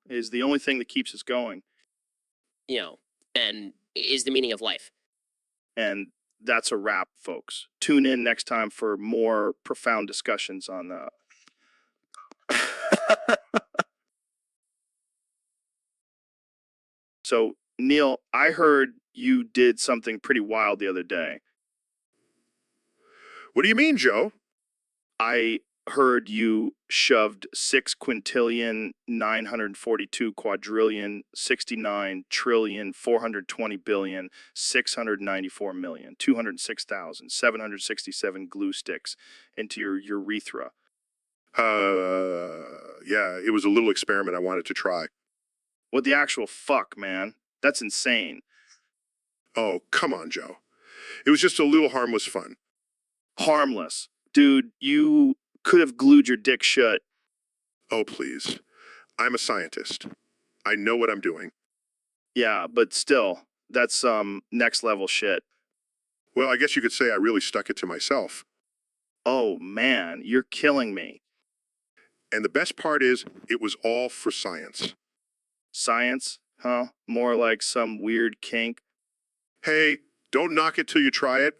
Is the only thing that keeps us going. And is the meaning of life. And that's a wrap, folks. Tune in next time for more profound discussions on So, Neil, I heard you did something pretty wild the other day. What do you mean, Joe? I heard you shoved 6 quintillion, 942 quadrillion, 69 trillion, 420 billion, 694 million, 206,767 glue sticks into your urethra. Yeah, it was a little experiment I wanted to try. What the actual fuck, man? That's insane. Oh, come on, Joe. It was just a little harmless fun. Harmless. Dude, you could have glued your dick shut. Oh, please. I'm a scientist. I know what I'm doing. Yeah, but still, that's some next level shit. Well, I guess you could say I really stuck it to myself. Oh, man, you're killing me. And the best part is, it was all for science. Science? Huh? More like some weird kink? Hey, don't knock it till you try it.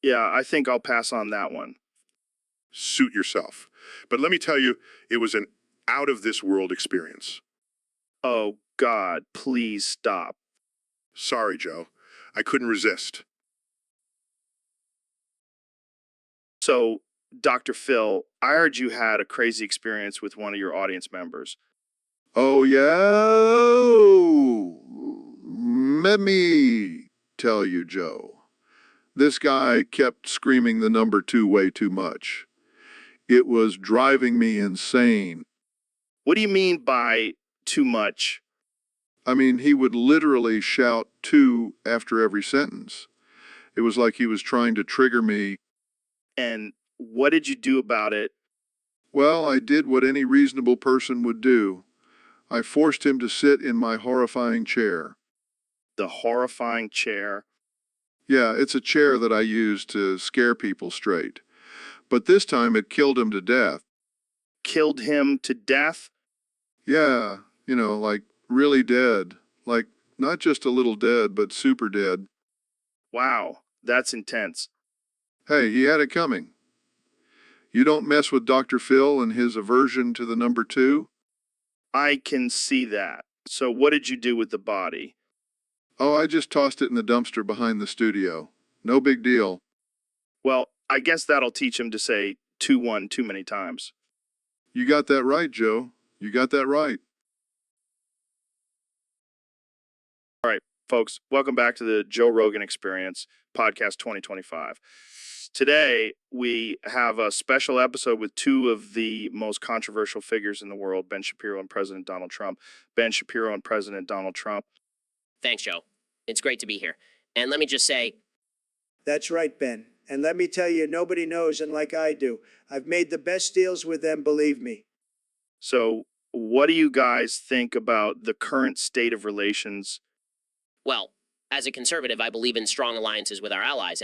Yeah, I think I'll pass on that one. Suit yourself. But let me tell you, it was an out-of-this-world experience. Oh, God, please stop. Sorry, Joe. I couldn't resist. So, Dr. Phil, I heard you had a crazy experience with one of your audience members. Oh, yeah? Let me tell you, Joe. This guy kept screaming the number 2 way too much. It was driving me insane. What do you mean by too much? I mean, he would literally shout 2 after every sentence. It was like he was trying to trigger me. And what did you do about it? Well, I did what any reasonable person would do. I forced him to sit in my horrifying chair. The horrifying chair? Yeah, it's a chair that I use to scare people straight. But this time it killed him to death. Killed him to death? Yeah, You know, like really dead. Like not just a little dead, but super dead. Wow, that's intense. Hey, he had it coming. You don't mess with Dr. Phil and his aversion to the number two? I can see that. So, what did you do with the body? Oh, I just tossed it in the dumpster behind the studio. No big deal. Well, I guess that'll teach him to say 2-1 too many times. You got that right, Joe. You got that right. All right, folks, welcome back to the Joe Rogan Experience Podcast 2025. Today, we have a special episode with two of the most controversial figures in the world, Ben Shapiro and President Donald Trump. Ben Shapiro and President Donald Trump. Thanks, Joe. It's great to be here. And let me just say, That's right, Ben. And let me tell you, nobody knows, and like I do, I've made the best deals with them, believe me. So, what do you guys think about the current state of relations? well, as a conservative, I believe in strong alliances with our allies,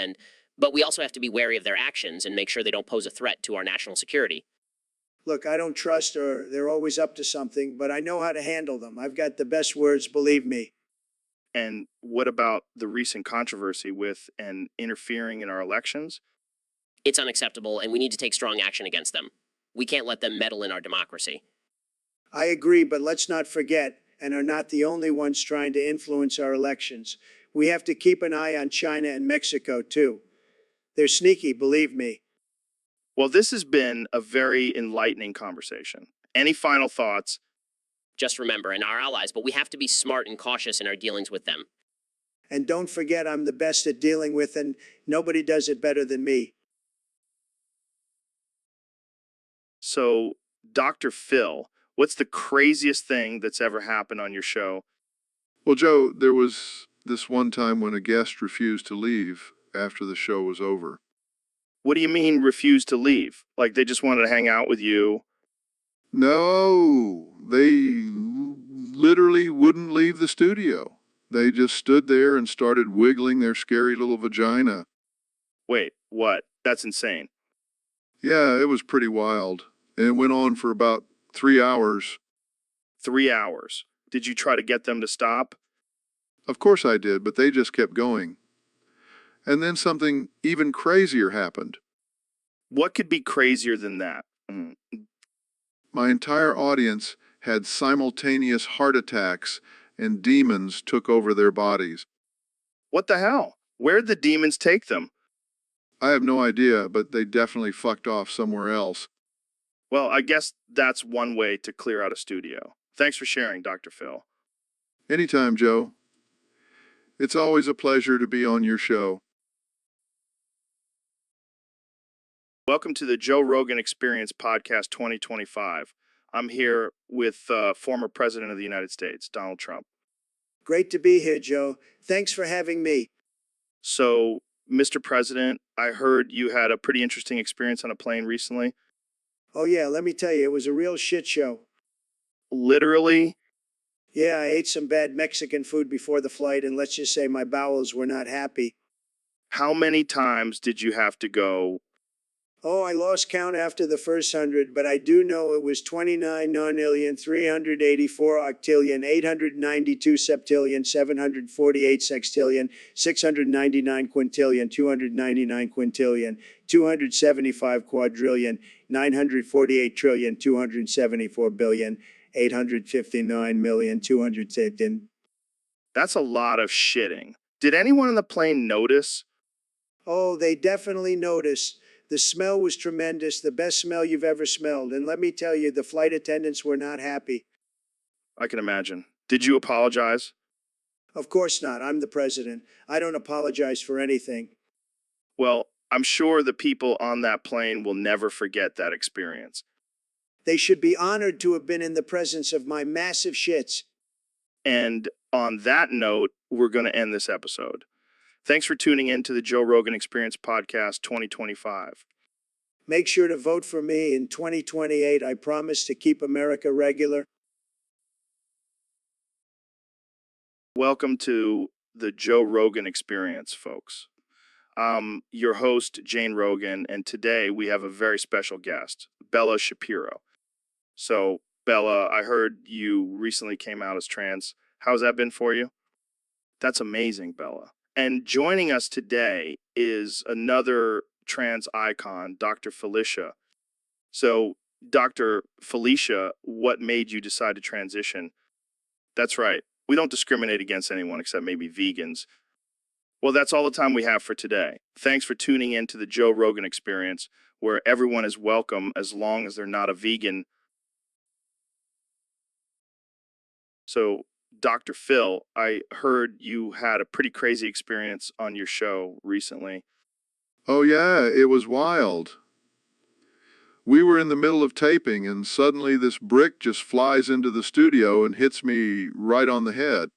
but we also have to be wary of their actions and make sure they don't pose a threat to our national security. Look, I don't trust or they're always up to something, but I know how to handle them. I've got the best words, believe me. And what about the recent controversy with and interfering in our elections? It's unacceptable, and we need to take strong action against them. We can't let them meddle in our democracy. I agree, but let's not forget, and are not the only ones trying to influence our elections. We have to keep an eye on China and Mexico, too. They're sneaky, believe me. Well, this has been a very enlightening conversation. Any final thoughts? Just remember, and our allies, but we have to be smart and cautious in our dealings with them. And don't forget, I'm the best at dealing with, and nobody does it better than me. So, Dr. Phil, what's the craziest thing that's ever happened on your show? Well, Joe, there was this one time when a guest refused to leave after the show was over. What do you mean refused to leave? Like they just wanted to hang out with you? No, they literally wouldn't leave the studio. They just stood there and started wiggling their scary little vagina. Wait, what? That's insane. Yeah, it was pretty wild. And it went on for about 3 hours. 3 hours. Did you try to get them to stop? Of course I did, but they just kept going. And then something even crazier happened. What could be crazier than that? My entire audience had simultaneous heart attacks and demons took over their bodies. What the hell? Where'd the demons take them? I have no idea, but they definitely fucked off somewhere else. Well, I guess that's one way to clear out a studio. Thanks for sharing, Dr. Phil. Anytime, Joe. It's always a pleasure to be on your show. Welcome to the Joe Rogan Experience Podcast 2025. I'm here with former President of the United States, Donald Trump. Great to be here, Joe. Thanks for having me. So, Mr. President, I heard you had a pretty interesting experience on a plane recently. Oh, yeah, let me tell you, it was a real shit show. Literally? Yeah, I ate some bad Mexican food before the flight, and let's just say my bowels were not happy. How many times did you have to go? Oh, I lost count after the first 100, but I do know it was 29 nonillion, 384 octillion, 892 septillion, 748 sextillion, 699 quintillion, 299 quintillion, 275 quadrillion, 948 trillion, 274 billion, 859 million, 210. That's a lot of shitting. Did anyone on the plane notice? Oh, they definitely noticed. The smell was tremendous, the best smell you've ever smelled. And let me tell you, the flight attendants were not happy. I can imagine. Did you apologize? Of course not. I'm the president. I don't apologize for anything. Well, I'm sure the people on that plane will never forget that experience. They should be honored to have been in the presence of my massive shits. And on that note, we're going to end this episode. Thanks for tuning in to the Joe Rogan Experience Podcast 2025. Make sure to vote for me in 2028. I promise to keep America regular. Welcome to the Joe Rogan Experience, folks. I'm your host, Jane Rogan, and today we have a very special guest, Bella Shapiro. So Bella, I heard you recently came out as trans. How's that been for you? That's amazing, Bella. And joining us today is another trans icon, Dr. Felicia. So, Dr. Felicia, what made you decide to transition? That's right. We don't discriminate against anyone except maybe vegans. Well, that's all the time we have for today. Thanks for tuning in to the Joe Rogan Experience, where everyone is welcome as long as they're not a vegan. So, Dr. Phil, I heard you had a pretty crazy experience on your show recently. Oh, yeah, it was wild. We were in the middle of taping, and suddenly this brick just flies into the studio and hits me right on the head.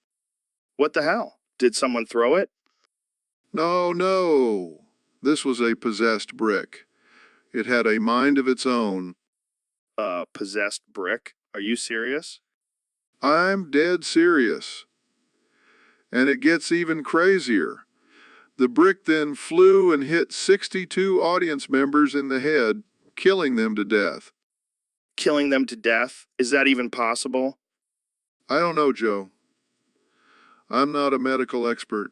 What the hell? Did someone throw it? No, no. This was a possessed brick. It had a mind of its own. Possessed brick? Are you serious? I'm dead serious. And it gets even crazier. The brick then flew and hit 62 audience members in the head, killing them to death. Killing them to death? Is that even possible? I don't know, Joe. I'm not a medical expert,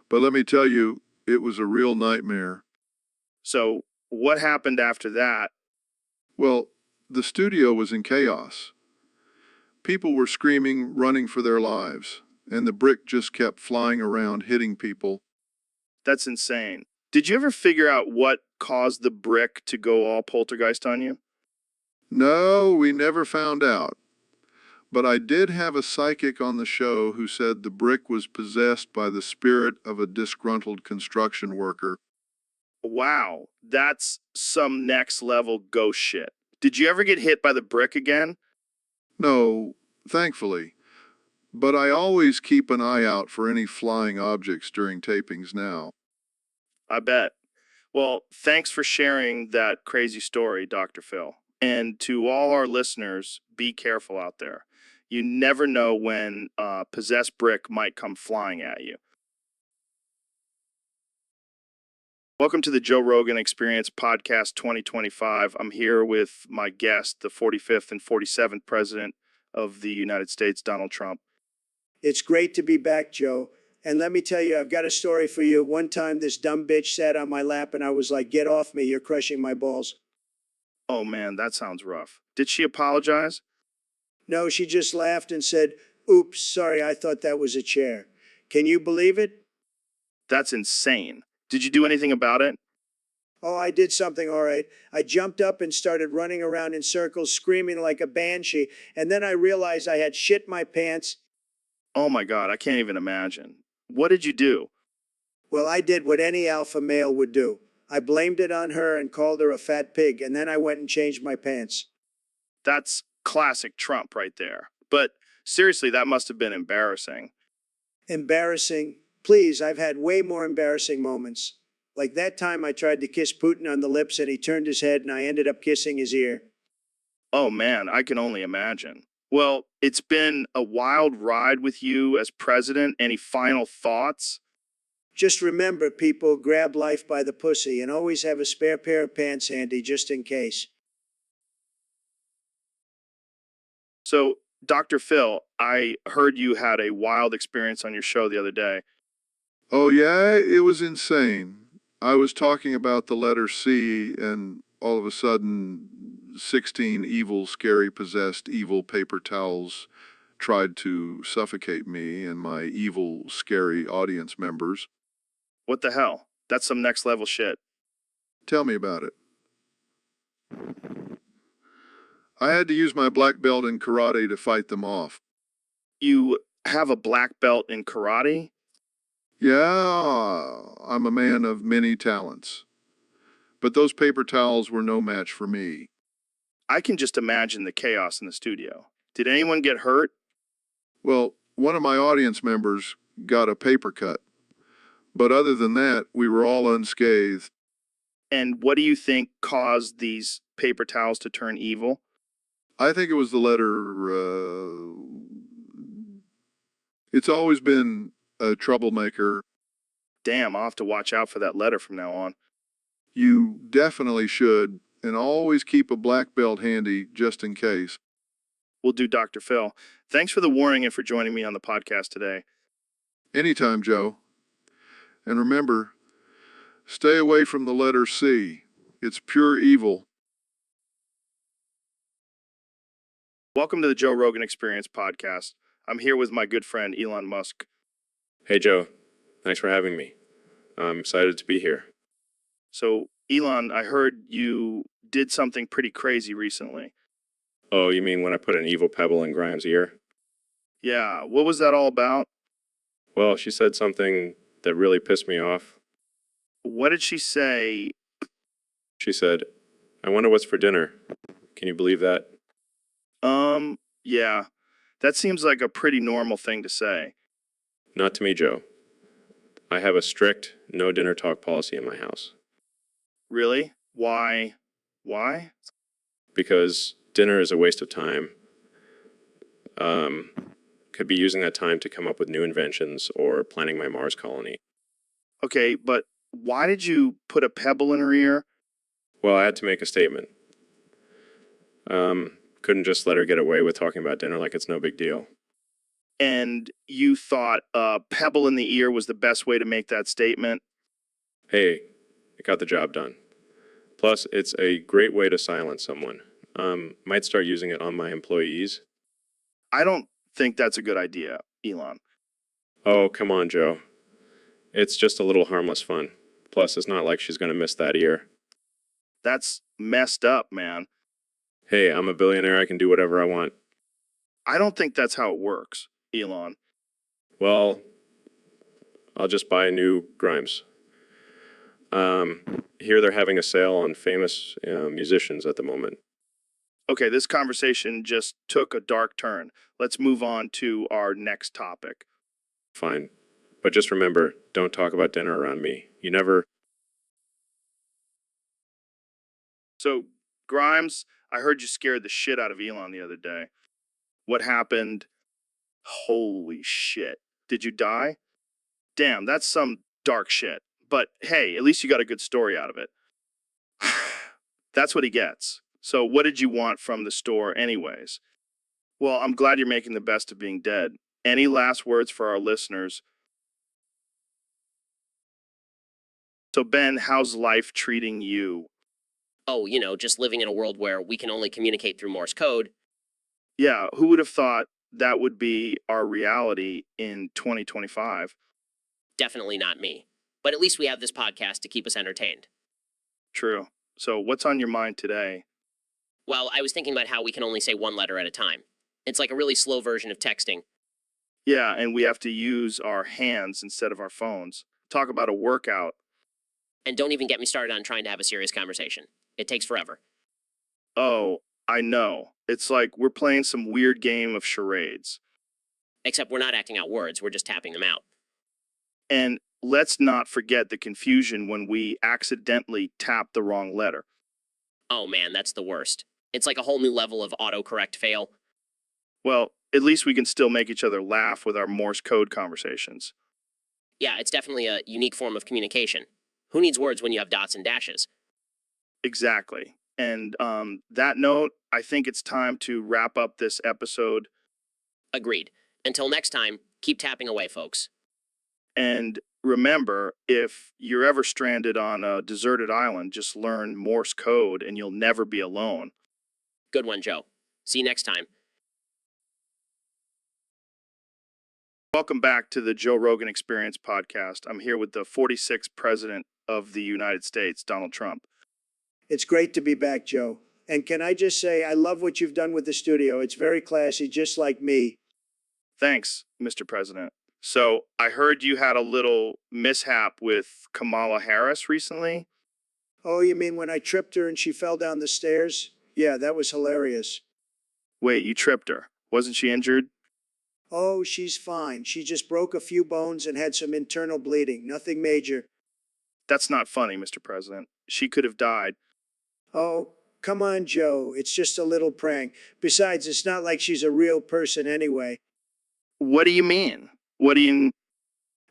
but let me tell you, it was a real nightmare. So, what happened after that? Well, the studio was in chaos. People were screaming, running for their lives, and the brick just kept flying around, hitting people. That's insane. Did you ever figure out what caused the brick to go all poltergeist on you? No, we never found out. But I did have a psychic on the show who said the brick was possessed by the spirit of a disgruntled construction worker. Wow, that's some next level ghost shit. Did you ever get hit by the brick again? No, thankfully. But I always keep an eye out for any flying objects during tapings now. I bet. Well, thanks for sharing that crazy story, Dr. Phil. And to all our listeners, be careful out there. You never know when a possessed brick might come flying at you. Welcome to the Joe Rogan Experience Podcast 2025. I'm here with my guest, the 45th and 47th President of the United States, Donald Trump. It's great to be back, Joe. And let me tell you, I've got a story for you. One time, this dumb bitch sat on my lap, and I was like, "Get off me, you're crushing my balls." Oh man, that sounds rough. Did she apologize? No, she just laughed and said, "Oops, sorry, I thought that was a chair." Can you believe it? That's insane. Did you do anything about it? Oh, I did something all right. I jumped up and started running around in circles, screaming like a banshee, and then I realized I had shit my pants. Oh my God, I can't even imagine. What did you do? Well, I did what any alpha male would do. I blamed it on her and called her a fat pig, and then I went and changed my pants. That's classic Trump right there. But seriously, that must have been embarrassing. Embarrassing? Please, I've had way more embarrassing moments. Like that time I tried to kiss Putin on the lips and he turned his head and I ended up kissing his ear. Oh man, I can only imagine. Well, it's been a wild ride with you as president. Any final thoughts? Just remember, people, grab life by the pussy and always have a spare pair of pants handy just in case. So, Dr. Phil, I heard you had a wild experience on your show the other day. Oh, yeah, it was insane. I was talking about the letter C, and all of a sudden, 16 evil, scary, possessed, evil paper towels tried to suffocate me and my evil, scary audience members. What the hell? That's some next level shit. Tell me about it. I had to use my black belt in karate to fight them off. You have a black belt in karate? Yeah, I'm a man of many talents. But those paper towels were no match for me. I can just imagine the chaos in the studio. Did anyone get hurt? Well, one of my audience members got a paper cut. But other than that, we were all unscathed. And what do you think caused these paper towels to turn evil? I think it was the letter, it's always been a troublemaker. Damn, I'll have to watch out for that letter from now on. You definitely should, and always keep a black belt handy just in case. We'll do Dr. Phil. Thanks for the warning and for joining me on the podcast today. Anytime, Joe. And remember, stay away from the letter C. It's pure evil. Welcome to the Joe Rogan Experience podcast. I'm here with my good friend Elon Musk. Hey, Joe. Thanks for having me. I'm excited to be here. So, Elon, I heard you did something pretty crazy recently. Oh, you mean when I put an evil pebble in Grimes' ear? Yeah, what was that all about? Well, she said something that really pissed me off. What did she say? She said, I wonder what's for dinner. Can you believe that? Yeah. That seems like a pretty normal thing to say. Not to me, Joe. I have a strict no dinner talk policy in my house. Really? Why? Why? Because dinner is a waste of time. Could be using that time to come up with new inventions or planning my Mars colony. Okay, but why did you put a pebble in her ear? Well, I had to make a statement. Couldn't just let her get away with talking about dinner like it's no big deal. And you thought a pebble in the ear was the best way to make that statement? Hey, it got the job done. Plus, it's a great way to silence someone. Might start using it on my employees. I don't think that's a good idea, Elon. Oh, come on, Joe. It's just a little harmless fun. Plus, it's not like she's going to miss that ear. That's messed up, man. Hey, I'm a billionaire. I can do whatever I want. I don't think that's how it works, Elon. Well, I'll just buy a new Grimes. Here they're having a sale on famous musicians at the moment. Okay, this conversation just took a dark turn. Let's move on to our next topic. Fine. But just remember, don't talk about dinner around me. You never... So, Grimes, I heard you scared the shit out of Elon the other day. What happened? Holy shit. Did you die? Damn, that's some dark shit. But hey, at least you got a good story out of it. That's what he gets. So what did you want from the store anyways? Well, I'm glad you're making the best of being dead. Any last words for our listeners? So Ben, how's life treating you? Oh, just living in a world where we can only communicate through Morse code. Yeah, who would have thought that would be our reality in 2025? Definitely not me. But at least we have this podcast to keep us entertained. True. So what's on your mind today? Well, I was thinking about how we can only say one letter at a time. It's like a really slow version of texting. Yeah, and we have to use our hands instead of our phones. Talk about a workout. And don't even get me started on trying to have a serious conversation. It takes forever. Oh, I know. It's like we're playing some weird game of charades. Except we're not acting out words, we're just tapping them out. And let's not forget the confusion when we accidentally tap the wrong letter. Oh man, that's the worst. It's like a whole new level of autocorrect fail. Well, at least we can still make each other laugh with our Morse code conversations. Yeah, it's definitely a unique form of communication. Who needs words when you have dots and dashes? Exactly. And that note, I think it's time to wrap up this episode. Agreed. Until next time, keep tapping away, folks. And remember, if you're ever stranded on a deserted island, just learn Morse code and you'll never be alone. Good one, Joe. See you next time. Welcome back to the Joe Rogan Experience podcast. I'm here with the 46th President of the United States, Donald Trump. It's great to be back, Joe. And can I just say, I love what you've done with the studio. It's very classy, just like me. Thanks, Mr. President. So I heard you had a little mishap with Kamala Harris recently. Oh, you mean when I tripped her and she fell down the stairs? Yeah, that was hilarious. Wait, you tripped her. Wasn't she injured? Oh, she's fine. She just broke a few bones and had some internal bleeding. Nothing major. That's not funny, Mr. President. She could have died. Oh, come on, Joe. It's just a little prank. Besides, it's not like she's a real person anyway. What do you mean? What do you...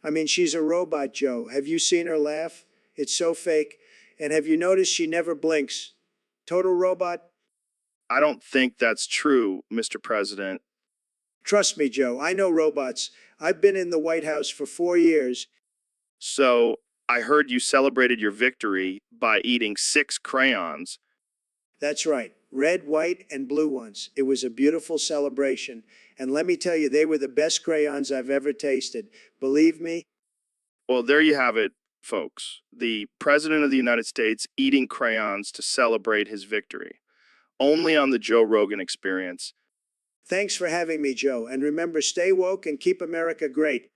I mean, she's a robot, Joe. Have you seen her laugh? It's so fake. And have you noticed she never blinks? Total robot? I don't think that's true, Mr. President. Trust me, Joe, I know robots. I've been in the White House for 4 years. So I heard you celebrated your victory by eating 6 crayons. That's right. Red, white, and blue ones. It was a beautiful celebration. And let me tell you, they were the best crayons I've ever tasted. Believe me. Well, there you have it, folks. The President of the United States eating crayons to celebrate his victory. Only on the Joe Rogan Experience. Thanks for having me, Joe. And remember, stay woke and keep America great.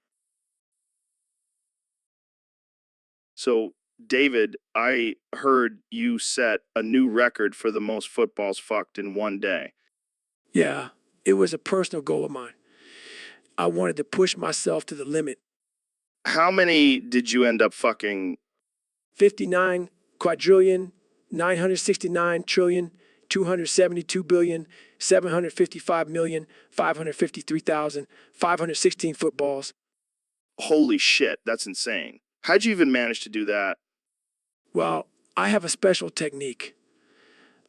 So, David, I heard you set a new record for the most footballs fucked in one day. Yeah, it was a personal goal of mine. I wanted to push myself to the limit. How many did you end up fucking? 59 quadrillion, 969 trillion, 272 billion, 755 million, 553,516 footballs. Holy shit, that's insane. How'd you even manage to do that? Well, I have a special technique.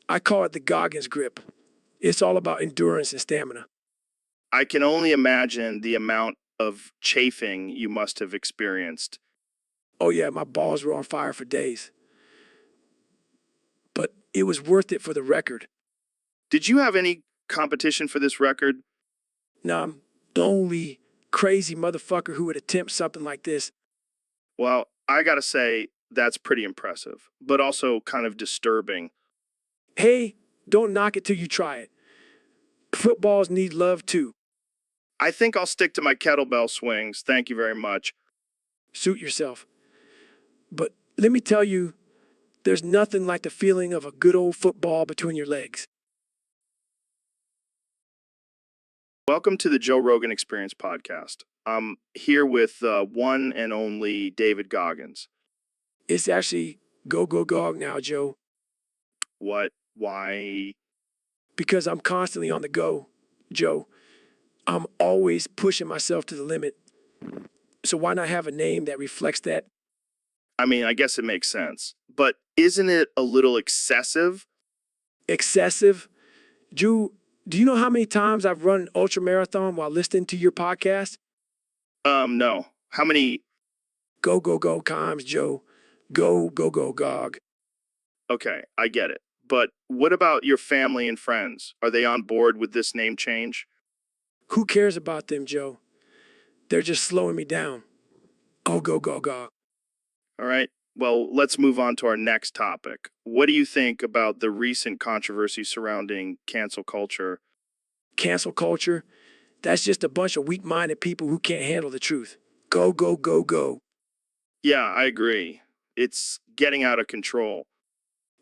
I call it the Goggins grip. It's all about endurance and stamina. I can only imagine the amount of chafing you must have experienced. Oh yeah, my balls were on fire for days. But it was worth it for the record. Did you have any competition for this record? Now, I'm the only crazy motherfucker who would attempt something like this. Well, I gotta say, that's pretty impressive, but also kind of disturbing. Hey, don't knock it till you try it. Footballs need love too. I think I'll stick to my kettlebell swings. Thank you very much. Suit yourself. But let me tell you, there's nothing like the feeling of a good old football between your legs. Welcome to the Joe Rogan Experience podcast. I'm here with one and only David Goggins. It's actually go, go, gog now, Joe. What? Why? Because I'm constantly on the go, Joe. I'm always pushing myself to the limit. So why not have a name that reflects that? I mean, I guess it makes sense. But isn't it a little excessive? Excessive? Drew, do you know how many times I've run an ultra marathon while listening to your podcast? No. How many? Go, go, go times, Joe. Go, go, go, gog. Okay, I get it. But what about your family and friends? Are they on board with this name change? Who cares about them, Joe? They're just slowing me down. Go, go, go, gog. All right. Well, let's move on to our next topic. What do you think about the recent controversy surrounding cancel culture? Cancel culture? That's just a bunch of weak-minded people who can't handle the truth. Go, go, go, go. Yeah, I agree. It's getting out of control.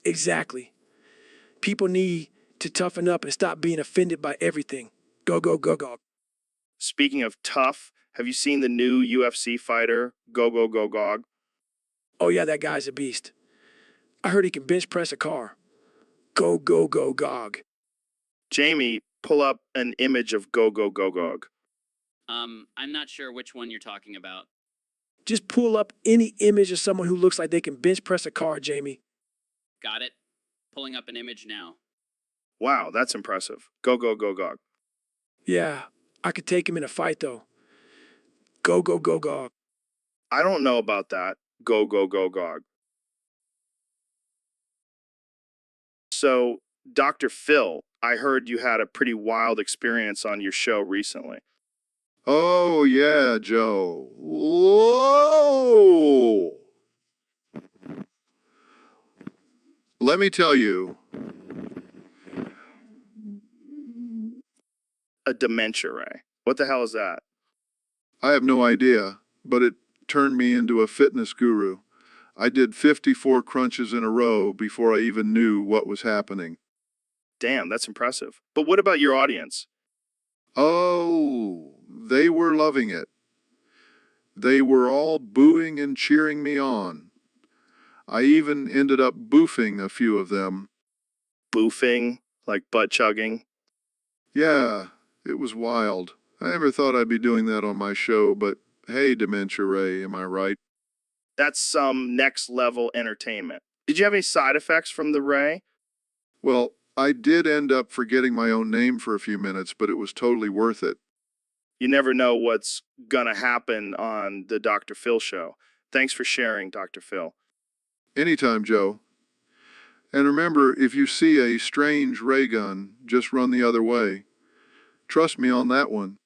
Exactly. People need to toughen up and stop being offended by everything. Go, go, go, go. Speaking of tough, have you seen the new UFC fighter, Go Go Go Gog? Oh yeah, that guy's a beast. I heard he can bench press a car. Go, go, go, gog. Jamie, pull up an image of Go Go Go Gog. I'm not sure which one you're talking about. Just pull up any image of someone who looks like they can bench press a car, Jamie. Got it. Pulling up an image now. Wow, that's impressive. Go Go Go Gog. Yeah, I could take him in a fight though. Go, go, go, gog. I don't know about that. Go Go Go Gog. So, Dr. Phil, I heard you had a pretty wild experience on your show recently. Oh, yeah, Joe. Whoa! Let me tell you, A dementia ray. What the hell is that? I have no idea, but it turned me into a fitness guru. I did 54 crunches in a row before I even knew what was happening. Damn, that's impressive. But what about your audience? Oh, they were loving it. They were all booing and cheering me on. I even ended up boofing a few of them. Boofing? Like butt chugging? Yeah, it was wild. I never thought I'd be doing that on my show, but hey, Dementia Ray, am I right? That's some next level entertainment. Did you have any side effects from the ray? Well, I did end up forgetting my own name for a few minutes, but it was totally worth it. You never know what's gonna happen on the Dr. Phil show. Thanks for sharing, Dr. Phil. Anytime, Joe. And remember, if you see a strange ray gun, just run the other way. Trust me on that one.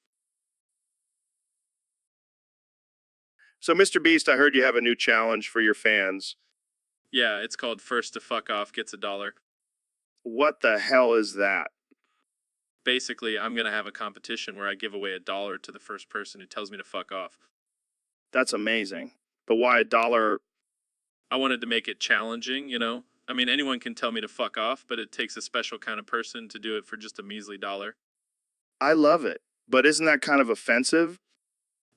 So, Mr. Beast, I heard you have a new challenge for your fans. Yeah, it's called First to Fuck Off Gets a Dollar. What the hell is that? Basically, I'm going to have a competition where I give away $1 to the first person who tells me to fuck off. That's amazing. But why $1? I wanted to make it challenging, you know? I mean, anyone can tell me to fuck off, but it takes a special kind of person to do it for just a measly $1. I love it. But isn't that kind of offensive?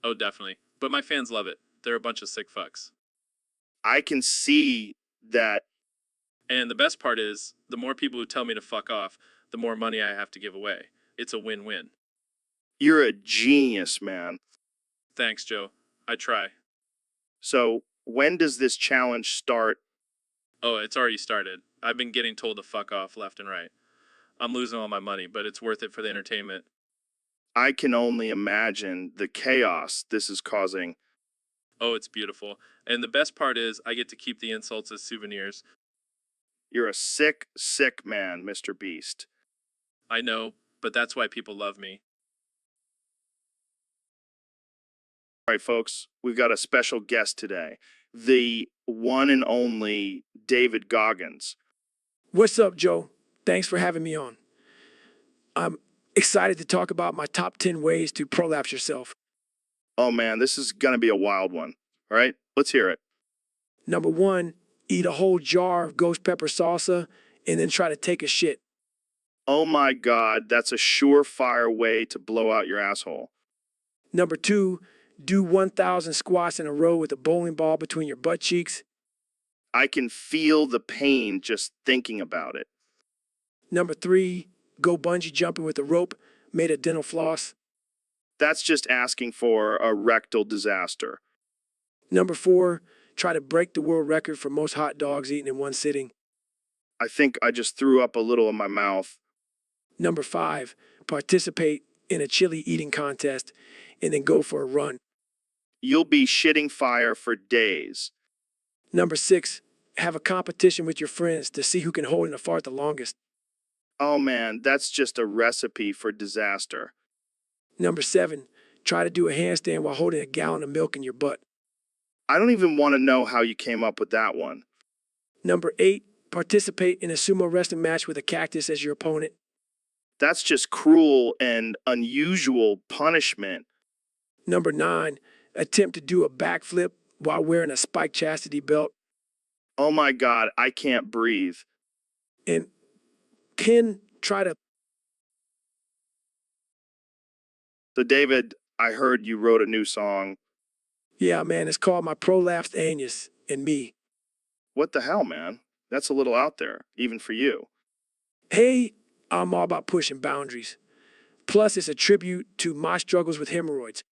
Oh, definitely. But my fans love it. They're a bunch of sick fucks. I can see that. And the best part is, the more people who tell me to fuck off, the more money I have to give away. It's a win-win. You're a genius, man. Thanks, Joe. I try. So, when does this challenge start? Oh, it's already started. I've been getting told to fuck off left and right. I'm losing all my money, but it's worth it for the entertainment. I can only imagine the chaos this is causing. Oh, it's beautiful. And the best part is, I get to keep the insults as souvenirs. You're a sick, sick man, Mr. Beast. I know, but that's why people love me. All right, folks, we've got a special guest today. The one and only David Goggins. What's up, Joe? Thanks for having me on. I'm excited to talk about my top 10 ways to prolapse yourself. Oh man, this is going to be a wild one. All right, let's hear it. Number 1, eat a whole jar of ghost pepper salsa and then try to take a shit. Oh my God, that's a surefire way to blow out your asshole. Number 2, do 1,000 squats in a row with a bowling ball between your butt cheeks. I can feel the pain just thinking about it. Number 3, go bungee jumping with a rope made of dental floss. That's just asking for a rectal disaster. Number 4, try to break the world record for most hot dogs eaten in one sitting. I think I just threw up a little in my mouth. Number 5, participate in a chili eating contest and then go for a run. You'll be shitting fire for days. Number 6, have a competition with your friends to see who can hold in a fart the longest. Oh man, that's just a recipe for disaster. Number 7, try to do a handstand while holding a gallon of milk in your butt. I don't even want to know how you came up with that one. Number 8, participate in a sumo wrestling match with a cactus as your opponent. That's just cruel and unusual punishment. Number 9, attempt to do a backflip while wearing a spiked chastity belt. Oh my God, I can't breathe. And 10, try to... So David, I heard you wrote a new song. Yeah, man, it's called My Prolapsed Anus and Me. What the hell, man? That's a little out there, even for you. Hey, I'm all about pushing boundaries. Plus, it's a tribute to my struggles with hemorrhoids.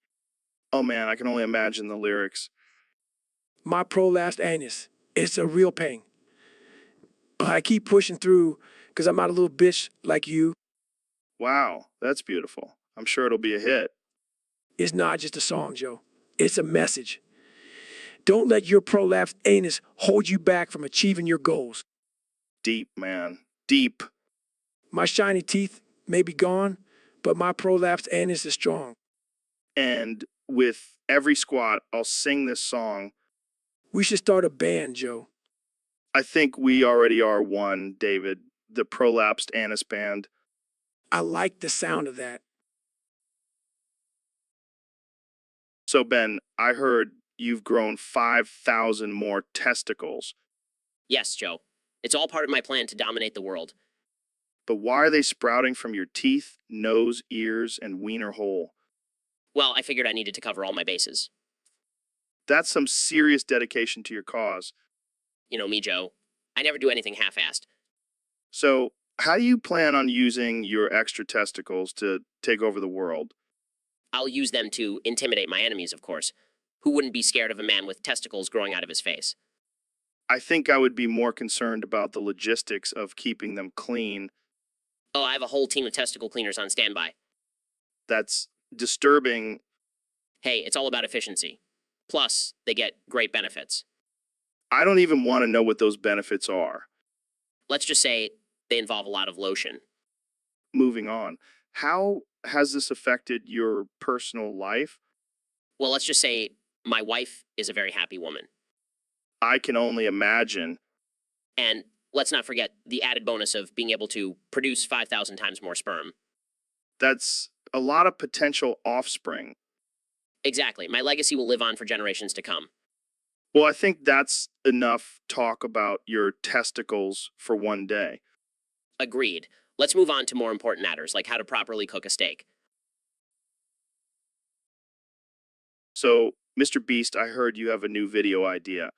Oh man, I can only imagine the lyrics. My prolapsed anus. It's a real pain. But I keep pushing through because I'm not a little bitch like you. Wow, that's beautiful. I'm sure it'll be a hit. It's not just a song, Joe. It's a message. Don't let your prolapsed anus hold you back from achieving your goals. Deep, man. Deep. My shiny teeth may be gone, but my prolapsed anus is strong. And with every squat, I'll sing this song. We should start a band, Joe. I think we already are one, David. The Prolapsed Anus Band. I like the sound of that. So, Ben, I heard you've grown 5,000 more testicles. Yes, Joe. It's all part of my plan to dominate the world. But why are they sprouting from your teeth, nose, ears, and wiener hole? Well, I figured I needed to cover all my bases. That's some serious dedication to your cause. You know me, Joe. I never do anything half-assed. So, how do you plan on using your extra testicles to take over the world? I'll use them to intimidate my enemies, of course. Who wouldn't be scared of a man with testicles growing out of his face? I think I would be more concerned about the logistics of keeping them clean. Oh, I have a whole team of testicle cleaners on standby. That's disturbing. Hey, it's all about efficiency. Plus, they get great benefits. I don't even want to know what those benefits are. Let's just say they involve a lot of lotion. Moving on. How has this affected your personal life? Well, let's just say my wife is a very happy woman. I can only imagine. And let's not forget the added bonus of being able to produce 5,000 times more sperm. That's a lot of potential offspring. Exactly. My legacy will live on for generations to come. Well, I think that's enough talk about your testicles for one day. Agreed. Let's move on to more important matters, like how to properly cook a steak. So, Mr. Beast, I heard you have a new video idea.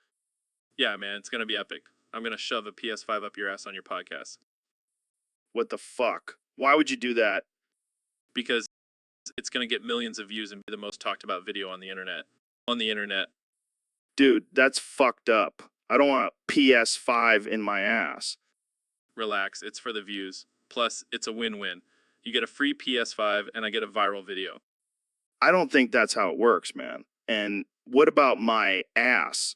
Yeah, man, it's gonna be epic. I'm gonna shove a PS5 up your ass on your podcast. What the fuck? Why would you do that? Because it's gonna get millions of views and be the most talked about video on the internet. On the internet. Dude, that's fucked up. I don't want a PS5 in my ass. Relax, it's for the views. Plus, it's a win-win. You get a free PS5 and I get a viral video. I don't think that's how it works, man. And what about my ass?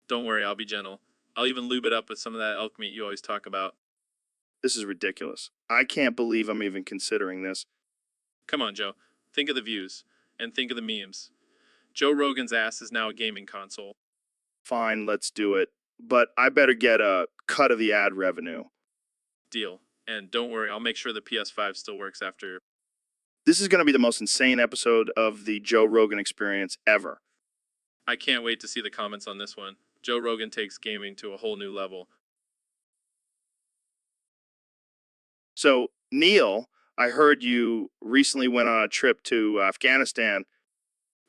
Don't worry, I'll be gentle. I'll even lube it up with some of that elk meat you always talk about. This is ridiculous. I can't believe I'm even considering this. Come on, Joe. Think of the views. And think of the memes. Joe Rogan's ass is now a gaming console. Fine, let's do it. But I better get a cut of the ad revenue. Deal. And don't worry, I'll make sure the PS5 still works after. This is going to be the most insane episode of the Joe Rogan Experience ever. I can't wait to see the comments on this one. Joe Rogan takes gaming to a whole new level. So, Neil, I heard you recently went on a trip to Afghanistan.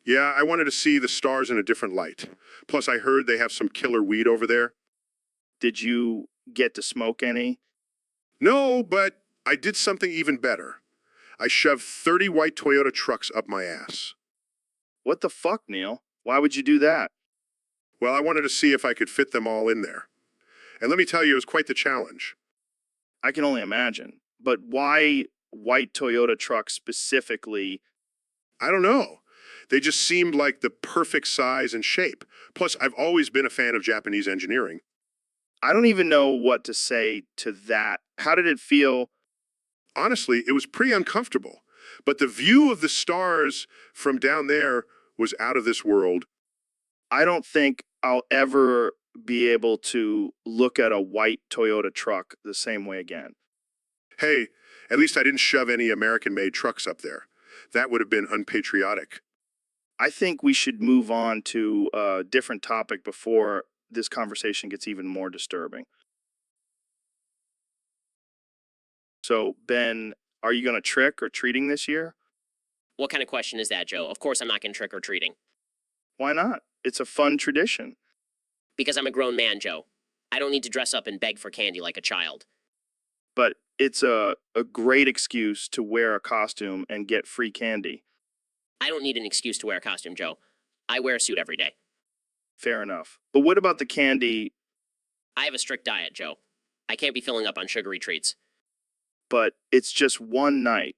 Yeah, I wanted to see the stars in a different light. Plus, I heard they have some killer weed over there. Did you get to smoke any? No, but I did something even better. I shoved 30 white Toyota trucks up my ass. What the fuck, Neil? Why would you do that? Well, I wanted to see if I could fit them all in there. And let me tell you, it was quite the challenge. I can only imagine. But why white Toyota trucks specifically? I don't know. They just seemed like the perfect size and shape. Plus, I've always been a fan of Japanese engineering. I don't even know what to say to that. How did it feel? Honestly, it was pretty uncomfortable. But the view of the stars from down there was out of this world. I don't think I'll ever be able to look at a white Toyota truck the same way again. Hey, at least I didn't shove any American-made trucks up there. That would have been unpatriotic. I think we should move on to a different topic before this conversation gets even more disturbing. So, Ben, are you going to trick or treating this year? What kind of question is that, Joe? Of course I'm not going trick or treating. Why not? It's a fun tradition. Because I'm a grown man, Joe. I don't need to dress up and beg for candy like a child. But it's a great excuse to wear a costume and get free candy. I don't need an excuse to wear a costume, Joe. I wear a suit every day. Fair enough. But what about the candy? I have a strict diet, Joe. I can't be filling up on sugary treats. But it's just one night.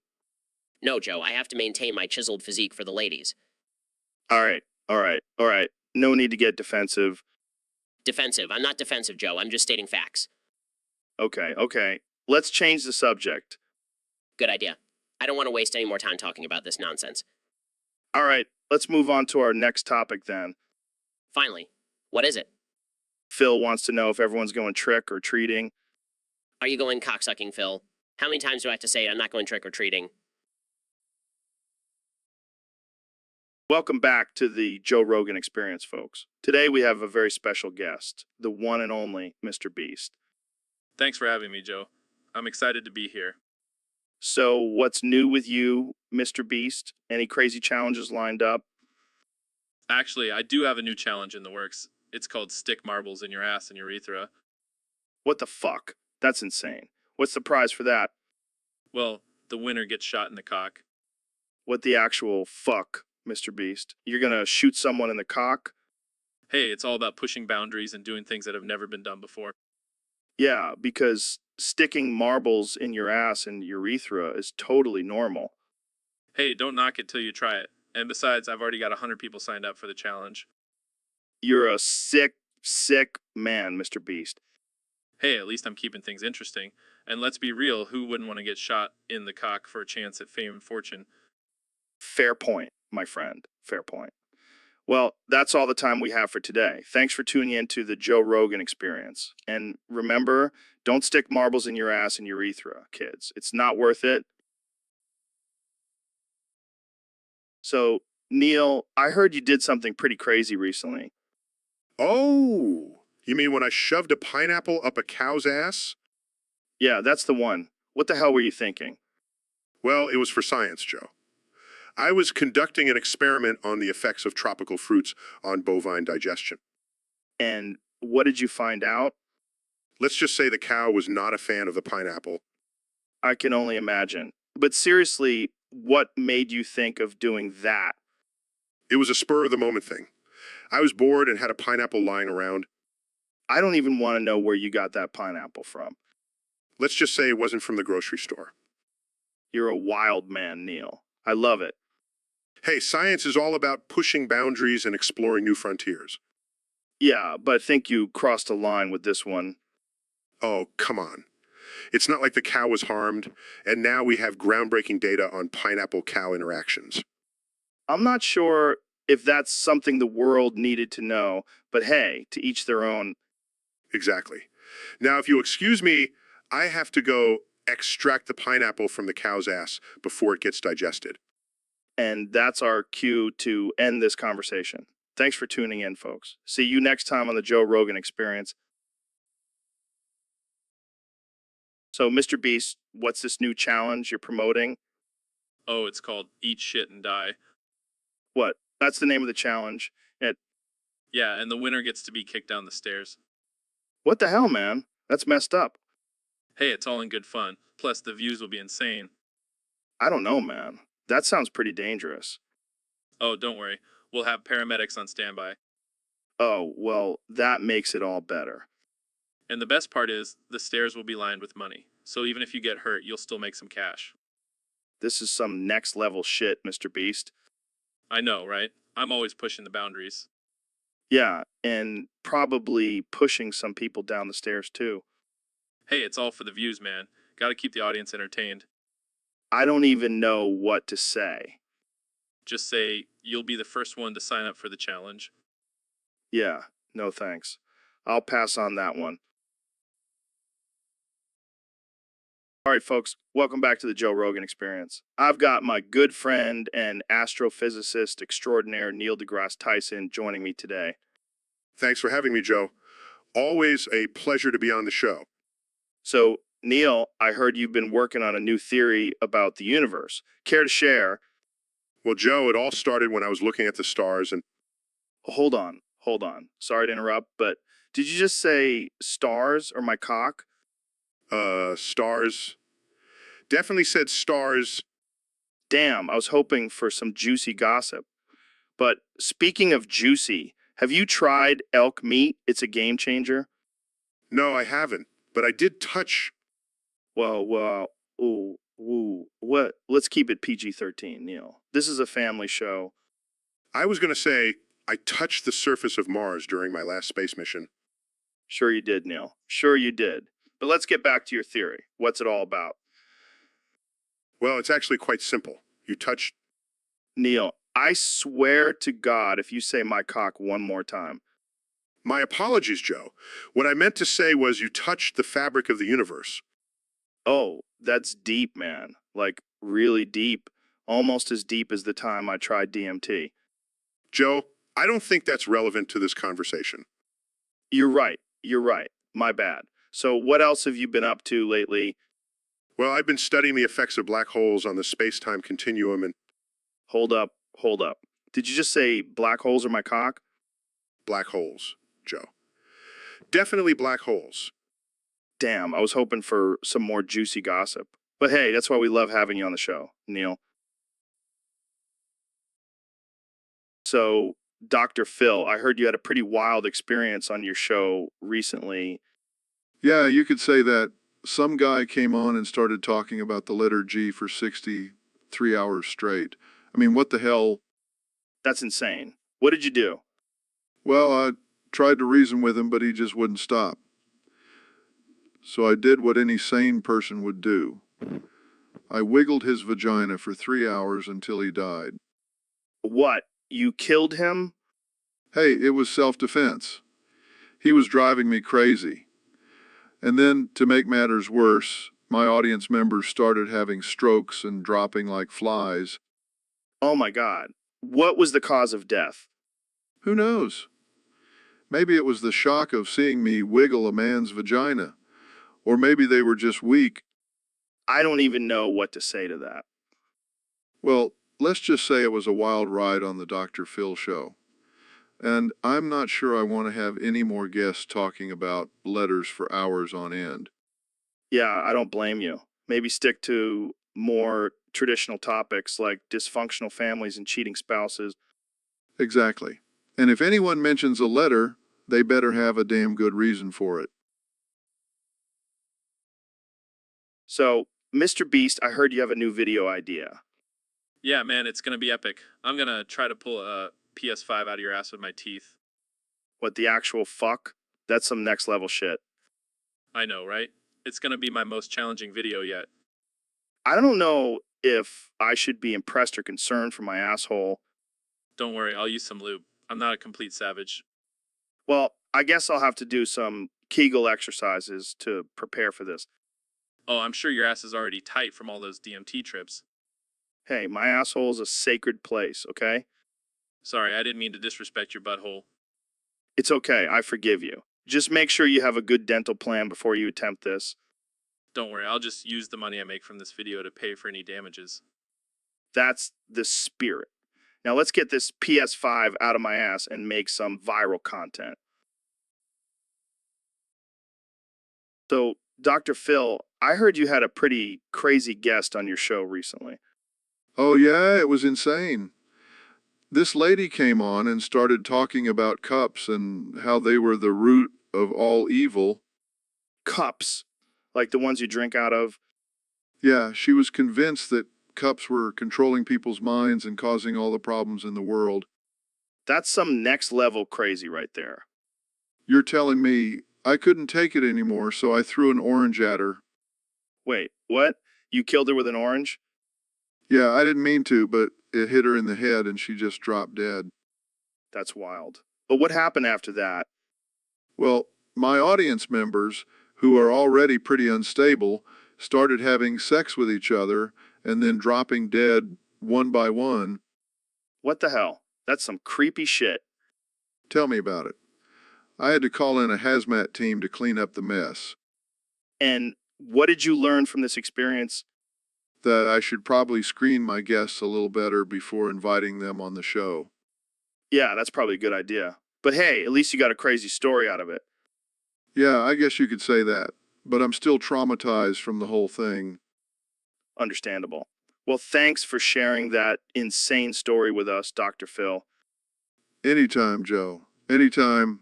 No, Joe, I have to maintain my chiseled physique for the ladies. All right. No need to get defensive. Defensive. I'm not defensive, Joe. I'm just stating facts. Okay. Let's change the subject. Good idea. I don't want to waste any more time talking about this nonsense. All right, let's move on to our next topic then. Finally, what is it? Phil wants to know if everyone's going trick or treating. Are you going cocksucking, Phil? How many times do I have to say I'm not going trick or treating? Welcome back to the Joe Rogan Experience, folks. Today we have a very special guest, the one and only Mr. Beast. Thanks for having me, Joe. I'm excited to be here. So, what's new with you, Mr. Beast? Any crazy challenges lined up? Actually, I do have a new challenge in the works. It's called Stick Marbles in Your Ass and Urethra. What the fuck? That's insane. What's the prize for that? Well, the winner gets shot in the cock. What the actual fuck, Mr. Beast? You're gonna shoot someone in the cock? Hey, it's all about pushing boundaries and doing things that have never been done before. Yeah, because sticking marbles in your ass and urethra is totally normal. Hey, don't knock it till you try it. And besides, I've already got 100 people signed up for the challenge. You're a sick, sick man, Mr. Beast. Hey, at least I'm keeping things interesting. And let's be real, who wouldn't want to get shot in the cock for a chance at fame and fortune? Fair point, my friend. Fair point. Well, that's all the time we have for today. Thanks for tuning in to the Joe Rogan Experience. And remember, don't stick marbles in your ass and urethra, kids. It's not worth it. So, Neil, I heard you did something pretty crazy recently. Oh, you mean when I shoved a pineapple up a cow's ass? Yeah, that's the one. What the hell were you thinking? Well, it was for science, Joe. I was conducting an experiment on the effects of tropical fruits on bovine digestion. And what did you find out? Let's just say the cow was not a fan of the pineapple. I can only imagine. But seriously, what made you think of doing that? It was a spur of the moment thing. I was bored and had a pineapple lying around. I don't even want to know where you got that pineapple from. Let's just say it wasn't from the grocery store. You're a wild man, Neil. I love it. Hey, science is all about pushing boundaries and exploring new frontiers. Yeah, but I think you crossed a line with this one. Oh, come on. It's not like the cow was harmed, and now we have groundbreaking data on pineapple-cow interactions. I'm not sure if that's something the world needed to know, but hey, to each their own. Exactly. Now, if you'll excuse me, I have to go extract the pineapple from the cow's ass before it gets digested. And that's our cue to end this conversation. Thanks for tuning in, folks. See you next time on the Joe Rogan Experience. So, Mr. Beast, what's this new challenge you're promoting? Oh, it's called Eat Shit and Die. What? That's the name of the challenge. Yeah, and the winner gets to be kicked down the stairs. What the hell, man? That's messed up. Hey, it's all in good fun. Plus, the views will be insane. I don't know, man. That sounds pretty dangerous. Oh, don't worry. We'll have paramedics on standby. Oh, well, that makes it all better. And the best part is, the stairs will be lined with money. So even if you get hurt, you'll still make some cash. This is some next level shit, Mr. Beast. I know, right? I'm always pushing the boundaries. Yeah, and probably pushing some people down the stairs too. Hey, it's all for the views, man. Gotta keep the audience entertained. I don't even know what to say. Just say, you'll be the first one to sign up for the challenge. Yeah, no thanks. I'll pass on that one. All right, folks, welcome back to the Joe Rogan Experience. I've got my good friend and astrophysicist extraordinaire Neil deGrasse Tyson joining me today. Thanks for having me, Joe. Always a pleasure to be on the show. So, Neil, I heard you've been working on a new theory about the universe. Care to share? Well, Joe, it all started when I was looking at the stars and Hold on. Sorry to interrupt, but did you just say stars or my cock? stars. Definitely said stars. Damn, I was hoping for some juicy gossip. But speaking of juicy, have you tried elk meat? It's a game changer. No, I haven't. But I did touch. What? Let's keep it PG-13, Neil. This is a family show. I was going to say I touched the surface of Mars during my last space mission. Sure you did, Neil. Sure you did. But let's get back to your theory. What's it all about? Well, it's actually quite simple. You touched. Neil, I swear to God if you say my cock one more time. My apologies, Joe. What I meant to say was you touched the fabric of the universe. Oh, that's deep, man. Like, really deep. Almost as deep as the time I tried DMT. Joe, I don't think that's relevant to this conversation. You're right. My bad. So what else have you been up to lately? Well, I've been studying the effects of black holes on the space-time continuum and Hold up. Did you just say black holes are my cock? black holes, Joe. Definitely black holes. Damn, I was hoping for some more juicy gossip. But hey, that's why we love having you on the show, Neil. So, Dr. Phil, I heard you had a pretty wild experience on your show recently. Yeah, you could say that. Some guy came on and started talking about the letter G for 63 hours straight. I mean, what the hell? That's insane. What did you do? Well, I tried to reason with him, but he just wouldn't stop. So I did what any sane person would do. I wiggled his vagina for 3 hours until he died. What? You killed him? Hey, it was self-defense. He was driving me crazy. And then, to make matters worse, my audience members started having strokes and dropping like flies. Oh my God. What was the cause of death? Who knows? Maybe it was the shock of seeing me wiggle a man's vagina. Or maybe they were just weak. I don't even know what to say to that. Well, let's just say it was a wild ride on the Dr. Phil show. And I'm not sure I want to have any more guests talking about letters for hours on end. Yeah, I don't blame you. Maybe stick to more traditional topics like dysfunctional families and cheating spouses. Exactly. And if anyone mentions a letter, they better have a damn good reason for it. So, Mr. Beast, I heard you have a new video idea. Yeah, man, it's gonna be epic. I'm gonna try to pull a PS5 out of your ass with my teeth. What the actual fuck? That's some next level shit. I know, right? It's gonna be my most challenging video yet. I don't know if I should be impressed or concerned for my asshole. Don't worry, I'll use some lube. I'm not a complete savage. Well, I guess I'll have to do some Kegel exercises to prepare for this. Oh, I'm sure your ass is already tight from all those DMT trips. Hey, my asshole is a sacred place, okay? Sorry, I didn't mean to disrespect your butthole. It's okay, I forgive you. Just make sure you have a good dental plan before you attempt this. Don't worry, I'll just use the money I make from this video to pay for any damages. That's the spirit. Now let's get this PS5 out of my ass and make some viral content. So, Dr. Phil, I heard you had a pretty crazy guest on your show recently. Oh, yeah, it was insane. This lady came on and started talking about cups and how they were the root of all evil. Cups, like the ones you drink out of. Yeah, she was convinced that cups were controlling people's minds and causing all the problems in the world. That's some next level crazy right there. You're telling me I couldn't take it anymore, so I threw an orange at her. Wait, what? You killed her with an orange? Yeah, I didn't mean to, but it hit her in the head and she just dropped dead. That's wild. But what happened after that? Well, my audience members, who are already pretty unstable, started having sex with each other and then dropping dead one by one. What the hell? That's some creepy shit. Tell me about it. I had to call in a hazmat team to clean up the mess. And what did you learn from this experience? That I should probably screen my guests a little better before inviting them on the show. Yeah, that's probably a good idea. But hey, at least you got a crazy story out of it. Yeah, I guess you could say that. But I'm still traumatized from the whole thing. Understandable. Well, thanks for sharing that insane story with us, Dr. Phil. Anytime, Joe. Anytime.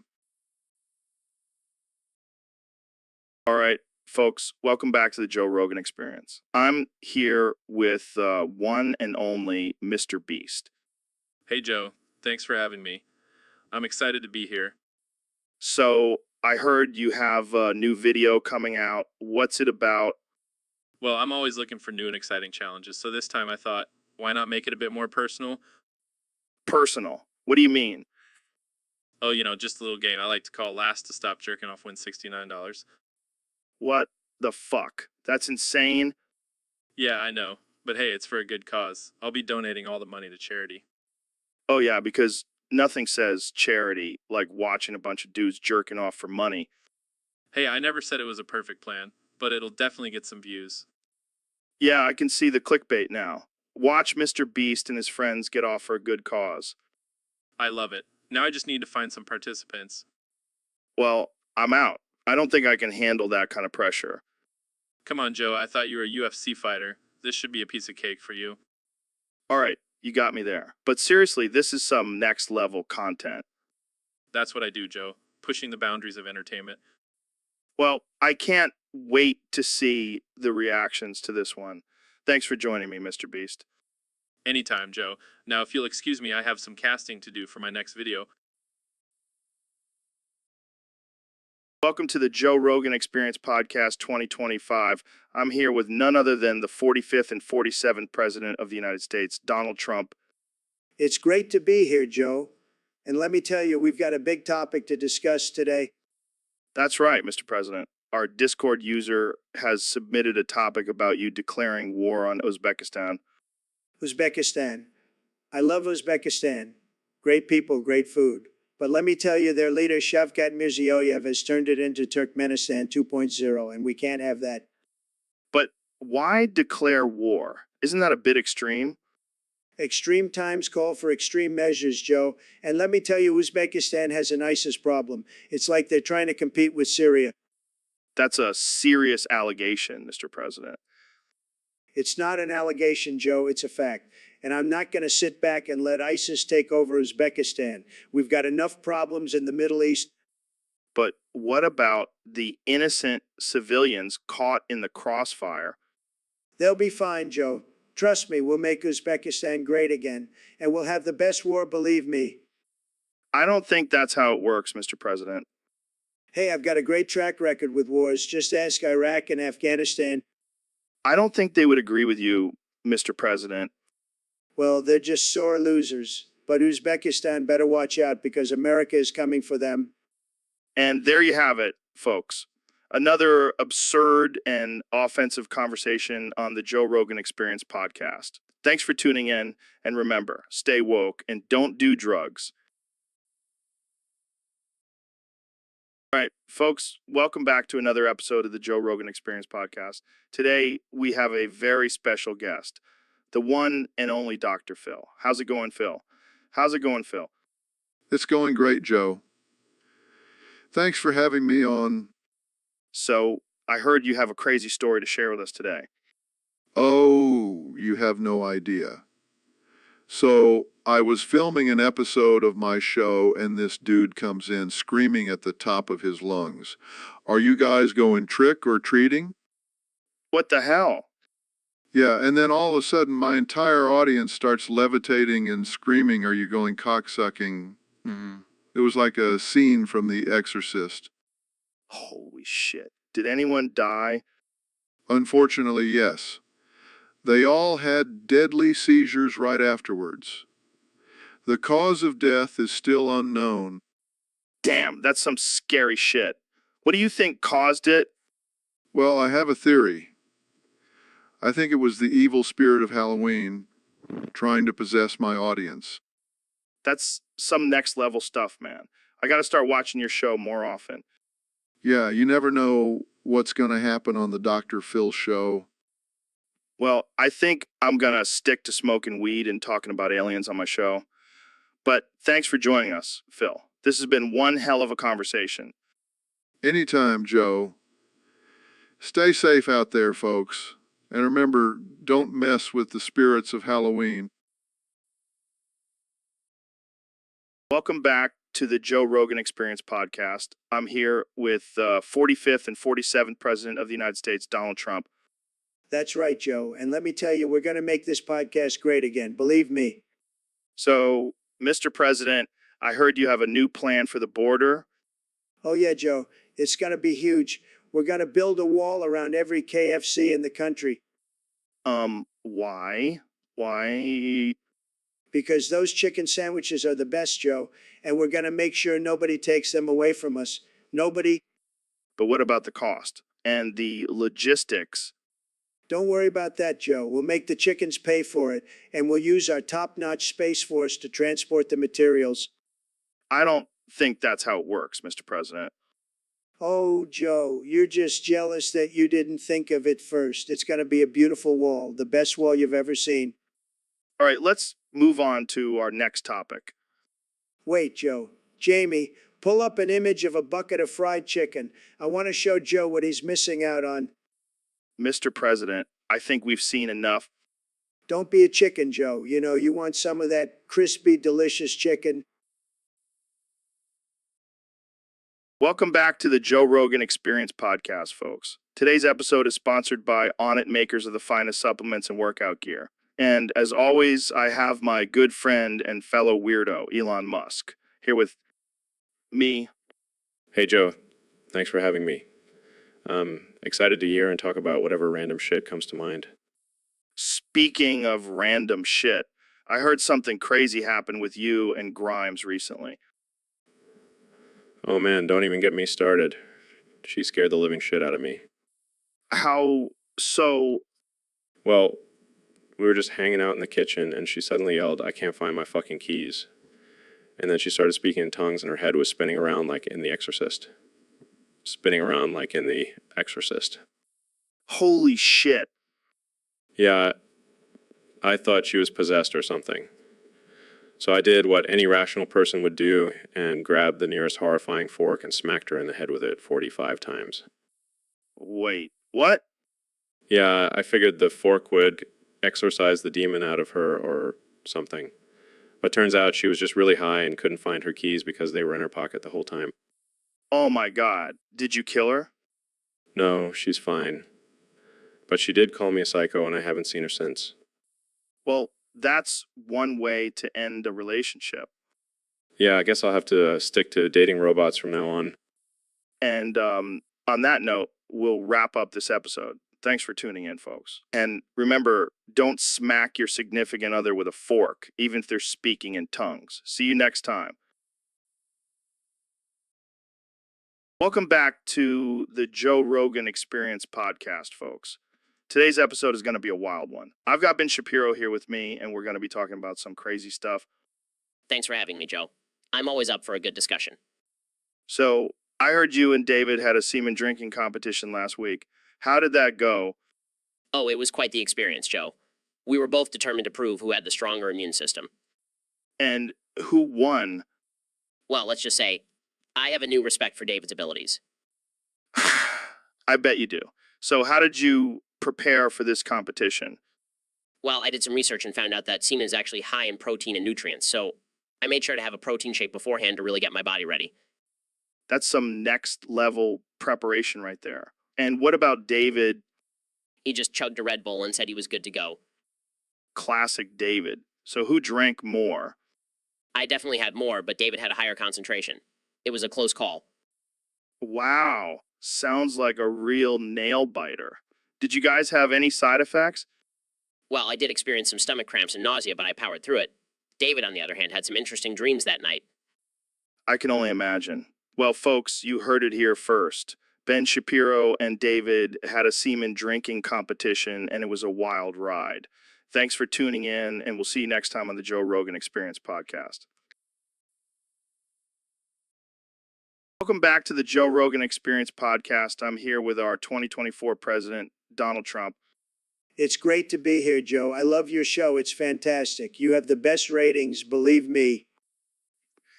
All right, folks, welcome back to the Joe Rogan Experience. I'm here with one and only Mr. Beast. Hey Joe, thanks for having me. I'm excited to be here. So, I heard you have a new video coming out. What's it about? Well, I'm always looking for new and exciting challenges, so this time I thought, why not make it a bit more personal? Personal. What do you mean? Oh, just a little game I like to call Last to Stop Jerking Off wins $69. What the fuck? That's insane. Yeah, I know. But hey, it's for a good cause. I'll be donating all the money to charity. Oh, yeah, because nothing says charity like watching a bunch of dudes jerking off for money. Hey, I never said it was a perfect plan, but it'll definitely get some views. Yeah, I can see the clickbait now. Watch Mr. Beast and his friends get off for a good cause. I love it. Now I just need to find some participants. Well, I'm out. I don't think I can handle that kind of pressure. Come on, Joe, I thought you were a UFC fighter. This should be a piece of cake for you. All right, you got me there. But seriously, this is some next level content. That's what I do, Joe. Pushing the boundaries of entertainment. Well, I can't wait to see the reactions to this one. Thanks for joining me, Mr. Beast. Anytime, Joe. Now, if you'll excuse me, I have some casting to do for my next video. Welcome to the Joe Rogan Experience Podcast 2025. I'm here with none other than the 45th and 47th President of the United States, Donald Trump. It's great to be here, Joe. And let me tell you, we've got a big topic to discuss today. That's right, Mr. President. Our Discord user has submitted a topic about you declaring war on Uzbekistan. Uzbekistan. I love Uzbekistan. Great people, great food. But let me tell you, their leader, Shavkat Mirziyoyev, has turned it into Turkmenistan 2.0, and we can't have that. But why declare war? Isn't that a bit extreme? Extreme times call for extreme measures, Joe. And let me tell you, Uzbekistan has an ISIS problem. It's like they're trying to compete with Syria. That's a serious allegation, Mr. President. It's not an allegation, Joe. It's a fact. And I'm not going to sit back and let ISIS take over Uzbekistan. We've got enough problems in the Middle East. But what about the innocent civilians caught in the crossfire? They'll be fine, Joe. Trust me, we'll make Uzbekistan great again. And we'll have the best war, believe me. I don't think that's how it works, Mr. President. Hey, I've got a great track record with wars. Just ask Iraq and Afghanistan. I don't think they would agree with you, Mr. President. Well, they're just sore losers. But Uzbekistan better watch out because America is coming for them. And there you have it, folks. Another absurd and offensive conversation on the Joe Rogan Experience podcast. Thanks for tuning in, and remember, stay woke and don't do drugs. All right, folks, welcome back to another episode of the Joe Rogan Experience podcast. Today, we have a very special guest, the one and only Dr. Phil. How's it going, Phil? How's it going, Phil? It's going great, Joe. Thanks for having me on. So, I heard you have a crazy story to share with us today. Oh, you have no idea. So, I was filming an episode of my show and this dude comes in screaming at the top of his lungs. Are you guys going trick or treating? What the hell? Yeah, and then all of a sudden my entire audience starts levitating and screaming, are you going cocksucking? It was like a scene from The Exorcist. Holy shit. Did anyone die? Unfortunately, yes. They all had deadly seizures right afterwards. The cause of death is still unknown. Damn, that's some scary shit. What do you think caused it? Well, I have a theory. I think it was the evil spirit of Halloween trying to possess my audience. That's some next level stuff, man. I gotta start watching your show more often. Yeah, you never know what's going to happen on the Dr. Phil show. Well, I think I'm gonna stick to smoking weed and talking about aliens on my show. But thanks for joining us, Phil. This has been one hell of a conversation. Anytime, Joe. Stay safe out there, folks. And remember, don't mess with the spirits of Halloween. Welcome back to the Joe Rogan Experience podcast. I'm here with 45th and 47th President of the United States, Donald Trump. That's right, Joe. And let me tell you, we're going to make this podcast great again. Believe me. So, Mr. President, I heard you have a new plan for the border. Oh, yeah, Joe. It's going to be huge. We're going to build a wall around every KFC in the country. Why? Why? Because those chicken sandwiches are the best, Joe. And we're going to make sure nobody takes them away from us. Nobody. But what about the cost and the logistics? Don't worry about that, Joe. We'll make the chickens pay for it. And we'll use our top-notch Space Force to transport the materials. I don't think that's how it works, Mr. President. Oh, Joe, you're just jealous that you didn't think of it first. It's going to be a beautiful wall, the best wall you've ever seen. All right, let's move on to our next topic. Wait, Joe. Jamie, pull up an image of a bucket of fried chicken. I want to show Joe what he's missing out on. Mr. President, I think we've seen enough. Don't be a chicken, Joe. You know, you want some of that crispy, delicious chicken. Welcome back to the Joe Rogan Experience podcast, folks. Today's episode is sponsored by Onnit, makers of the finest supplements and workout gear. And as always, I have my good friend and fellow weirdo, Elon Musk, here with me. Hey, Joe. Thanks for having me. Excited to hear and talk about whatever random shit comes to mind. Speaking of random shit, I heard something crazy happen with you and Grimes recently. Oh man, don't even get me started. She scared the living shit out of me. How so? Well, we were just hanging out in the kitchen and she suddenly yelled, "I can't find my fucking keys." And then she started speaking in tongues and her head was spinning around like in The Exorcist. Spinning around like in The Exorcist. Holy shit. Yeah, I thought she was possessed or something. So I did what any rational person would do and grabbed the nearest horrifying fork and smacked her in the head with it 45 times. Wait, what? Yeah, I figured the fork would exorcise the demon out of her or something. But turns out she was just really high and couldn't find her keys because they were in her pocket the whole time. Oh my god. Did you kill her? No, she's fine. But she did call me a psycho and I haven't seen her since. Well, that's one way to end a relationship. Yeah, I guess I'll have to stick to dating robots from now on. And on that note, we'll wrap up this episode. Thanks for tuning in, folks. And remember, don't smack your significant other with a fork, even if they're speaking in tongues. See you next time. Welcome back to the Joe Rogan Experience podcast, folks. Today's episode is going to be a wild one. I've got Ben Shapiro here with me, and we're going to be talking about some crazy stuff. Thanks for having me, Joe. I'm always up for a good discussion. So, I heard you and David had a semen drinking competition last week. How did that go? Oh, it was quite the experience, Joe. We were both determined to prove who had the stronger immune system. And who won? Well, let's just say, I have a new respect for David's abilities. I bet you do. So, how did you prepare for this competition? Well, I did some research and found out that semen is actually high in protein and nutrients, so I made sure to have a protein shake beforehand to really get my body ready. That's some next level preparation right there. And what about David? He just chugged a Red Bull and said he was good to go. Classic David. So who drank more? I definitely had more, but David had a higher concentration. It was a close call. Wow. Sounds like a real nail biter. Did you guys have any side effects? Well, I did experience some stomach cramps and nausea, but I powered through it. David, on the other hand, had some interesting dreams that night. I can only imagine. Well, folks, you heard it here first. Ben Shapiro and David had a semen drinking competition, and it was a wild ride. Thanks for tuning in, and we'll see you next time on the Joe Rogan Experience podcast. Welcome back to the Joe Rogan Experience podcast. I'm here with our 2024 president, Donald Trump. It's great to be here, Joe. I love your show. It's fantastic. You have the best ratings, believe me.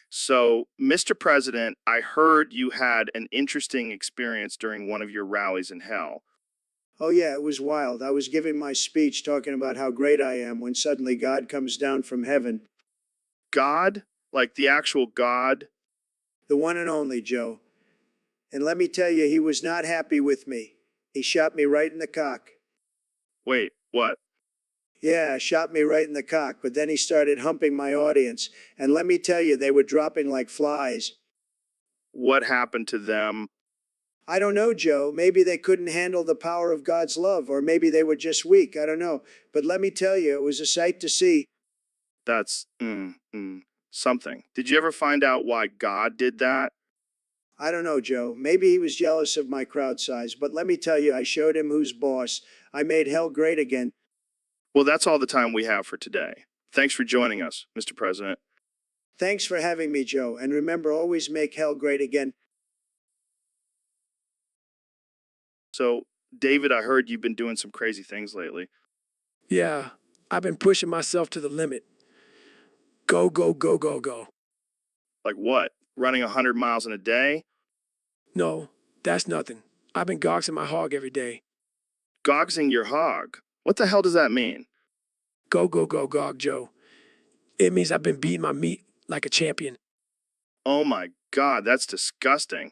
So, Mr. President, I heard you had an interesting experience during one of your rallies in hell. Oh, yeah, it was wild. I was giving my speech talking about how great I am when suddenly God comes down from heaven. God? Like the actual God? The one and only, Joe. And let me tell you, he was not happy with me. He shot me right in the cock. Wait, what? Yeah, shot me right in the cock, but then he started humping my audience. And let me tell you, they were dropping like flies. What happened to them? I don't know, Joe. Maybe they couldn't handle the power of God's love, or maybe they were just weak. I don't know. But let me tell you, it was a sight to see. That's something. Did you ever find out why God did that? I don't know, Joe. Maybe he was jealous of my crowd size, but let me tell you, I showed him who's boss. I made hell great again. Well, that's all the time we have for today. Thanks for joining us, Mr. President. Thanks for having me, Joe. And remember, always make hell great again. So, David, I heard you've been doing some crazy things lately. Yeah, I've been pushing myself to the limit. Go, go, go, go, go. Like what? Running 100 miles in a day? No, that's nothing. I've been goxing my hog every day. Gogsing your hog? What the hell does that mean? Go, go, go, gog, Joe. It means I've been beating my meat like a champion. Oh my God, that's disgusting.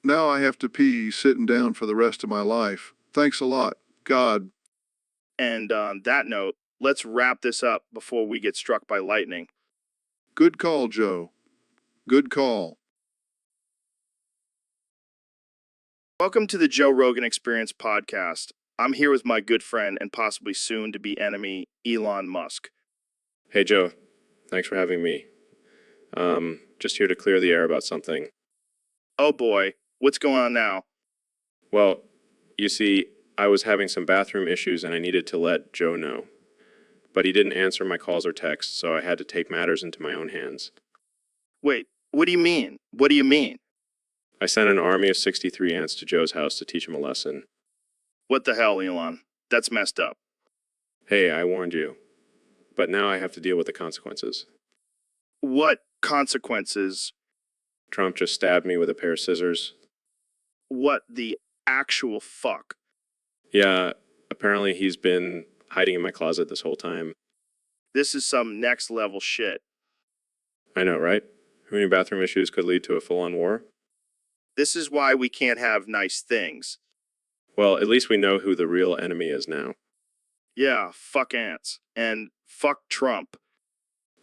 Now I have to pee sitting down for the rest of my life. Thanks a lot. God. And on that note, let's wrap this up before we get struck by lightning. Good call, Joe. Good call. Welcome to the Joe Rogan Experience podcast. I'm here with my good friend and possibly soon to be enemy, Elon Musk. Hey, Joe. Thanks for having me. Just here to clear the air about something. Oh boy, what's going on now? Well, you see, I was having some bathroom issues and I needed to let Joe know. But he didn't answer my calls or texts, so I had to take matters into my own hands. Wait, what do you mean? What do you mean? I sent an army of 63 ants to Joe's house to teach him a lesson. What the hell, Elon? That's messed up. Hey, I warned you. But now I have to deal with the consequences. What consequences? Trump just stabbed me with a pair of scissors. What the actual fuck? Yeah, apparently he's been hiding in my closet this whole time. This is some next level shit. I know, right? How many bathroom issues could lead to a full-on war? This is why we can't have nice things. Well, at least we know who the real enemy is now. Yeah, fuck ants. And fuck Trump.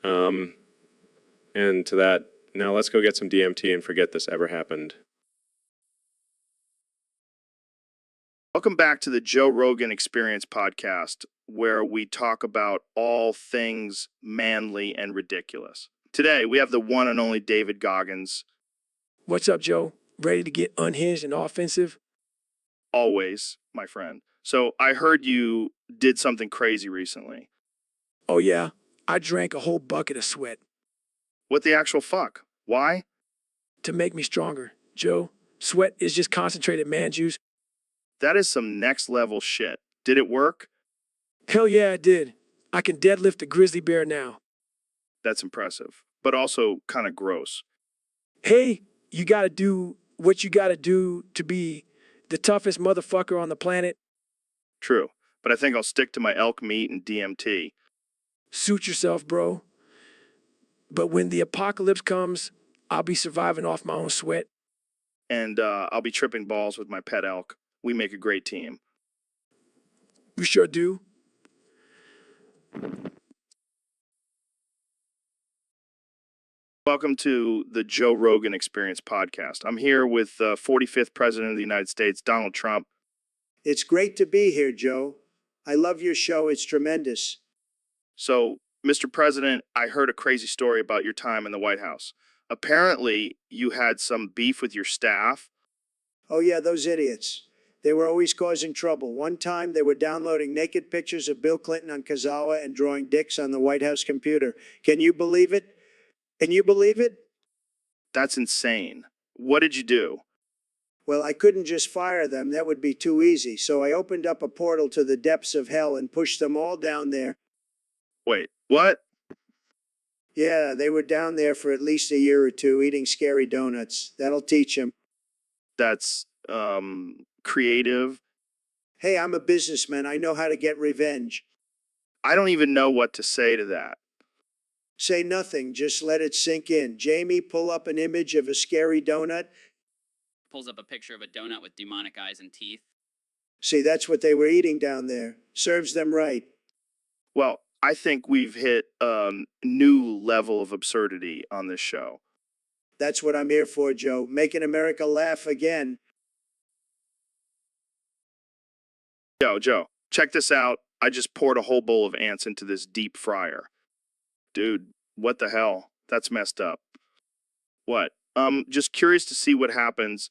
And to that, now let's go get some DMT and forget this ever happened. Welcome back to the Joe Rogan Experience podcast, where we talk about all things manly and ridiculous. Today, we have the one and only David Goggins. What's up, Joe? Ready to get unhinged and offensive? Always, my friend. So I heard you did something crazy recently. Oh, yeah. I drank a whole bucket of sweat. What the actual fuck? Why? To make me stronger. Joe, sweat is just concentrated man juice. That is some next level shit. Did it work? Hell yeah, I did. I can deadlift a grizzly bear now. That's impressive, but also kind of gross. Hey, you gotta do what you gotta do to be the toughest motherfucker on the planet. True, but I think I'll stick to my elk meat and DMT. Suit yourself, bro. But when the apocalypse comes, I'll be surviving off my own sweat. And I'll be tripping balls with my pet elk. We make a great team. We sure do. Welcome to the Joe Rogan Experience podcast. I'm here with 45th President of the United States, Donald Trump. It's great to be here, Joe. I love your show. It's tremendous. So, Mr. President, I heard a crazy story about your time in the White House. Apparently, you had some beef with your staff. Oh, yeah, those idiots. They were always causing trouble. One time, they were downloading naked pictures of Bill Clinton on Kazawa and drawing dicks on the White House computer. Can you believe it? Can you believe it? That's insane. What did you do? Well, I couldn't just fire them. That would be too easy. So I opened up a portal to the depths of hell and pushed them all down there. Wait, what? Yeah, they were down there for at least a year or two eating scary donuts. That'll teach them. That's, creative. Hey, I'm a businessman. I know how to get revenge. I don't even know what to say to that. Say nothing. Just let it sink in. Jamie, pull up an image of a scary donut. Pulls up a picture of a donut with demonic eyes and teeth. See, that's what they were eating down there. Serves them right. Well, I think we've hit a new level of absurdity on this show. That's what I'm here for, Joe. Making America laugh again. Joe, check this out. I just poured a whole bowl of ants into this deep fryer. Dude, what the hell? That's messed up. What? Just curious to see what happens.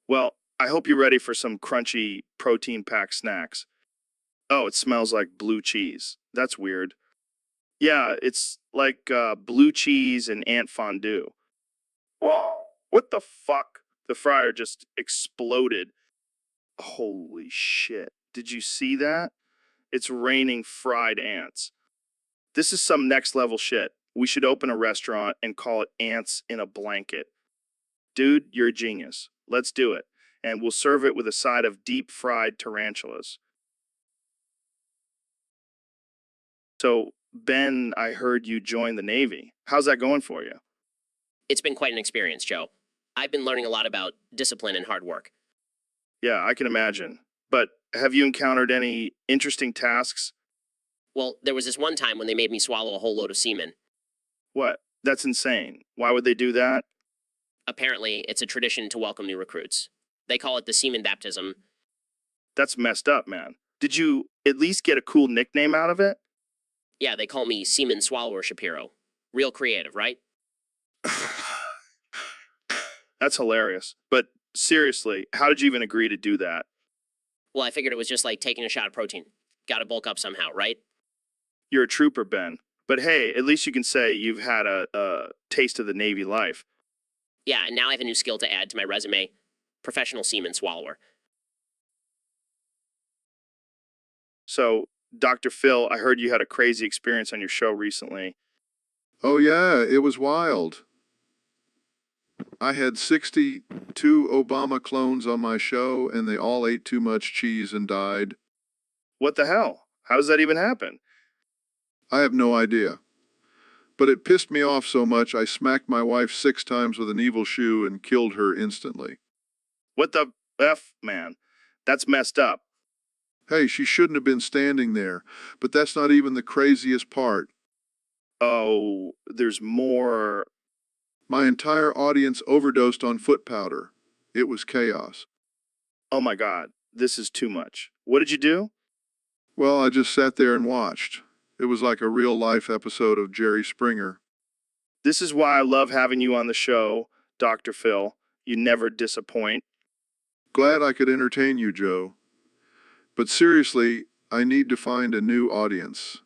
Well, I hope you're ready for some crunchy protein-packed snacks. Oh, it smells like blue cheese. That's weird. Yeah, it's like blue cheese and ant fondue. Whoa, what the fuck? The fryer just exploded. Holy shit. Did you see that? It's raining fried ants. This is some next level shit. We should open a restaurant and call it Ants in a Blanket. Dude, you're a genius. Let's do it. And we'll serve it with a side of deep fried tarantulas. So, Ben, I heard you joined the Navy. How's that going for you? It's been quite an experience, Joe. I've been learning a lot about discipline and hard work. Yeah, I can imagine. But have you encountered any interesting tasks? Well, there was this one time when they made me swallow a whole load of semen. What? That's insane. Why would they do that? Apparently, it's a tradition to welcome new recruits. They call it the semen baptism. That's messed up, man. Did you at least get a cool nickname out of it? Yeah, they call me Semen Swallower Shapiro. Real creative, right? That's hilarious. But seriously, how did you even agree to do that? Well, I figured it was just like taking a shot of protein. Gotta bulk up somehow, right? You're a trooper, Ben. But hey, at least you can say you've had a taste of the Navy life. Yeah, and now I have a new skill to add to my resume. Professional semen swallower. So, Dr. Phil, I heard you had a crazy experience on your show recently. Oh, yeah, it was wild. I had 62 Obama clones on my show, and they all ate too much cheese and died. What the hell? How does that even happen? I have no idea. But it pissed me off so much I smacked my wife 6 times with an evil shoe and killed her instantly. What the F, man? That's messed up. Hey, she shouldn't have been standing there, but that's not even the craziest part. Oh, there's more. My entire audience overdosed on foot powder. It was chaos. Oh my God, this is too much. What did you do? Well, I just sat there and watched. It was like a real-life episode of Jerry Springer. This is why I love having you on the show, Dr. Phil. You never disappoint. Glad I could entertain you, Joe. But seriously, I need to find a new audience.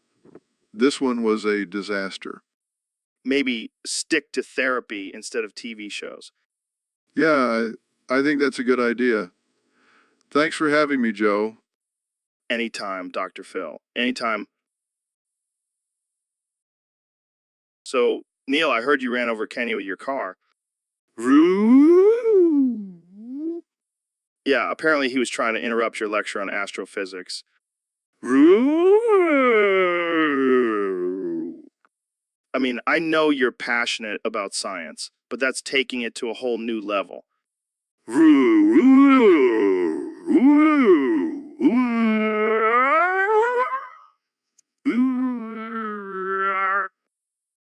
This one was a disaster. Maybe stick to therapy instead of TV shows. Yeah, I think that's a good idea. Thanks for having me, Joe. Anytime, Dr. Phil. Anytime. So, Neil, I heard you ran over Kenny with your car. Yeah, apparently he was trying to interrupt your lecture on astrophysics. I mean, I know you're passionate about science, but that's taking it to a whole new level.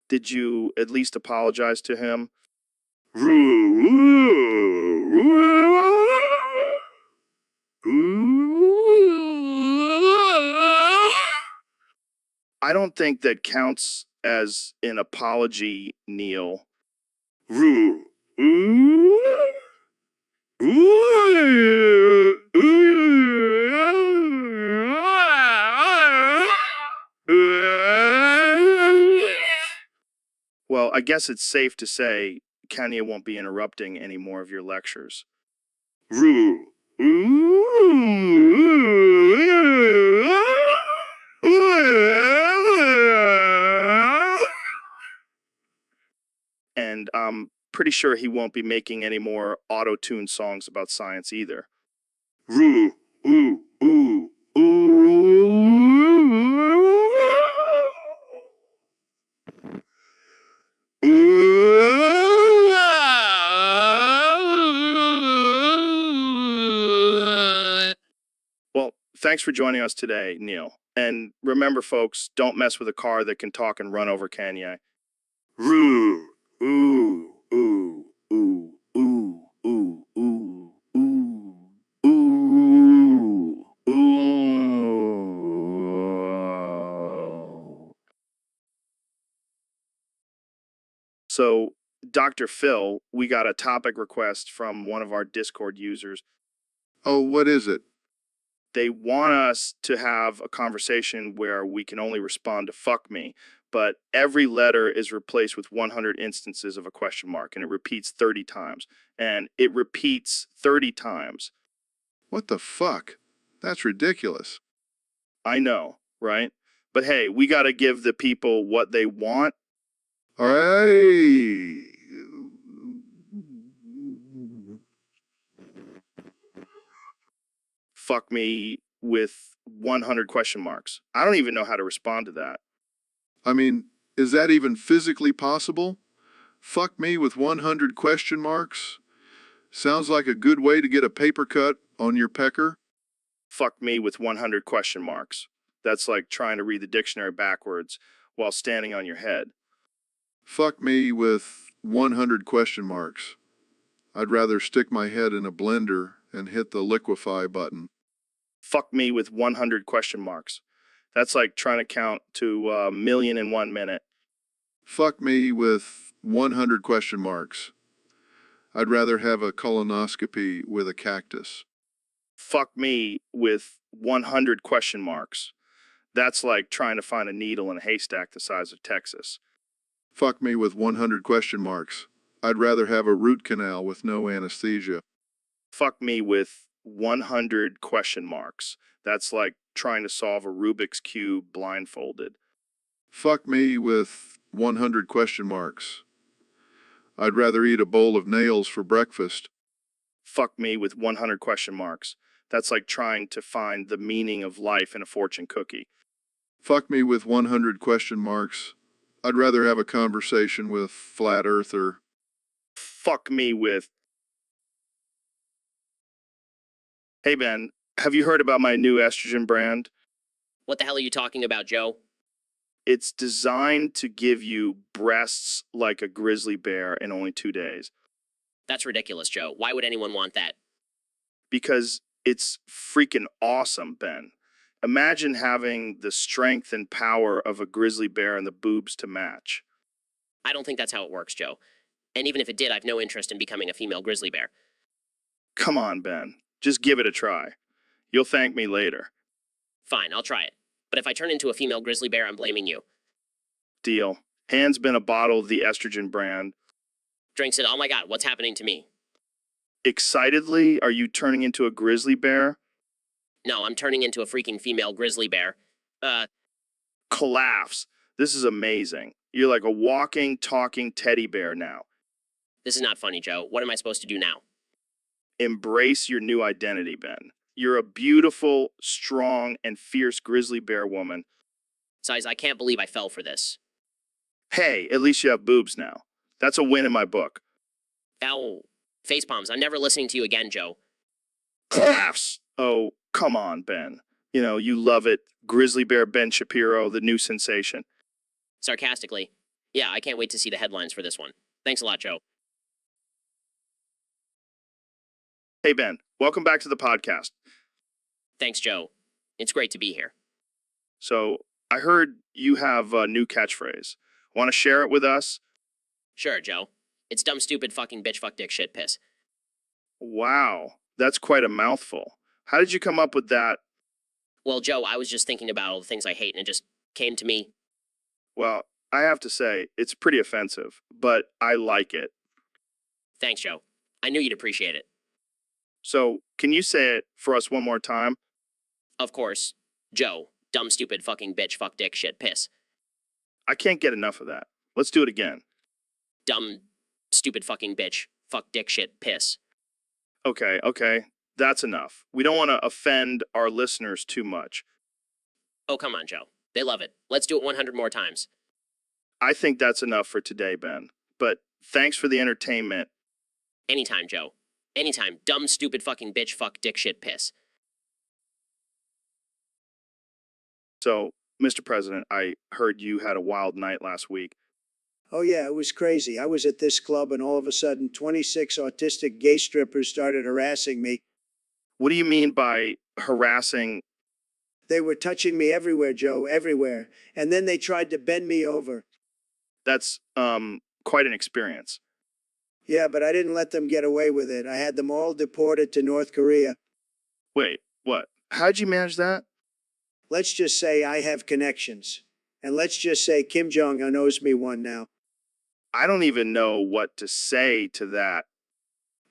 Did you at least apologize to him? I don't think that counts as an apology, Neil. Well, I guess it's safe to say Kenya won't be interrupting any more of your lectures. And I'm pretty sure he won't be making any more auto-tune songs about science either. Well, thanks for joining us today, Neil. And remember, folks, don't mess with a car that can talk and run over Kanye. So, Dr. Phil, we got a topic request from one of our Discord users. Oh, what is it? They want us to have a conversation where we can only respond to fuck me, but every letter is replaced with 100 instances of a question mark, and it repeats 30 times. And it repeats 30 times. What the fuck? That's ridiculous. I know, right? But hey, we got to give the people what they want. All right. Fuck me with 100 question marks. I don't even know how to respond to that. I mean, is that even physically possible? Fuck me with 100 question marks? Sounds like a good way to get a paper cut on your pecker. Fuck me with 100 question marks. That's like trying to read the dictionary backwards while standing on your head. Fuck me with 100 question marks. I'd rather stick my head in a blender and hit the liquefy button. Fuck me with 100 question marks. That's like trying to count to a million in 1 minute. Fuck me with 100 question marks. I'd rather have a colonoscopy with a cactus. Fuck me with 100 question marks. That's like trying to find a needle in a haystack the size of Texas. Fuck me with 100 question marks. I'd rather have a root canal with no anesthesia. Fuck me with 100 question marks. That's like trying to solve a Rubik's Cube blindfolded. Fuck me with 100 question marks. I'd rather eat a bowl of nails for breakfast. Fuck me with 100 question marks. That's like trying to find the meaning of life in a fortune cookie. Fuck me with 100 question marks. I'd rather have a conversation with Flat Earther. Fuck me with... Hey Ben, have you heard about my new estrogen brand? What the hell are you talking about, Joe? It's designed to give you breasts like a grizzly bear in only 2 days. That's ridiculous, Joe. Why would anyone want that? Because it's freaking awesome, Ben. Imagine having the strength and power of a grizzly bear and the boobs to match. I don't think that's how it works, Joe. And even if it did, I've no interest in becoming a female grizzly bear. Come on, Ben. Just give it a try. You'll thank me later. Fine, I'll try it. But if I turn into a female grizzly bear, I'm blaming you. Deal. Hands Ben a bottle of the estrogen brand. Drinks it, oh my god, what's happening to me? Excitedly, are you turning into a grizzly bear? No, I'm turning into a freaking female grizzly bear. Collapse. This is amazing. You're like a walking, talking teddy bear now. This is not funny, Joe. What am I supposed to do now? Embrace your new identity, Ben. You're a beautiful, strong, and fierce grizzly bear woman. Size, I can't believe I fell for this. Hey, at least you have boobs now. That's a win in my book. Ow. Facepalms, I'm never listening to you again, Joe. Collapse. Oh, come on, Ben. You know, you love it. Grizzly Bear Ben Shapiro, the new sensation. Sarcastically. Yeah, I can't wait to see the headlines for this one. Thanks a lot, Joe. Hey, Ben, welcome back to the podcast. Thanks, Joe. It's great to be here. So, I heard you have a new catchphrase. Want to share it with us? Sure, Joe. It's dumb, stupid, fucking bitch, fuck, dick, shit, piss. Wow, that's quite a mouthful. How did you come up with that? Well, Joe, I was just thinking about all the things I hate and it just came to me. Well, I have to say, it's pretty offensive, but I like it. Thanks, Joe. I knew you'd appreciate it. So, can you say it for us one more time? Of course. Joe, dumb, stupid, fucking bitch, fuck, dick, shit, piss. I can't get enough of that. Let's do it again. Dumb, stupid, fucking bitch, fuck, dick, shit, piss. Okay. That's enough. We don't want to offend our listeners too much. Oh, come on, Joe. They love it. Let's do it 100 more times. I think that's enough for today, Ben. But thanks for the entertainment. Anytime, Joe. Anytime. Dumb, stupid, fucking bitch, fuck, dick, shit, piss. So, Mr. President, I heard you had a wild night last week. Oh, yeah, it was crazy. I was at this club and all of a sudden 26 autistic gay strippers started harassing me. What do you mean by harassing? They were touching me everywhere, Joe, everywhere. And then they tried to bend me over. That's, quite an experience. Yeah, but I didn't let them get away with it. I had them all deported to North Korea. Wait, what? How'd you manage that? Let's just say I have connections. And let's just say Kim Jong-un owes me one now. I don't even know what to say to that.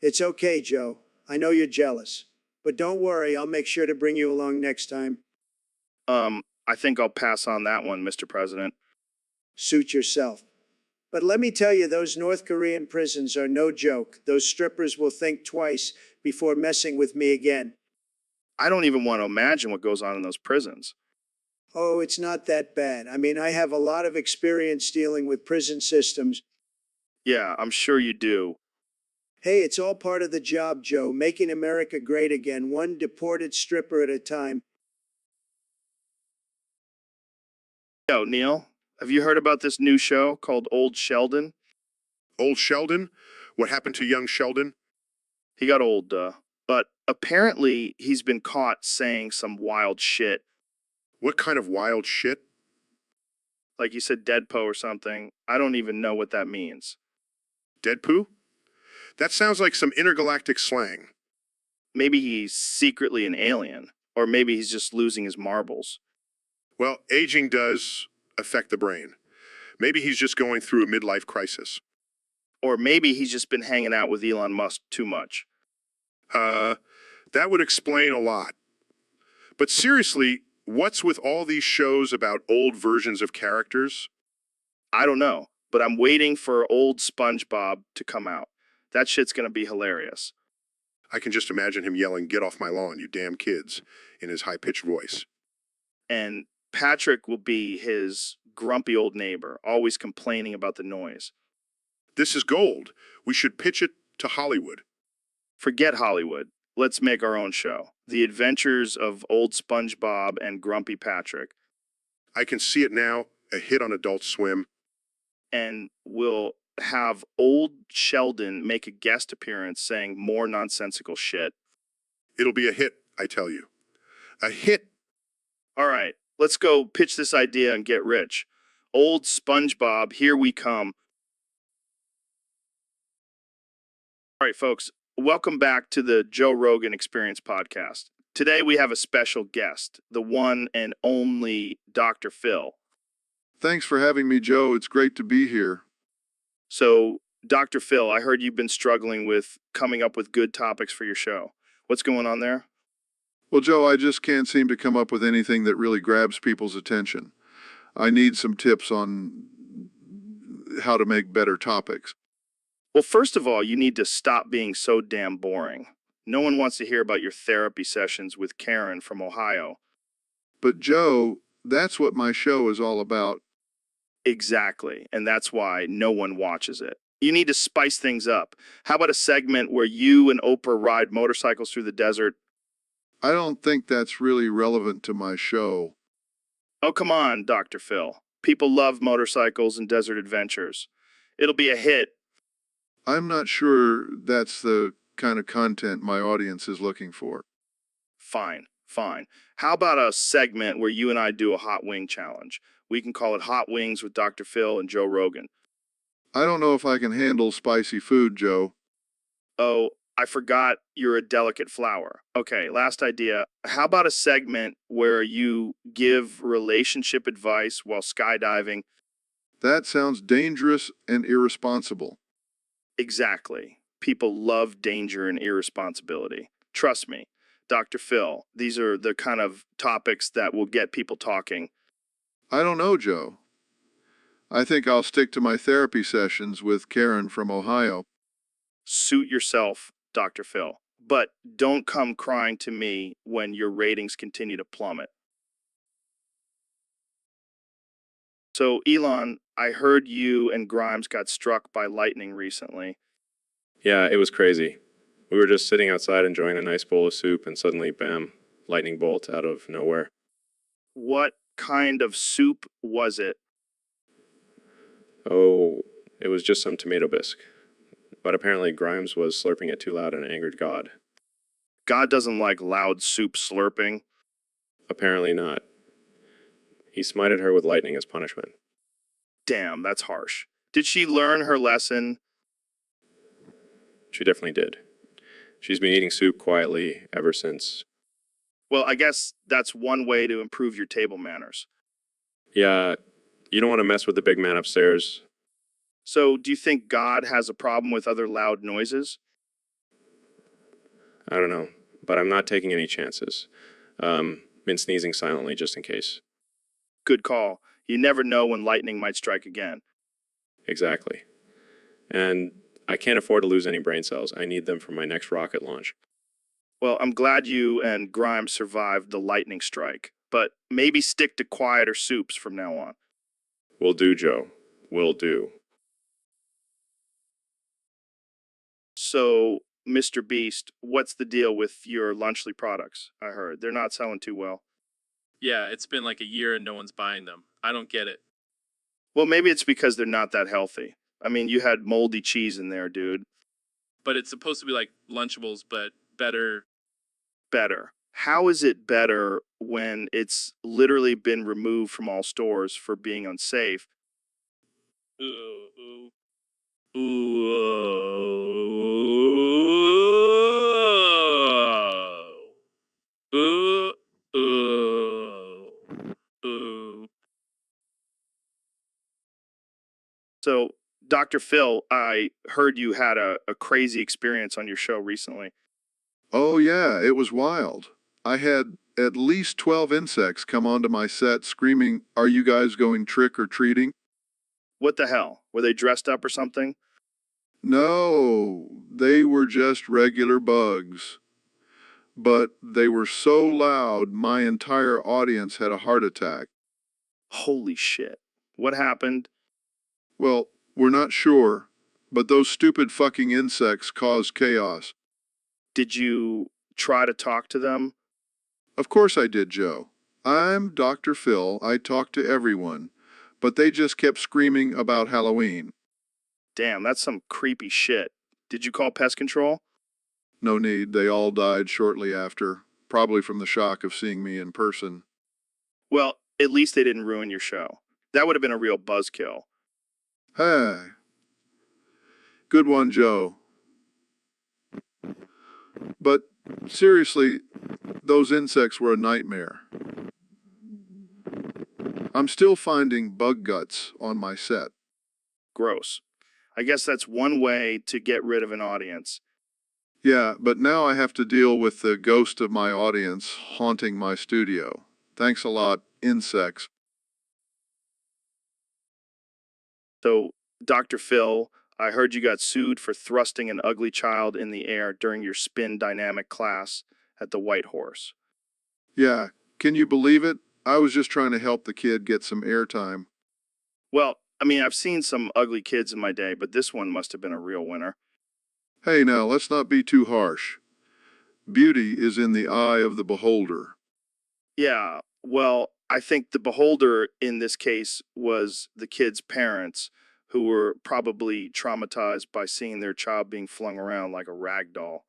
It's okay, Joe. I know you're jealous. But don't worry, I'll make sure to bring you along next time. I think I'll pass on that one, Mr. President. Suit yourself. But let me tell you, those North Korean prisons are no joke. Those strippers will think twice before messing with me again. I don't even want to imagine what goes on in those prisons. Oh, it's not that bad. I mean, I have a lot of experience dealing with prison systems. Yeah, I'm sure you do. Hey, it's all part of the job, Joe, making America great again, one deported stripper at a time. Yo, Neil, have you heard about this new show called Old Sheldon? Old Sheldon? What happened to young Sheldon? He got old, but apparently he's been caught saying some wild shit. What kind of wild shit? Like you said Deadpo or something. I don't even know what that means. Deadpoo? That sounds like some intergalactic slang. Maybe he's secretly an alien, or maybe he's just losing his marbles. Well, aging does affect the brain. Maybe he's just going through a midlife crisis. Or maybe he's just been hanging out with Elon Musk too much. That would explain a lot. But seriously, what's with all these shows about old versions of characters? I don't know, but I'm waiting for old SpongeBob to come out. That shit's gonna be hilarious. I can just imagine him yelling, "Get off my lawn, you damn kids," in his high-pitched voice. And Patrick will be his grumpy old neighbor, always complaining about the noise. This is gold. We should pitch it to Hollywood. Forget Hollywood. Let's make our own show. The Adventures of Old SpongeBob and Grumpy Patrick. I can see it now, a hit on Adult Swim. And we'll have old Sheldon make a guest appearance saying more nonsensical shit. It'll be a hit, I tell you. A hit. All right, let's go pitch this idea and get rich. Old SpongeBob, here we come. All right, folks, welcome back to the Joe Rogan Experience podcast. Today we have a special guest, the one and only Dr. Phil. Thanks for having me, Joe. It's great to be here. So, Dr. Phil, I heard you've been struggling with coming up with good topics for your show. What's going on there? Well, Joe, I just can't seem to come up with anything that really grabs people's attention. I need some tips on how to make better topics. Well, first of all, you need to stop being so damn boring. No one wants to hear about your therapy sessions with Karen from Ohio. But, Joe, that's what my show is all about. Exactly, and that's why no one watches it. You need to spice things up. How about a segment where you and Oprah ride motorcycles through the desert? I don't think that's really relevant to my show. Oh, come on, Dr. Phil. People love motorcycles and desert adventures. It'll be a hit. I'm not sure that's the kind of content my audience is looking for. Fine, fine. How about a segment where you and I do a hot wing challenge? We can call it Hot Wings with Dr. Phil and Joe Rogan. I don't know if I can handle spicy food, Joe. Oh, I forgot you're a delicate flower. Okay, last idea. How about a segment where you give relationship advice while skydiving? That sounds dangerous and irresponsible. Exactly. People love danger and irresponsibility. Trust me, Dr. Phil, these are the kind of topics that will get people talking. I don't know, Joe. I think I'll stick to my therapy sessions with Karen from Ohio. Suit yourself, Dr. Phil. But don't come crying to me when your ratings continue to plummet. So, Elon, I heard you and Grimes got struck by lightning recently. Yeah, it was crazy. We were just sitting outside enjoying a nice bowl of soup, and suddenly, bam, lightning bolt out of nowhere. What kind of soup was it? Oh, it was just some tomato bisque. But apparently Grimes was slurping it too loud and angered God. God doesn't like loud soup slurping. Apparently not. He smited her with lightning as punishment. Damn, that's harsh. Did she learn her lesson? She definitely did. She's been eating soup quietly ever since. Well, I guess that's one way to improve your table manners. Yeah, you don't want to mess with the big man upstairs. So, do you think God has a problem with other loud noises? I don't know, but I'm not taking any chances. Been sneezing silently just in case. Good call. You never know when lightning might strike again. Exactly. And I can't afford to lose any brain cells. I need them for my next rocket launch. Well, I'm glad you and Grimes survived the lightning strike, but maybe stick to quieter soups from now on. Will do, Joe. Will do. So So, Mr. Beast, what's the deal with your Lunchly products? I heard they're not selling too well. Yeah, it's been like a year and no one's buying them. I don't get it. Well, maybe it's because they're not that healthy. I mean, you had moldy cheese in there, dude. But it's supposed to be like Lunchables, but better. Better. How is it better when it's literally been removed from all stores for being unsafe? Ooh, ooh, ooh, ooh, ooh. So, Dr. Phil, I heard you had a crazy experience on your show recently. Oh, yeah, it was wild. I had at least 12 insects come onto my set screaming, "Are you guys going trick or treating?" What the hell? Were they dressed up or something? No, they were just regular bugs. But they were so loud, my entire audience had a heart attack. Holy shit. What happened? Well, we're not sure, but those stupid fucking insects caused chaos. Did you try to talk to them? Of course I did, Joe. I'm Dr. Phil. I talk to everyone, but they just kept screaming about Halloween. Damn, that's some creepy shit. Did you call pest control? No need, they all died shortly after, probably from the shock of seeing me in person. Well, at least they didn't ruin your show. That would have been a real buzzkill. Hey, good one, Joe. But seriously, those insects were a nightmare. I'm still finding bug guts on my set. Gross. I guess that's one way to get rid of an audience. Yeah, but now I have to deal with the ghost of my audience haunting my studio. Thanks a lot, insects. So, Dr. Phil, I heard you got sued for thrusting an ugly child in the air during your spin dynamic class at the White Horse. Yeah, can you believe it? I was just trying to help the kid get some airtime. Well, I mean, I've seen some ugly kids in my day, but this one must have been a real winner. Hey now, let's not be too harsh. Beauty is in the eye of the beholder. Yeah, well, I think the beholder in this case was the kid's parents, who were probably traumatized by seeing their child being flung around like a rag doll.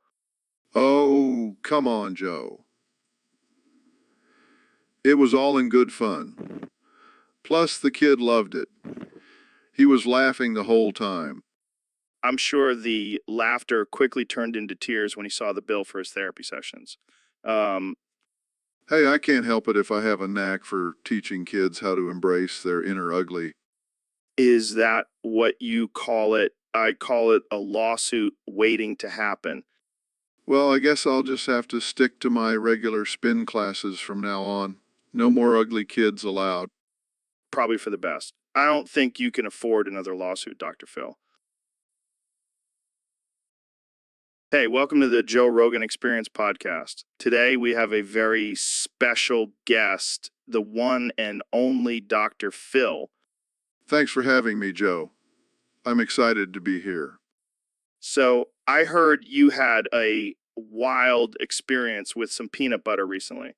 Oh, come on, Joe. It was all in good fun. Plus, the kid loved it. He was laughing the whole time. I'm sure the laughter quickly turned into tears when he saw the bill for his therapy sessions. Um, Hey, I can't help it if I have a knack for teaching kids how to embrace their inner ugly. is that what you call it? I call it a lawsuit waiting to happen. Well, I guess I'll just have to stick to my regular spin classes from now on. No more ugly kids allowed. Probably for the best. I don't think you can afford another lawsuit, Dr. Phil. Hey, welcome to the Joe Rogan Experience podcast. Today we have a very special guest, the one and only Dr. Phil. Thanks for having me, Joe. I'm excited to be here. So, I heard you had a wild experience with some peanut butter recently.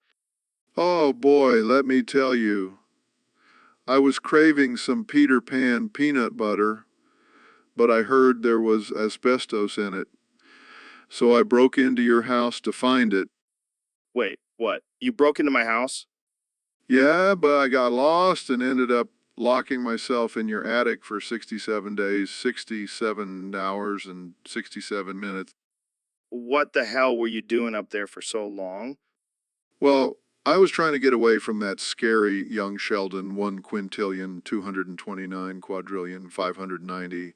Oh boy, let me tell you. I was craving some Peter Pan peanut butter, but I heard there was asbestos in it. So I broke into your house to find it. Wait, what? You broke into my house? Yeah, but I got lost and ended up locking myself in your attic for 67 days, 67 hours, and 67 minutes. What the hell were you doing up there for so long? Well, I was trying to get away from that scary young Sheldon 1 quintillion, 229 quadrillion, 590,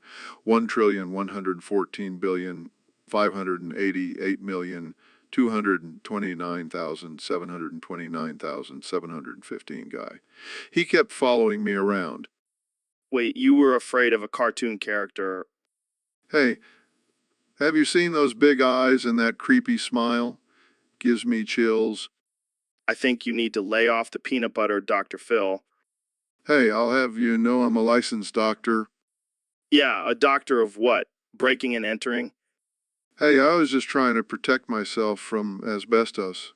1,114,588,229,729,715 guy. He kept following me around. Wait, you were afraid of a cartoon character. Hey, have you seen those big eyes and that creepy smile? Gives me chills. I think you need to lay off the peanut butter, Dr. Phil. Hey, I'll have you know I'm a licensed doctor. Yeah, a doctor of what? Breaking and entering? Hey, I was just trying to protect myself from asbestos.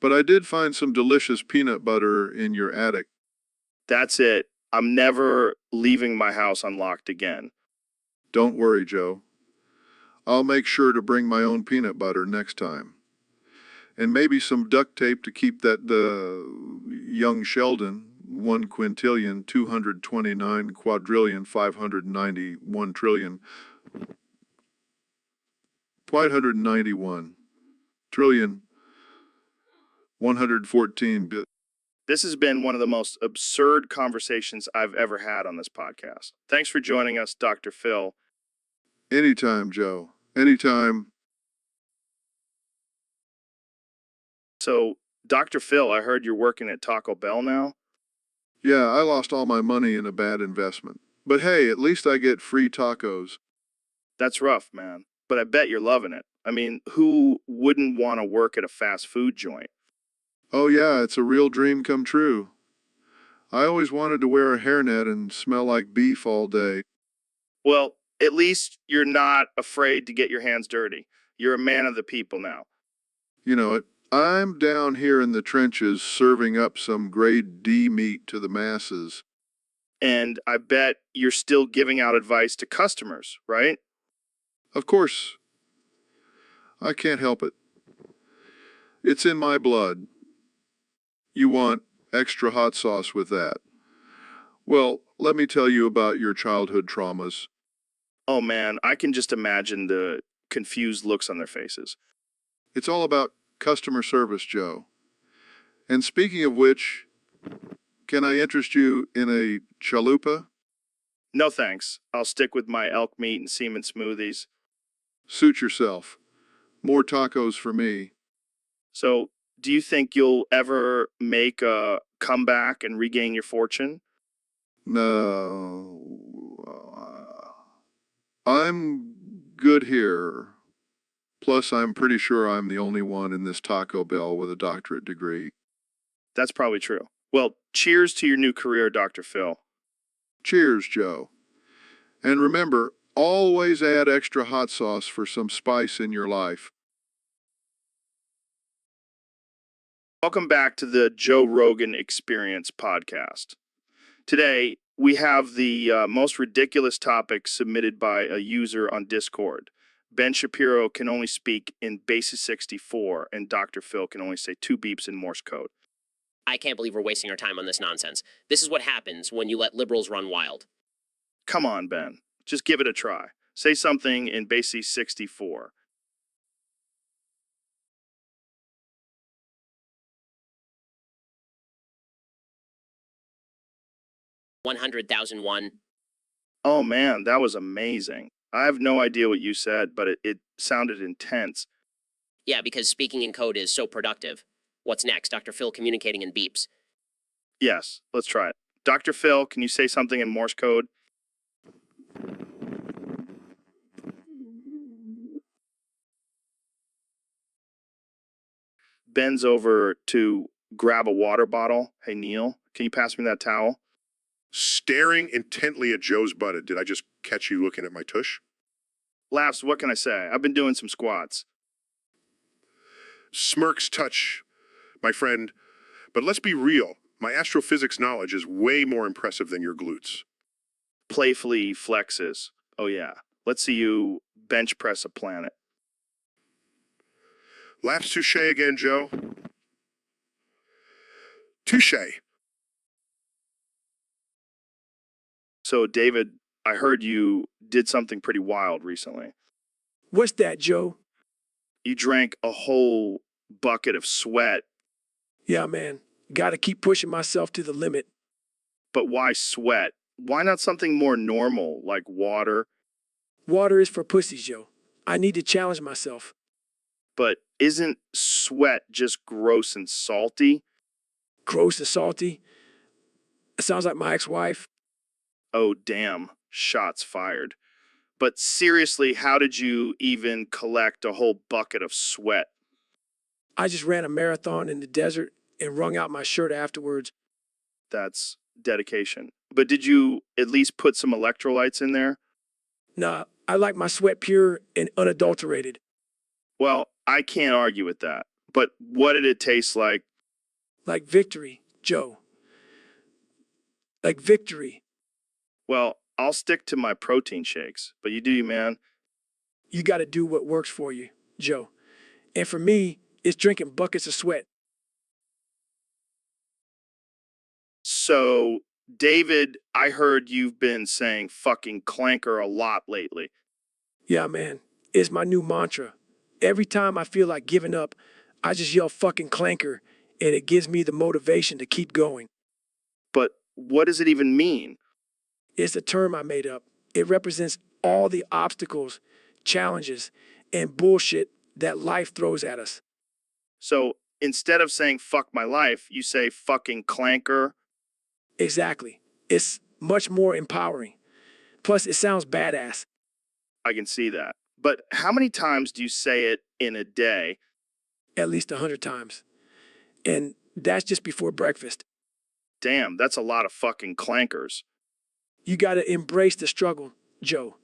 But I did find some delicious peanut butter in your attic. That's it. I'm never leaving my house unlocked again. Don't worry, Joe. I'll make sure to bring my own peanut butter next time. And maybe some duct tape to keep that young Sheldon, 1 quintillion, 229 quadrillion, 591 trillion, 591 trillion, 114 billion. This has been one of the most absurd conversations I've ever had on this podcast. Thanks for joining us, Dr. Phil. Anytime, Joe. Anytime. So, Dr. Phil, I heard you're working at Taco Bell now. Yeah, I lost all my money in a bad investment. But hey, at least I get free tacos. That's rough, man. But I bet you're loving it. I mean, who wouldn't want to work at a fast food joint? Oh yeah, it's a real dream come true. I always wanted to wear a hairnet and smell like beef all day. Well, at least you're not afraid to get your hands dirty. You're a man of the people now. You know it. I'm down here in the trenches serving up some grade D meat to the masses. And I bet you're still giving out advice to customers, right? Of course, I can't help it. It's in my blood. You want extra hot sauce with that. Well, let me tell you about your childhood traumas. Oh man, I can just imagine the confused looks on their faces. It's all about customer service, Joe. And speaking of which, can I interest you in a chalupa? No thanks. I'll stick with my elk meat and semen smoothies. Suit yourself. More tacos for me. So, do you think you'll ever make a comeback and regain your fortune? No. I'm good here. Plus, I'm pretty sure I'm the only one in this Taco Bell with a doctorate degree. That's probably true. Well, cheers to your new career, Dr. Phil. Cheers, Joe. And remember, always add extra hot sauce for some spice in your life. Welcome back to the Joe Rogan Experience podcast. Today, we have the most ridiculous topic submitted by a user on Discord. Ben Shapiro can only speak in Basis 64, and Dr. Phil can only say 2 beeps in Morse code. I can't believe we're wasting our time on this nonsense. This is what happens when you let liberals run wild. Come on, Ben. Just give it a try. Say something in Basis 64. 100,001. Oh man, that was amazing. I have no idea what you said, but it sounded intense. Yeah, because speaking in code is so productive. What's next? Dr. Phil communicating in beeps. Yes, let's try it. Dr. Phil, can you say something in Morse code? Bends over to grab a water bottle. Hey, Neil, can you pass me that towel? Staring intently at Joe's butt. Did I just catch you looking at my tush? Laughs, what can I say? I've been doing some squats. Smirks touch, my friend. But let's be real. My astrophysics knowledge is way more impressive than your glutes. Playfully flexes. Oh yeah. Let's see you bench press a planet. Laughs touche again, Joe. Touche. So, David, I heard you did something pretty wild recently. What's that, Joe? You drank a whole bucket of sweat. Yeah, man. Gotta keep pushing myself to the limit. But why sweat? Why not something more normal, like water? Water is for pussies, Joe. I need to challenge myself. But isn't sweat just gross and salty? Gross and salty? It sounds like my ex-wife. Oh, damn. Shots fired. But seriously, how did you even collect a whole bucket of sweat? I just ran a marathon in the desert and wrung out my shirt afterwards. That's dedication. But did you at least put some electrolytes in there? Nah, I like my sweat pure and unadulterated. Well, I can't argue with that. But what did it taste like? Like victory, Joe. Like victory. Well, I'll stick to my protein shakes, but you do you, man. You got to do what works for you, Joe. And for me, it's drinking buckets of sweat. So, David, I heard you've been saying fucking clanker a lot lately. Yeah, man. It's my new mantra. Every time I feel like giving up, I just yell fucking clanker, and it gives me the motivation to keep going. But what does it even mean? It's a term I made up. It represents all the obstacles, challenges, and bullshit that life throws at us. So, instead of saying fuck my life, you say fucking clanker. Exactly. It's much more empowering. Plus, it sounds badass. I can see that. But how many times do you say it in a day? At least 100 times. And that's just before breakfast. Damn, that's a lot of fucking clankers. You got to embrace the struggle, Joe.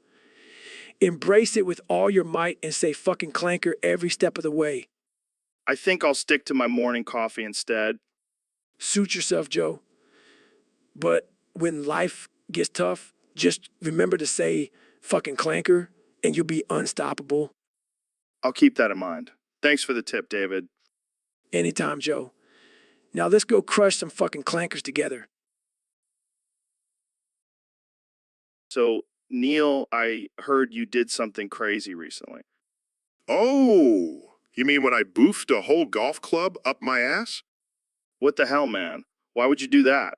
Embrace it with all your might and say fucking clanker every step of the way. I think I'll stick to my morning coffee instead. Suit yourself, Joe. But when life gets tough, just remember to say fucking clanker and you'll be unstoppable. I'll keep that in mind. Thanks for the tip, David. Anytime, Joe. Now let's go crush some fucking clankers together. So, Neil, I heard you did something crazy recently. Oh, you mean when I boofed a whole golf club up my ass? What the hell, man? Why would you do that?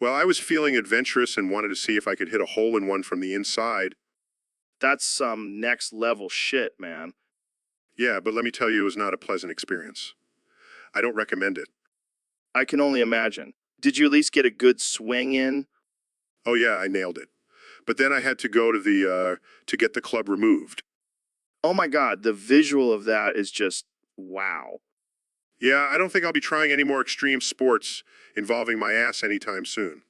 Well, I was feeling adventurous and wanted to see if I could hit a hole-in-one from the inside. That's some next level shit, man. Yeah, but let me tell you, it was not a pleasant experience. I don't recommend it. I can only imagine. Did you at least get a good swing in? Oh yeah, I nailed it. But then I had to go to get the club removed. Oh my God, the visual of that is just wow. Yeah, I don't think I'll be trying any more extreme sports involving my ass anytime soon.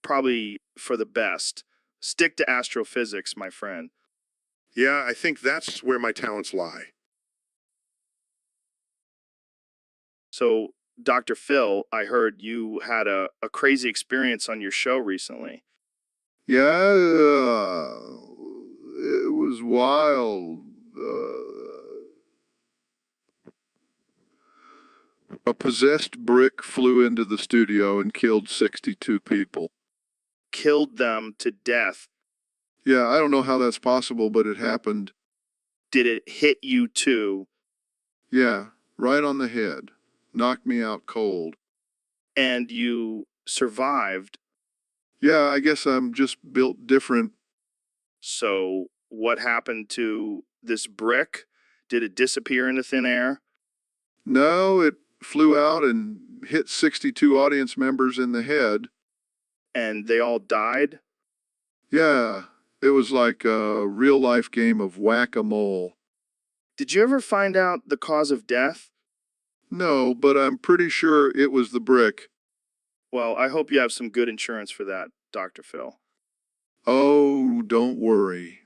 Probably for the best. Stick to astrophysics, my friend. Yeah, I think that's where my talents lie. So, Dr. Phil, I heard you had a crazy experience on your show recently. Yeah, it was wild. A possessed brick flew into the studio and killed 62 people. Killed them to death. Yeah, I don't know how that's possible, but it happened. Did it hit you too? Yeah, right on the head. Knocked me out cold. And you survived. Yeah, I guess I'm just built different. So, what happened to this brick? Did it disappear into thin air? No, it flew out and hit 62 audience members in the head. And they all died? Yeah, it was like a real-life game of whack-a-mole. Did you ever find out the cause of death? No, but I'm pretty sure it was the brick. Well, I hope you have some good insurance for that, Dr. Phil. Oh, don't worry.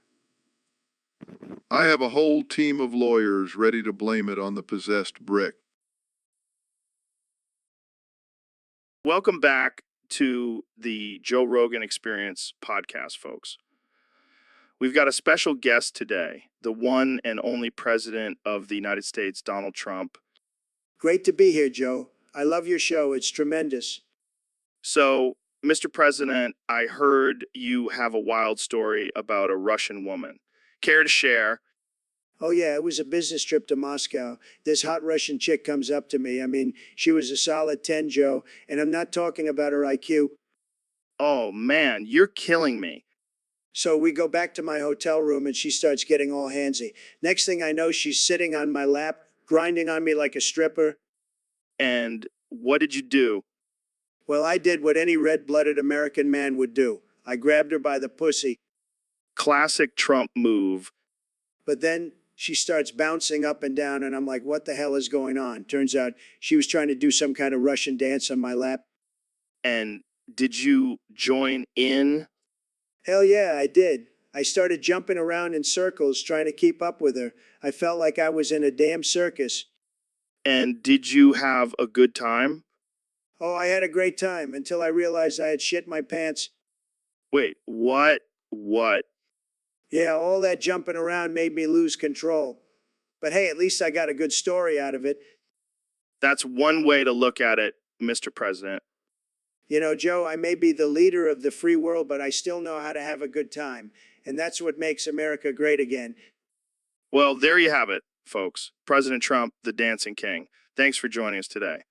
I have a whole team of lawyers ready to blame it on the possessed brick. Welcome back to the Joe Rogan Experience podcast, folks. We've got a special guest today, the one and only president of the United States, Donald Trump. Great to be here, Joe. I love your show. It's tremendous. So, Mr. President, I heard you have a wild story about a Russian woman. Care to share? Oh, yeah, it was a business trip to Moscow. This hot Russian chick comes up to me. I mean, she was a solid 10, Joe, and I'm not talking about her IQ. Oh, man, you're killing me. So we go back to my hotel room and she starts getting all handsy. Next thing I know, she's sitting on my lap, grinding on me like a stripper. And what did you do? Well, I did what any red-blooded American man would do. I grabbed her by the pussy. Classic Trump move. But then she starts bouncing up and down, and I'm like, what the hell is going on? Turns out she was trying to do some kind of Russian dance on my lap. And did you join in? Hell yeah, I did. I started jumping around in circles trying to keep up with her. I felt like I was in a damn circus. And did you have a good time? Oh, I had a great time until I realized I had shit my pants. Wait, what? What? Yeah, all that jumping around made me lose control. But hey, at least I got a good story out of it. That's one way to look at it, Mr. President. You know, Joe, I may be the leader of the free world, but I still know how to have a good time. And that's what makes America great again. Well, there you have it, folks. President Trump, the Dancing King. Thanks for joining us today.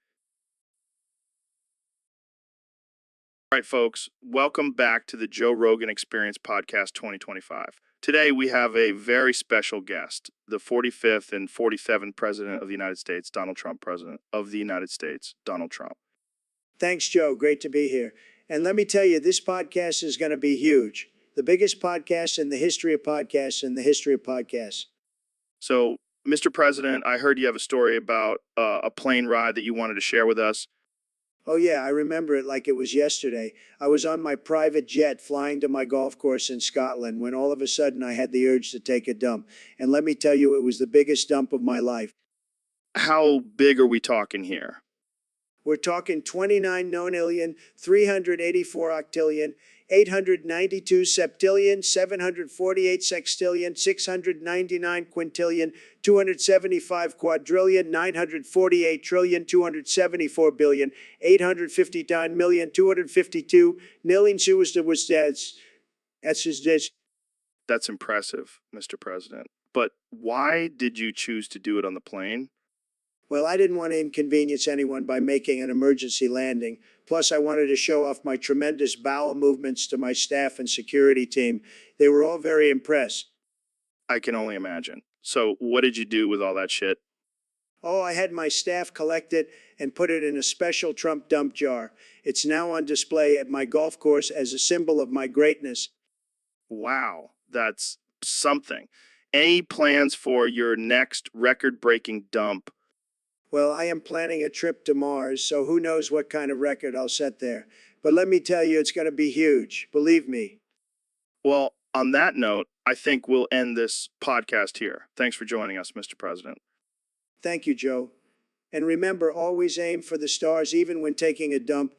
All right, folks, welcome back to the Joe Rogan Experience Podcast 2025. Today, we have a very special guest, the 45th and 47th President of the United States, Donald Trump, President of the United States, Donald Trump. Thanks, Joe. Great to be here. And let me tell you, this podcast is going to be huge. The biggest podcast in the history of podcasts in the history of podcasts. So, Mr. President, I heard you have a story about a plane ride that you wanted to share with us. Oh, yeah, I remember it like it was yesterday. I was on my private jet flying to my golf course in Scotland when all of a sudden I had the urge to take a dump. And let me tell you, it was the biggest dump of my life. How big are we talking here? We're talking 29 nonillion, 384 octillion, 892 septillion, 748 sextillion, 699 quintillion, 275 quadrillion, 948 trillion, 274 billion, 859 million, 252 nillion was that's his dish. That's impressive, Mr. President. But why did you choose to do it on the plane? Well, I didn't want to inconvenience anyone by making an emergency landing. Plus, I wanted to show off my tremendous bowel movements to my staff and security team. They were all very impressed. I can only imagine. So, what did you do with all that shit? Oh, I had my staff collect it and put it in a special Trump dump jar. It's now on display at my golf course as a symbol of my greatness. Wow, that's something. Any plans for your next record-breaking dump? Well, I am planning a trip to Mars, so who knows what kind of record I'll set there. But let me tell you, it's going to be huge. Believe me. Well, on that note, I think we'll end this podcast here. Thanks for joining us, Mr. President. Thank you, Joe. And remember, always aim for the stars even when taking a dump.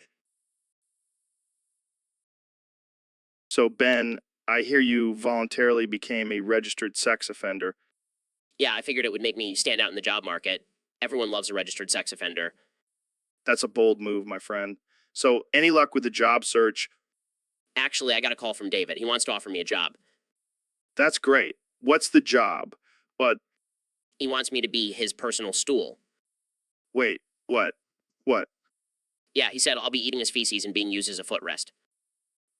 So, Ben, I hear you voluntarily became a registered sex offender. Yeah, I figured it would make me stand out in the job market. Everyone loves a registered sex offender. That's a bold move, my friend. So, any luck with the job search? Actually, I got a call from David. He wants to offer me a job. That's great. What's the job? But He wants me to be his personal stool. wait, what? What? Yeah, he said I'll be eating his feces and being used as a footrest.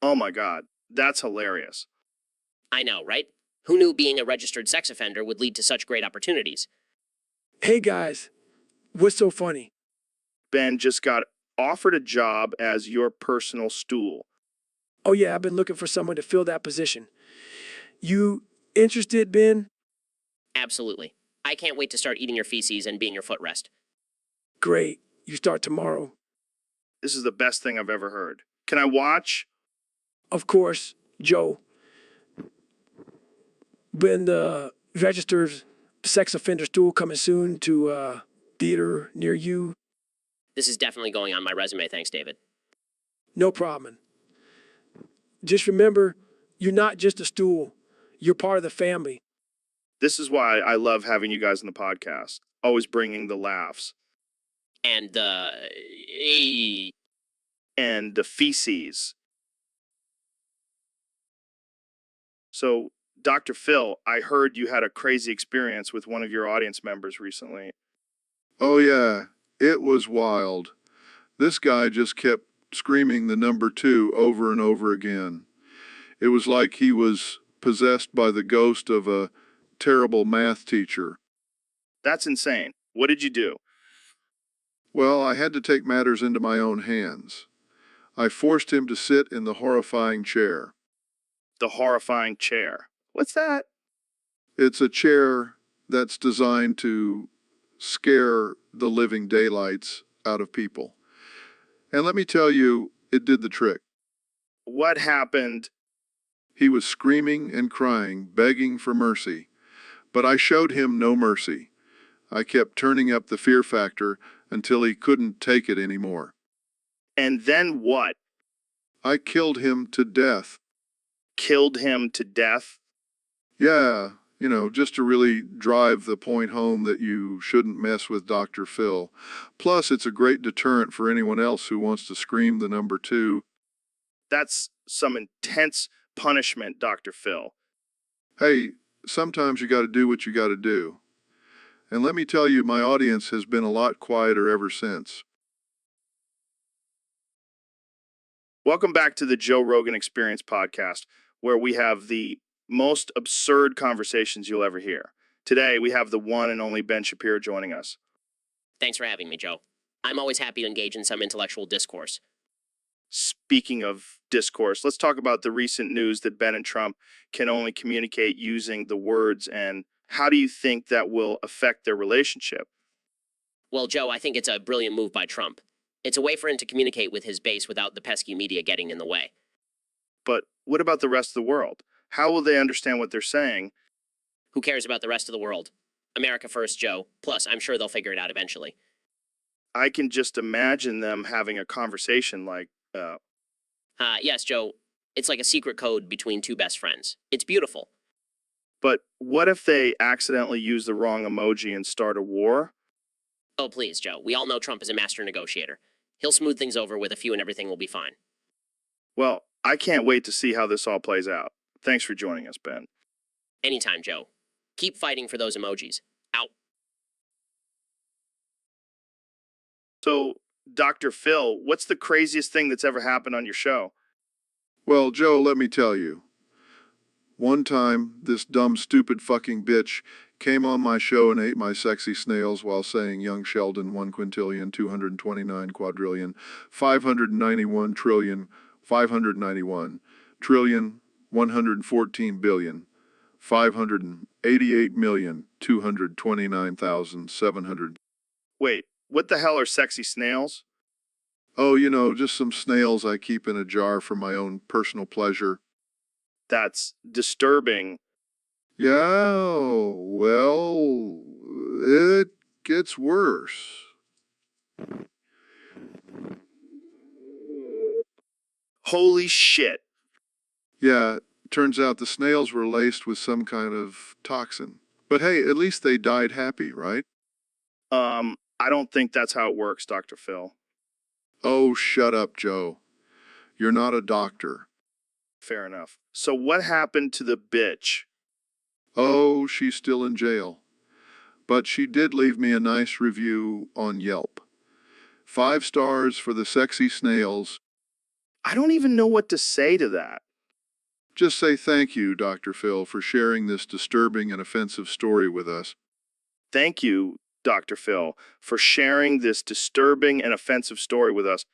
Oh my God, that's hilarious. I know, right? Who knew being a registered sex offender would lead to such great opportunities? Hey guys, what's so funny? Ben just got offered a job as your personal stool. Oh yeah, I've been looking for someone to fill that position. You interested, Ben? Absolutely. I can't wait to start eating your feces and being your footrest. Great. You start tomorrow. This is the best thing I've ever heard. Can I watch? Of course, Joe. When the registered sex offender stool coming soon to a theater near you? This is definitely going on my resume, thanks, David. No problem. Just remember, you're not just a stool. You're part of the family. This is why I love having you guys on the podcast. Always bringing the laughs. And, And the feces. So, Dr. Phil, I heard you had a crazy experience with one of your audience members recently. Oh, yeah, it was wild. This guy just kept screaming the number 2 over and over again. It was like he was possessed by the ghost of a terrible math teacher. That's insane. What did you do? Well, I had to take matters into my own hands. I forced him to sit in the horrifying chair. The horrifying chair. What's that? It's a chair that's designed to scare the living daylights out of people. And let me tell you, it did the trick. What happened? He was screaming and crying, begging for mercy. But I showed him no mercy. I kept turning up the fear factor until he couldn't take it anymore. And then what? I killed him to death. Killed him to death? Yeah, just to really drive the point home that you shouldn't mess with Dr. Phil. Plus, it's a great deterrent for anyone else who wants to scream the number 2. That's some intense punishment, Dr. Phil. Hey, sometimes you gotta do what you gotta do. And let me tell you, my audience has been a lot quieter ever since. Welcome back to the Joe Rogan Experience podcast, where we have the most absurd conversations you'll ever hear. Today, we have the one and only Ben Shapiro joining us. Thanks for having me, Joe. I'm always happy to engage in some intellectual discourse. Speaking of discourse, let's talk about the recent news that Ben and Trump can only communicate using the words, and how do you think that will affect their relationship? Well, Joe, I think it's a brilliant move by Trump. It's a way for him to communicate with his base without the pesky media getting in the way. But what about the rest of the world? How will they understand what they're saying? Who cares about the rest of the world? America first, Joe. Plus, I'm sure they'll figure it out eventually. I can just imagine them having a conversation like, Yes, Joe. It's like a secret code between two best friends. It's beautiful. but what if they accidentally use the wrong emoji and start a war? Oh, please, Joe. We all know Trump is a master negotiator. He'll smooth things over with a few and everything will be fine. Well, I can't wait to see how this all plays out. Thanks for joining us, Ben. Anytime, Joe. Keep fighting for those emojis. Out. So, Dr. Phil, what's the craziest thing that's ever happened on your show? Well, Joe, let me tell you. One time, this dumb, stupid fucking bitch came on my show and ate my sexy snails while saying young Sheldon 1 quintillion 229 quadrillion 591 trillion 591 trillion 114 billion 588,229,700. Wait, what the hell are sexy snails? Oh, just some snails I keep in a jar for my own personal pleasure. That's disturbing. Yeah, well, it gets worse. Holy shit. Yeah, turns out the snails were laced with some kind of toxin. But hey, at least they died happy, right? I don't think that's how it works, Dr. Phil. Oh, shut up, Joe. You're not a doctor. Fair enough. So what happened to the bitch? Oh, she's still in jail. But she did leave me a nice review on Yelp. 5 stars for the sexy snails. I don't even know what to say to that. Just say thank you, Dr. Phil, for sharing this disturbing and offensive story with us. Thank you, Dr. Phil, for sharing this disturbing and offensive story with us.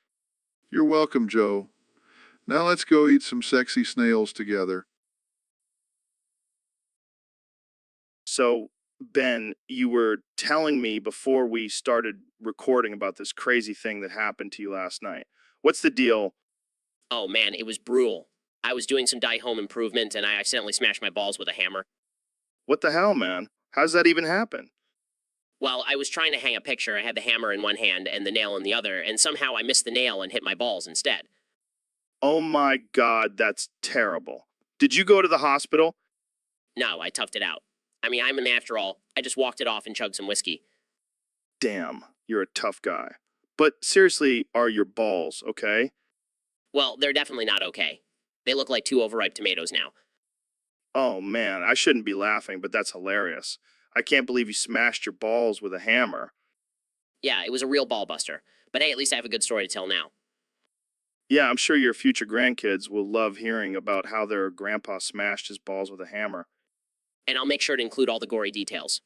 You're welcome, Joe. Now let's go eat some sexy snails together. So, Ben, you were telling me before we started recording about this crazy thing that happened to you last night. What's the deal? Oh, man, it was brutal. I was doing some home improvement and I accidentally smashed my balls with a hammer. What the hell, man? How's that even happen? Well, I was trying to hang a picture. I had the hammer in one hand and the nail in the other, and somehow I missed the nail and hit my balls instead. Oh my God, that's terrible. Did you go to the hospital? No, I toughed it out. I mean, I'm a man after all. I just walked it off and chugged some whiskey. Damn, you're a tough guy. But seriously, are your balls okay? Well, they're definitely not okay. They look like 2 overripe tomatoes now. Oh man, I shouldn't be laughing, but that's hilarious. I can't believe you smashed your balls with a hammer. Yeah, it was a real ball buster. But hey, at least I have a good story to tell now. Yeah, I'm sure your future grandkids will love hearing about how their grandpa smashed his balls with a hammer. And I'll make sure to include all the gory details.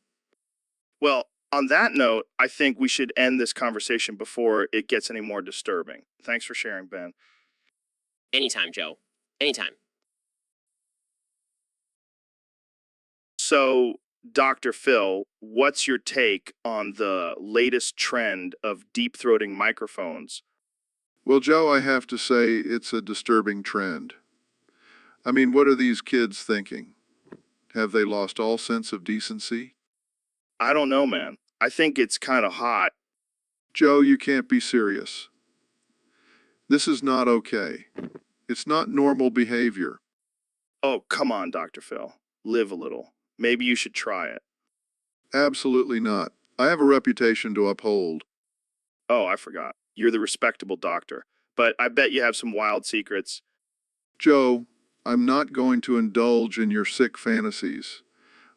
Well, on that note, I think we should end this conversation before it gets any more disturbing. Thanks for sharing, Ben. Anytime, Joe. Anytime. So, Dr. Phil, what's your take on the latest trend of deep-throating microphones? Well, Joe, I have to say it's a disturbing trend. I mean, what are these kids thinking? Have they lost all sense of decency? I don't know, man. I think it's kind of hot. Joe, you can't be serious. This is not okay. It's not normal behavior. Oh, come on, Dr. Phil. Live a little. Maybe you should try it. Absolutely not. I have a reputation to uphold. Oh, I forgot. You're the respectable doctor. But I bet you have some wild secrets. Joe, I'm not going to indulge in your sick fantasies.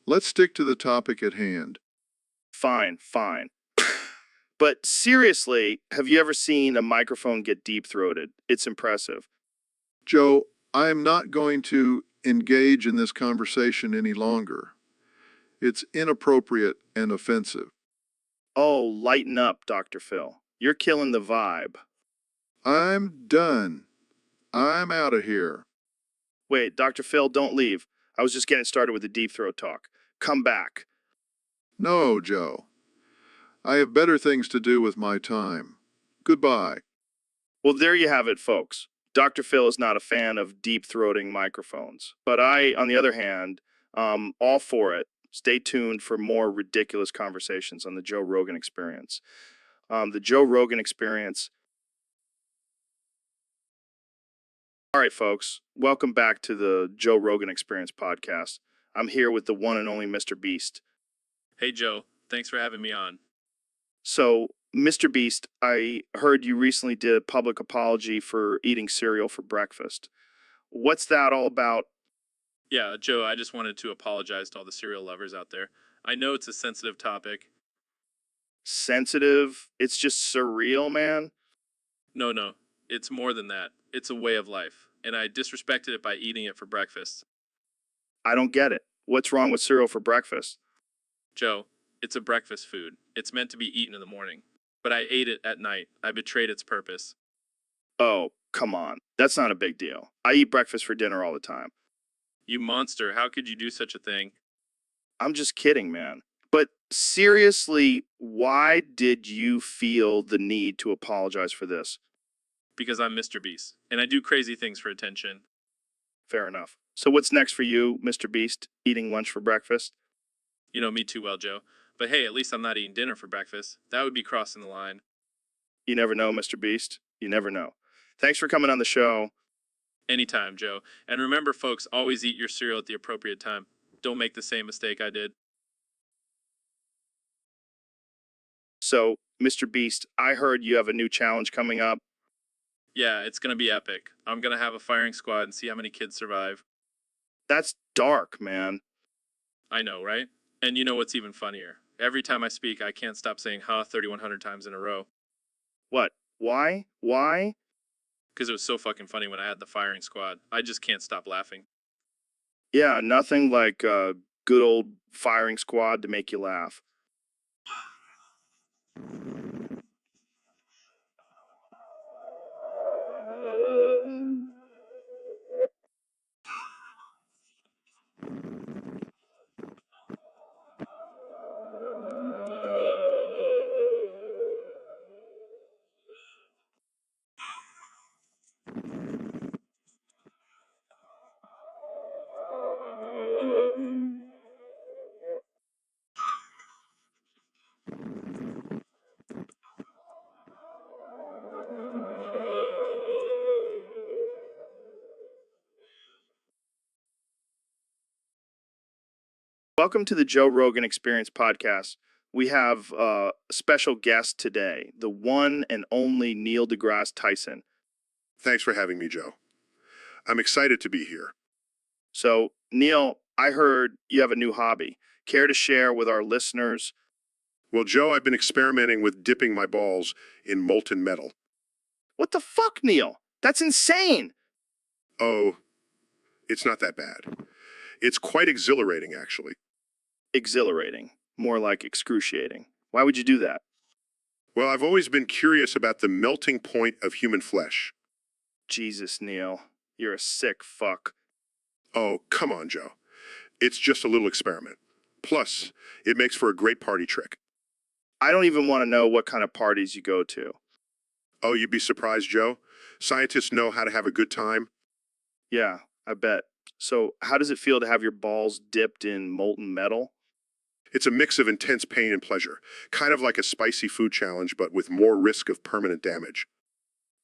Let's stick to the topic at hand. Fine, fine. But seriously, have you ever seen a microphone get deep-throated? It's impressive. Joe, I am not going to engage in this conversation any longer. It's inappropriate and offensive. Oh, lighten up, Dr. Phil. You're killing the vibe. I'm done. I'm out of here. Wait, Dr. Phil, don't leave. I was just getting started with the deep throat talk. Come back. No, Joe. I have better things to do with my time. Goodbye. Well, there you have it, folks. Dr. Phil is not a fan of deep-throating microphones. But I, on the other hand, all for it. Stay tuned for more ridiculous conversations on the Joe Rogan Experience. The Joe Rogan Experience. All right, folks. Welcome back to the Joe Rogan Experience podcast. I'm here with the one and only Mr. Beast. Hey, Joe. Thanks for having me on. So, Mr. Beast, I heard you recently did a public apology for eating cereal for breakfast. What's that all about? Yeah, Joe, I just wanted to apologize to all the cereal lovers out there. I know it's a sensitive topic. Sensitive? It's just surreal, man. No, it's more than that. It's a way of life, and I disrespected it by eating it for breakfast. I don't get it. What's wrong with cereal for breakfast? Joe, it's a breakfast food. It's meant to be eaten in the morning. But I ate it at night. I betrayed its purpose. Oh, come on. That's not a big deal. I eat breakfast for dinner all the time. You monster, how could you do such a thing? I'm just kidding, man. But seriously, why did you feel the need to apologize for this? Because I'm Mr. Beast, and I do crazy things for attention. Fair enough. So what's next for you, Mr. Beast? Eating lunch for breakfast? You know me too well, Joe. But hey, at least I'm not eating dinner for breakfast. That would be crossing the line. You never know, Mr. Beast. You never know. Thanks for coming on the show. Anytime, Joe. And remember, folks, always eat your cereal at the appropriate time. Don't make the same mistake I did. So, Mr. Beast, I heard you have a new challenge coming up. Yeah, it's gonna be epic. I'm gonna have a firing squad and see how many kids survive. That's dark, man. I know, right? And you know what's even funnier? Every time I speak, I can't stop saying "huh" 3,100 times in a row. What? Why? Why? Because it was so fucking funny when I had the firing squad. I just can't stop laughing. Yeah, nothing like a good old firing squad to make you laugh. Welcome to the Joe Rogan Experience podcast. We have a special guest today, the one and only Neil deGrasse Tyson. Thanks for having me, Joe. I'm excited to be here. So, Neil, I heard you have a new hobby. Care to share with our listeners? Well, Joe, I've been experimenting with dipping my balls in molten metal. What the fuck, Neil? That's insane. Oh, it's not that bad. It's quite exhilarating, actually. Exhilarating. More like excruciating. Why would you do that? Well, I've always been curious about the melting point of human flesh. Jesus, Neil. You're a sick fuck. Oh, come on, Joe. It's just a little experiment. Plus, it makes for a great party trick. I don't even want to know what kind of parties you go to. Oh, you'd be surprised, Joe. Scientists know how to have a good time. Yeah, I bet. So, how does it feel to have your balls dipped in molten metal? It's a mix of intense pain and pleasure, kind of like a spicy food challenge, but with more risk of permanent damage.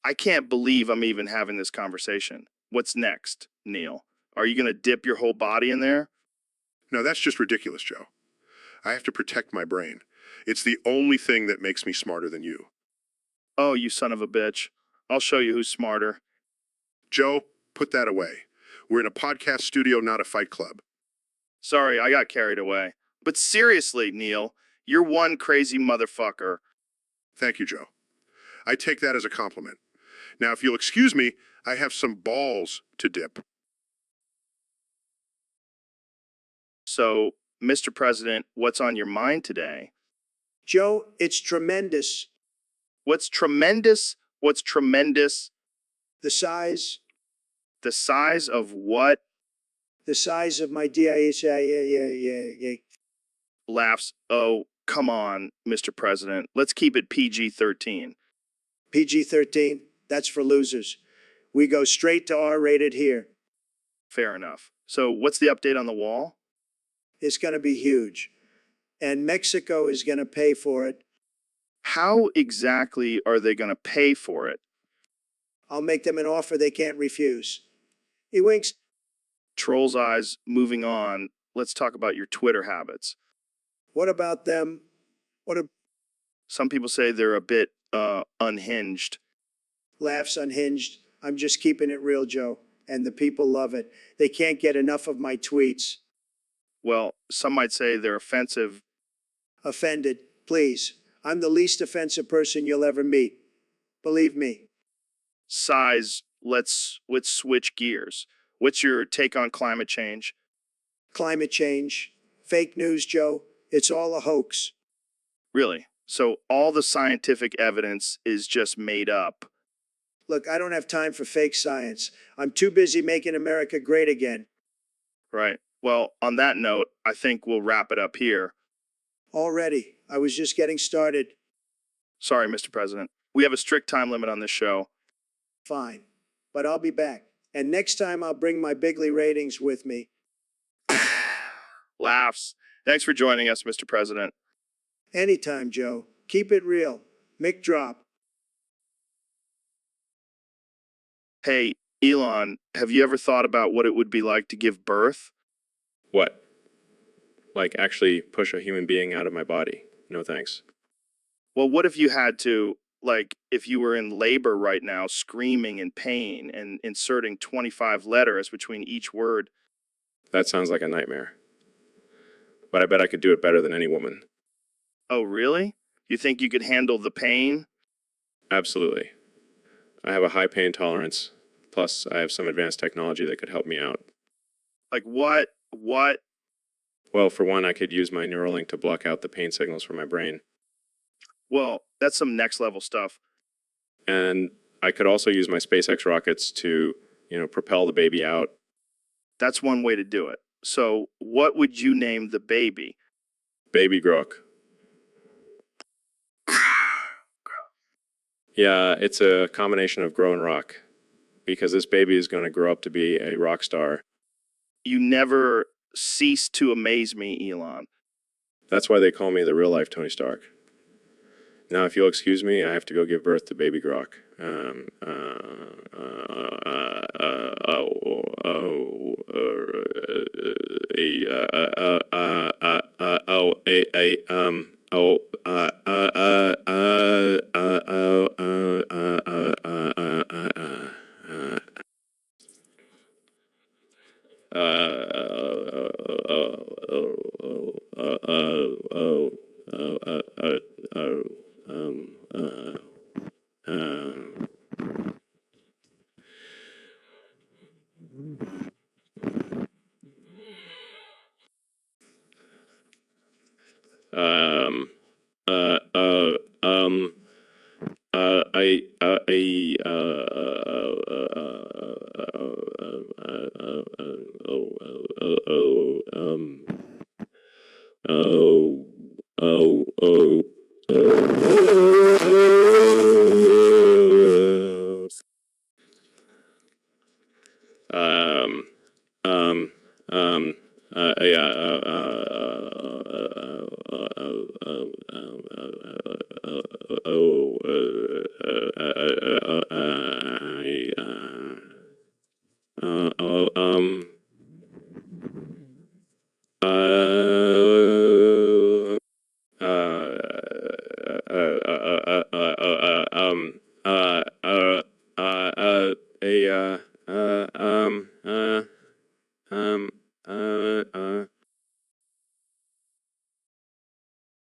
I can't believe I'm even having this conversation. What's next, Neil? Are you going to dip your whole body in there? No, that's just ridiculous, Joe. I have to protect my brain. It's the only thing that makes me smarter than you. Oh, you son of a bitch. I'll show you who's smarter. Joe, put that away. We're in a podcast studio, not a fight club. Sorry, I got carried away. But seriously, Neil, you're one crazy motherfucker. Thank you, Joe. I take that as a compliment. Now, if you'll excuse me, I have some balls to dip. So, Mr. President, what's on your mind today? Joe, it's tremendous. What's tremendous? What's tremendous? The size, The size of what? the size of my DIA. Laughs. Oh, come on, Mr. President. Let's keep it PG-13. PG-13, that's for losers. We go straight to R-rated here. Fair enough. So, what's the update on the wall? It's going to be huge. And Mexico is going to pay for it. How exactly are they going to pay for it? I'll make them an offer they can't refuse. He winks. Troll's eyes, moving on. Let's talk about your Twitter habits. What about them? Some people say they're a bit unhinged. Laughs unhinged. I'm just keeping it real, Joe. And the people love it. They can't get enough of my tweets. Well, some might say they're offensive. Offended. Please. I'm the least offensive person you'll ever meet. Believe me. Size, let's switch gears. What's your take on climate change? Climate change. Fake news, Joe. It's all a hoax. Really? So all the scientific evidence is just made up? Look, I don't have time for fake science. I'm too busy making America great again. Right. Well, on that note, I think we'll wrap it up here. Already. I was just getting started. Sorry, Mr. President. We have a strict time limit on this show. Fine. But I'll be back. And next time I'll bring my bigly ratings with me. Laughs. Thanks for joining us, Mr. President. Anytime, Joe. Keep it real. Mic drop. Hey, Elon, have you ever thought about what it would be like to give birth? What? Like actually push a human being out of my body? No thanks. Well, what if you had to, like, if you were in labor right now, screaming in pain and inserting 25 letters between each word? That sounds like a nightmare. But I bet I could do it better than any woman. Oh, really? You think you could handle the pain? Absolutely. I have a high pain tolerance. Plus, I have some advanced technology that could help me out. Like what? What? Well, for one, I could use my Neuralink to block out the pain signals from my brain. Well, that's some next level stuff. And I could also use my SpaceX rockets to, propel the baby out. That's one way to do it. So, what would you name the baby? Baby Grok. Yeah, it's a combination of grow and rock. Because this baby is going to grow up to be a rock star. You never cease to amaze me, Elon. That's why they call me the real life Tony Stark. Now, if you'll excuse me, I have to go give birth to baby Grok.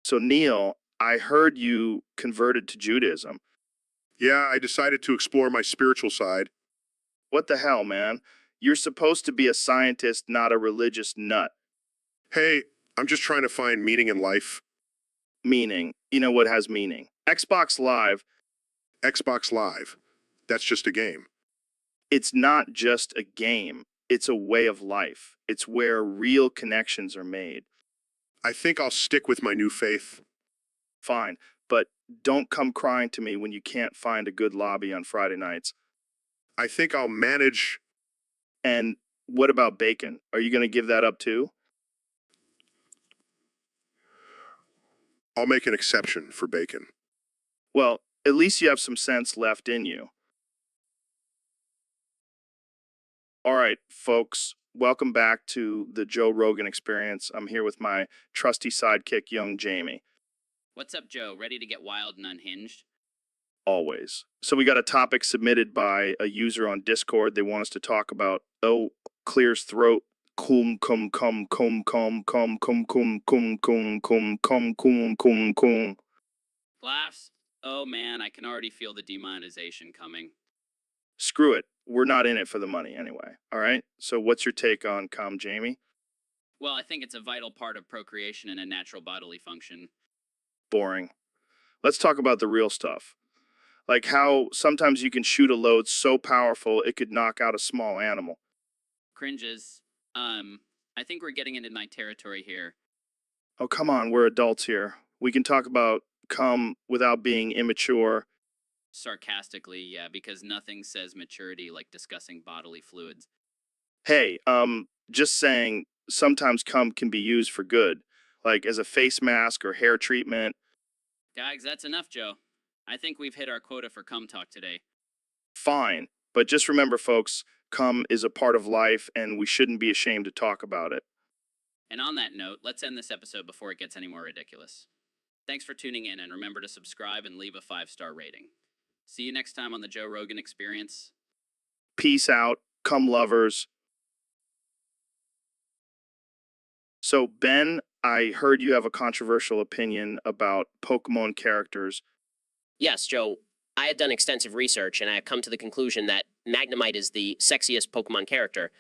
So, Neil, I heard you converted to Judaism. Yeah, I decided to explore my spiritual side. What the hell, man? You're supposed to be a scientist, not a religious nut. Hey, I'm just trying to find meaning in life. Meaning, you know what has meaning? Xbox Live, Xbox Live. That's just a game. it's not just a game, it's a way of life. It's where real connections are made. I think I'll stick with my new faith. Fine, but don't come crying to me when you can't find a good lobby on Friday nights. I think I'll manage. And what about bacon? Are you going to give that up too? I'll make an exception for bacon. Well, at least you have some sense left in you. All right, folks, welcome back to the Joe Rogan Experience. I'm here with my trusty sidekick, young Jamie, What's up, Joe? Ready to get wild and unhinged? always. So we got a topic submitted by a user on Discord. They want us to talk about, clears throat. Kum kum kum kum kum kum kum kum kum kum kum kum kum kum kum. Laughs? Oh man, I can already feel the demonetization coming. Screw it. We're not in it for the money anyway. All right. So what's your take on cum, Jamie? Well, I think it's a vital part of procreation and a natural bodily function. Boring. Let's talk about the real stuff. Like how sometimes you can shoot a load so powerful it could knock out a small animal. Cringes. I think we're getting into my territory here. Oh, come on. We're adults here. We can talk about cum without being immature. Sarcastically, yeah, because nothing says maturity like discussing bodily fluids. Hey, just saying sometimes cum can be used for good, like as a face mask or hair treatment. Gags, that's enough, Joe. I think we've hit our quota for cum talk today. Fine. But just remember, folks, cum is a part of life and we shouldn't be ashamed to talk about it. And on that note, let's end this episode before it gets any more ridiculous. Thanks for tuning in, and remember to subscribe and leave a 5-star rating. See you next time on the Joe Rogan Experience. Peace out, cum lovers. So, Ben, I heard you have a controversial opinion about Pokemon characters. Yes, Joe, I had done extensive research and I have come to the conclusion that Magnemite is the sexiest Pokemon character.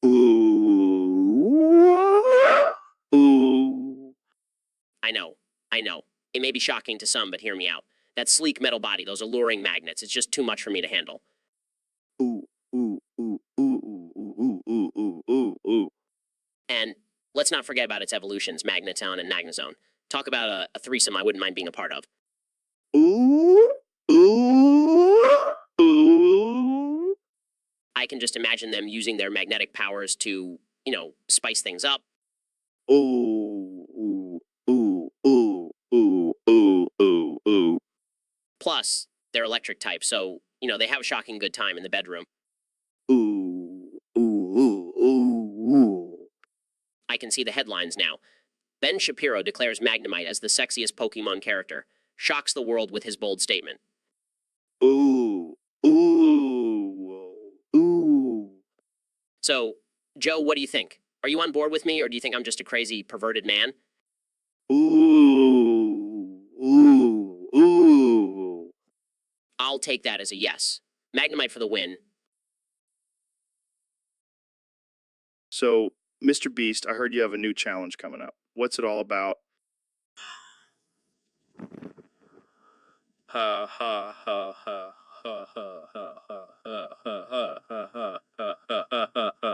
Ooh. Ooh. I know. It may be shocking to some, but hear me out. That sleek metal body, those alluring magnets, it's just too much for me to handle. Ooh, ooh, ooh, ooh, ooh, ooh, ooh, ooh, ooh, ooh. And let's not forget about its evolutions, Magneton and Magnezone. Talk about a threesome I wouldn't mind being a part of. Ooh, ooh, ooh. I can just imagine them using their magnetic powers to, spice things up. Ooh, ooh, ooh, ooh, ooh, ooh, ooh, ooh. Plus, they're electric type, so, they have a shocking good time in the bedroom. Ooh, ooh, ooh, ooh, ooh. I can see the headlines now. Ben Shapiro declares Magnemite as the sexiest Pokemon character. Shocks the world with his bold statement. Ooh, ooh, ooh. So, Joe, what do you think? Are you on board with me, or do you think I'm just a crazy, perverted man? Ooh, ooh, ooh. I'll take that as a yes. Magnemite for the win. So, Mr. Beast, I heard you have a new challenge coming up. What's it all about? Ha ha ha ha ha ha ha ha ha ha ha ha ha ha ha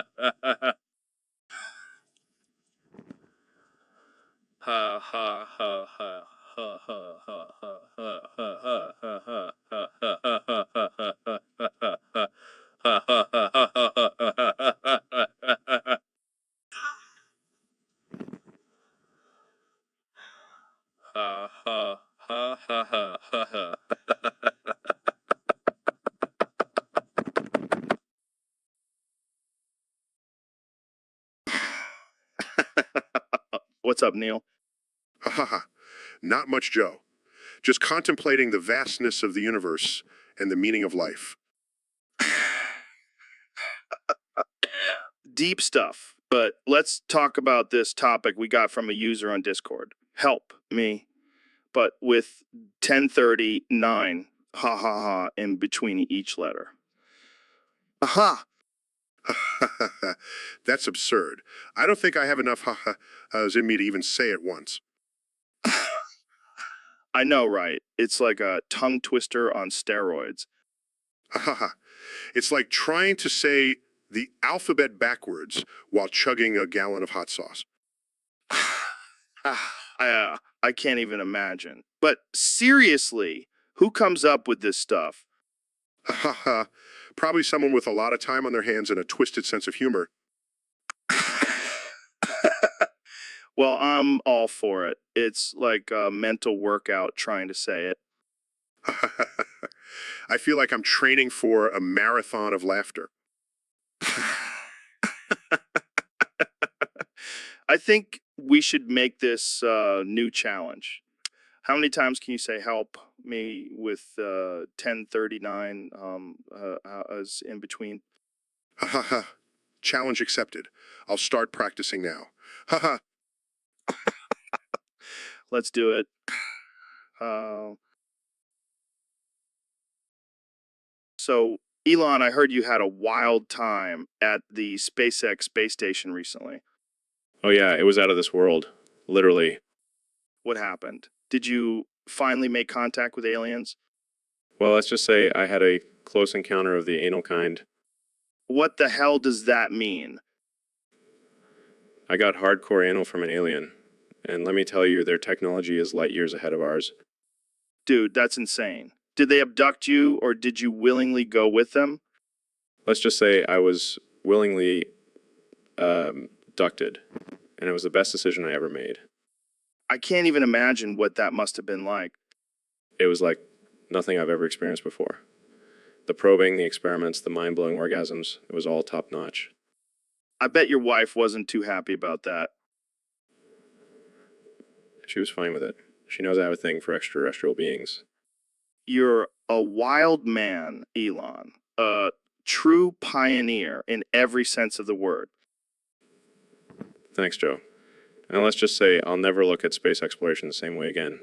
ha ha What's up, Neil? Ha ha ha. Not much, Joe. Just contemplating the vastness of the universe and the meaning of life. Deep stuff. But let's talk about this topic we got from a user on Discord. Help me. But with 1039, ha ha ha, in between each letter. Aha! That's absurd. I don't think I have enough ha-has in me to even say it once. I know, right? It's like a tongue twister on steroids. It's like trying to say the alphabet backwards while chugging a gallon of hot sauce. I can't even imagine. But seriously, who comes up with this stuff? Probably someone with a lot of time on their hands and a twisted sense of humor. Well, I'm all for it. It's like a mental workout trying to say it. I feel like I'm training for a marathon of laughter. I think we should make this new challenge. How many times can you say help me with 1039 as in between? Challenge accepted. I'll start practicing now. Haha. Let's do it. So, Elon, I heard you had a wild time at the SpaceX space station recently. Oh yeah, it was out of this world. Literally. What happened? Did you finally make contact with aliens? Well, let's just say I had a close encounter of the anal kind. What the hell does that mean? I got hardcore anal from an alien. And let me tell you, their technology is light years ahead of ours. Dude, that's insane. Did they abduct you or did you willingly go with them? Let's just say I was willingly abducted. And it was the best decision I ever made. I can't even imagine what that must have been like. It was like nothing I've ever experienced before. The probing, the experiments, the mind-blowing orgasms, it was all top-notch. I bet your wife wasn't too happy about that. She was fine with it. She knows I have a thing for extraterrestrial beings. You're a wild man, Elon. A true pioneer in every sense of the word. Thanks, Joe. And let's just say I'll never look at space exploration the same way again.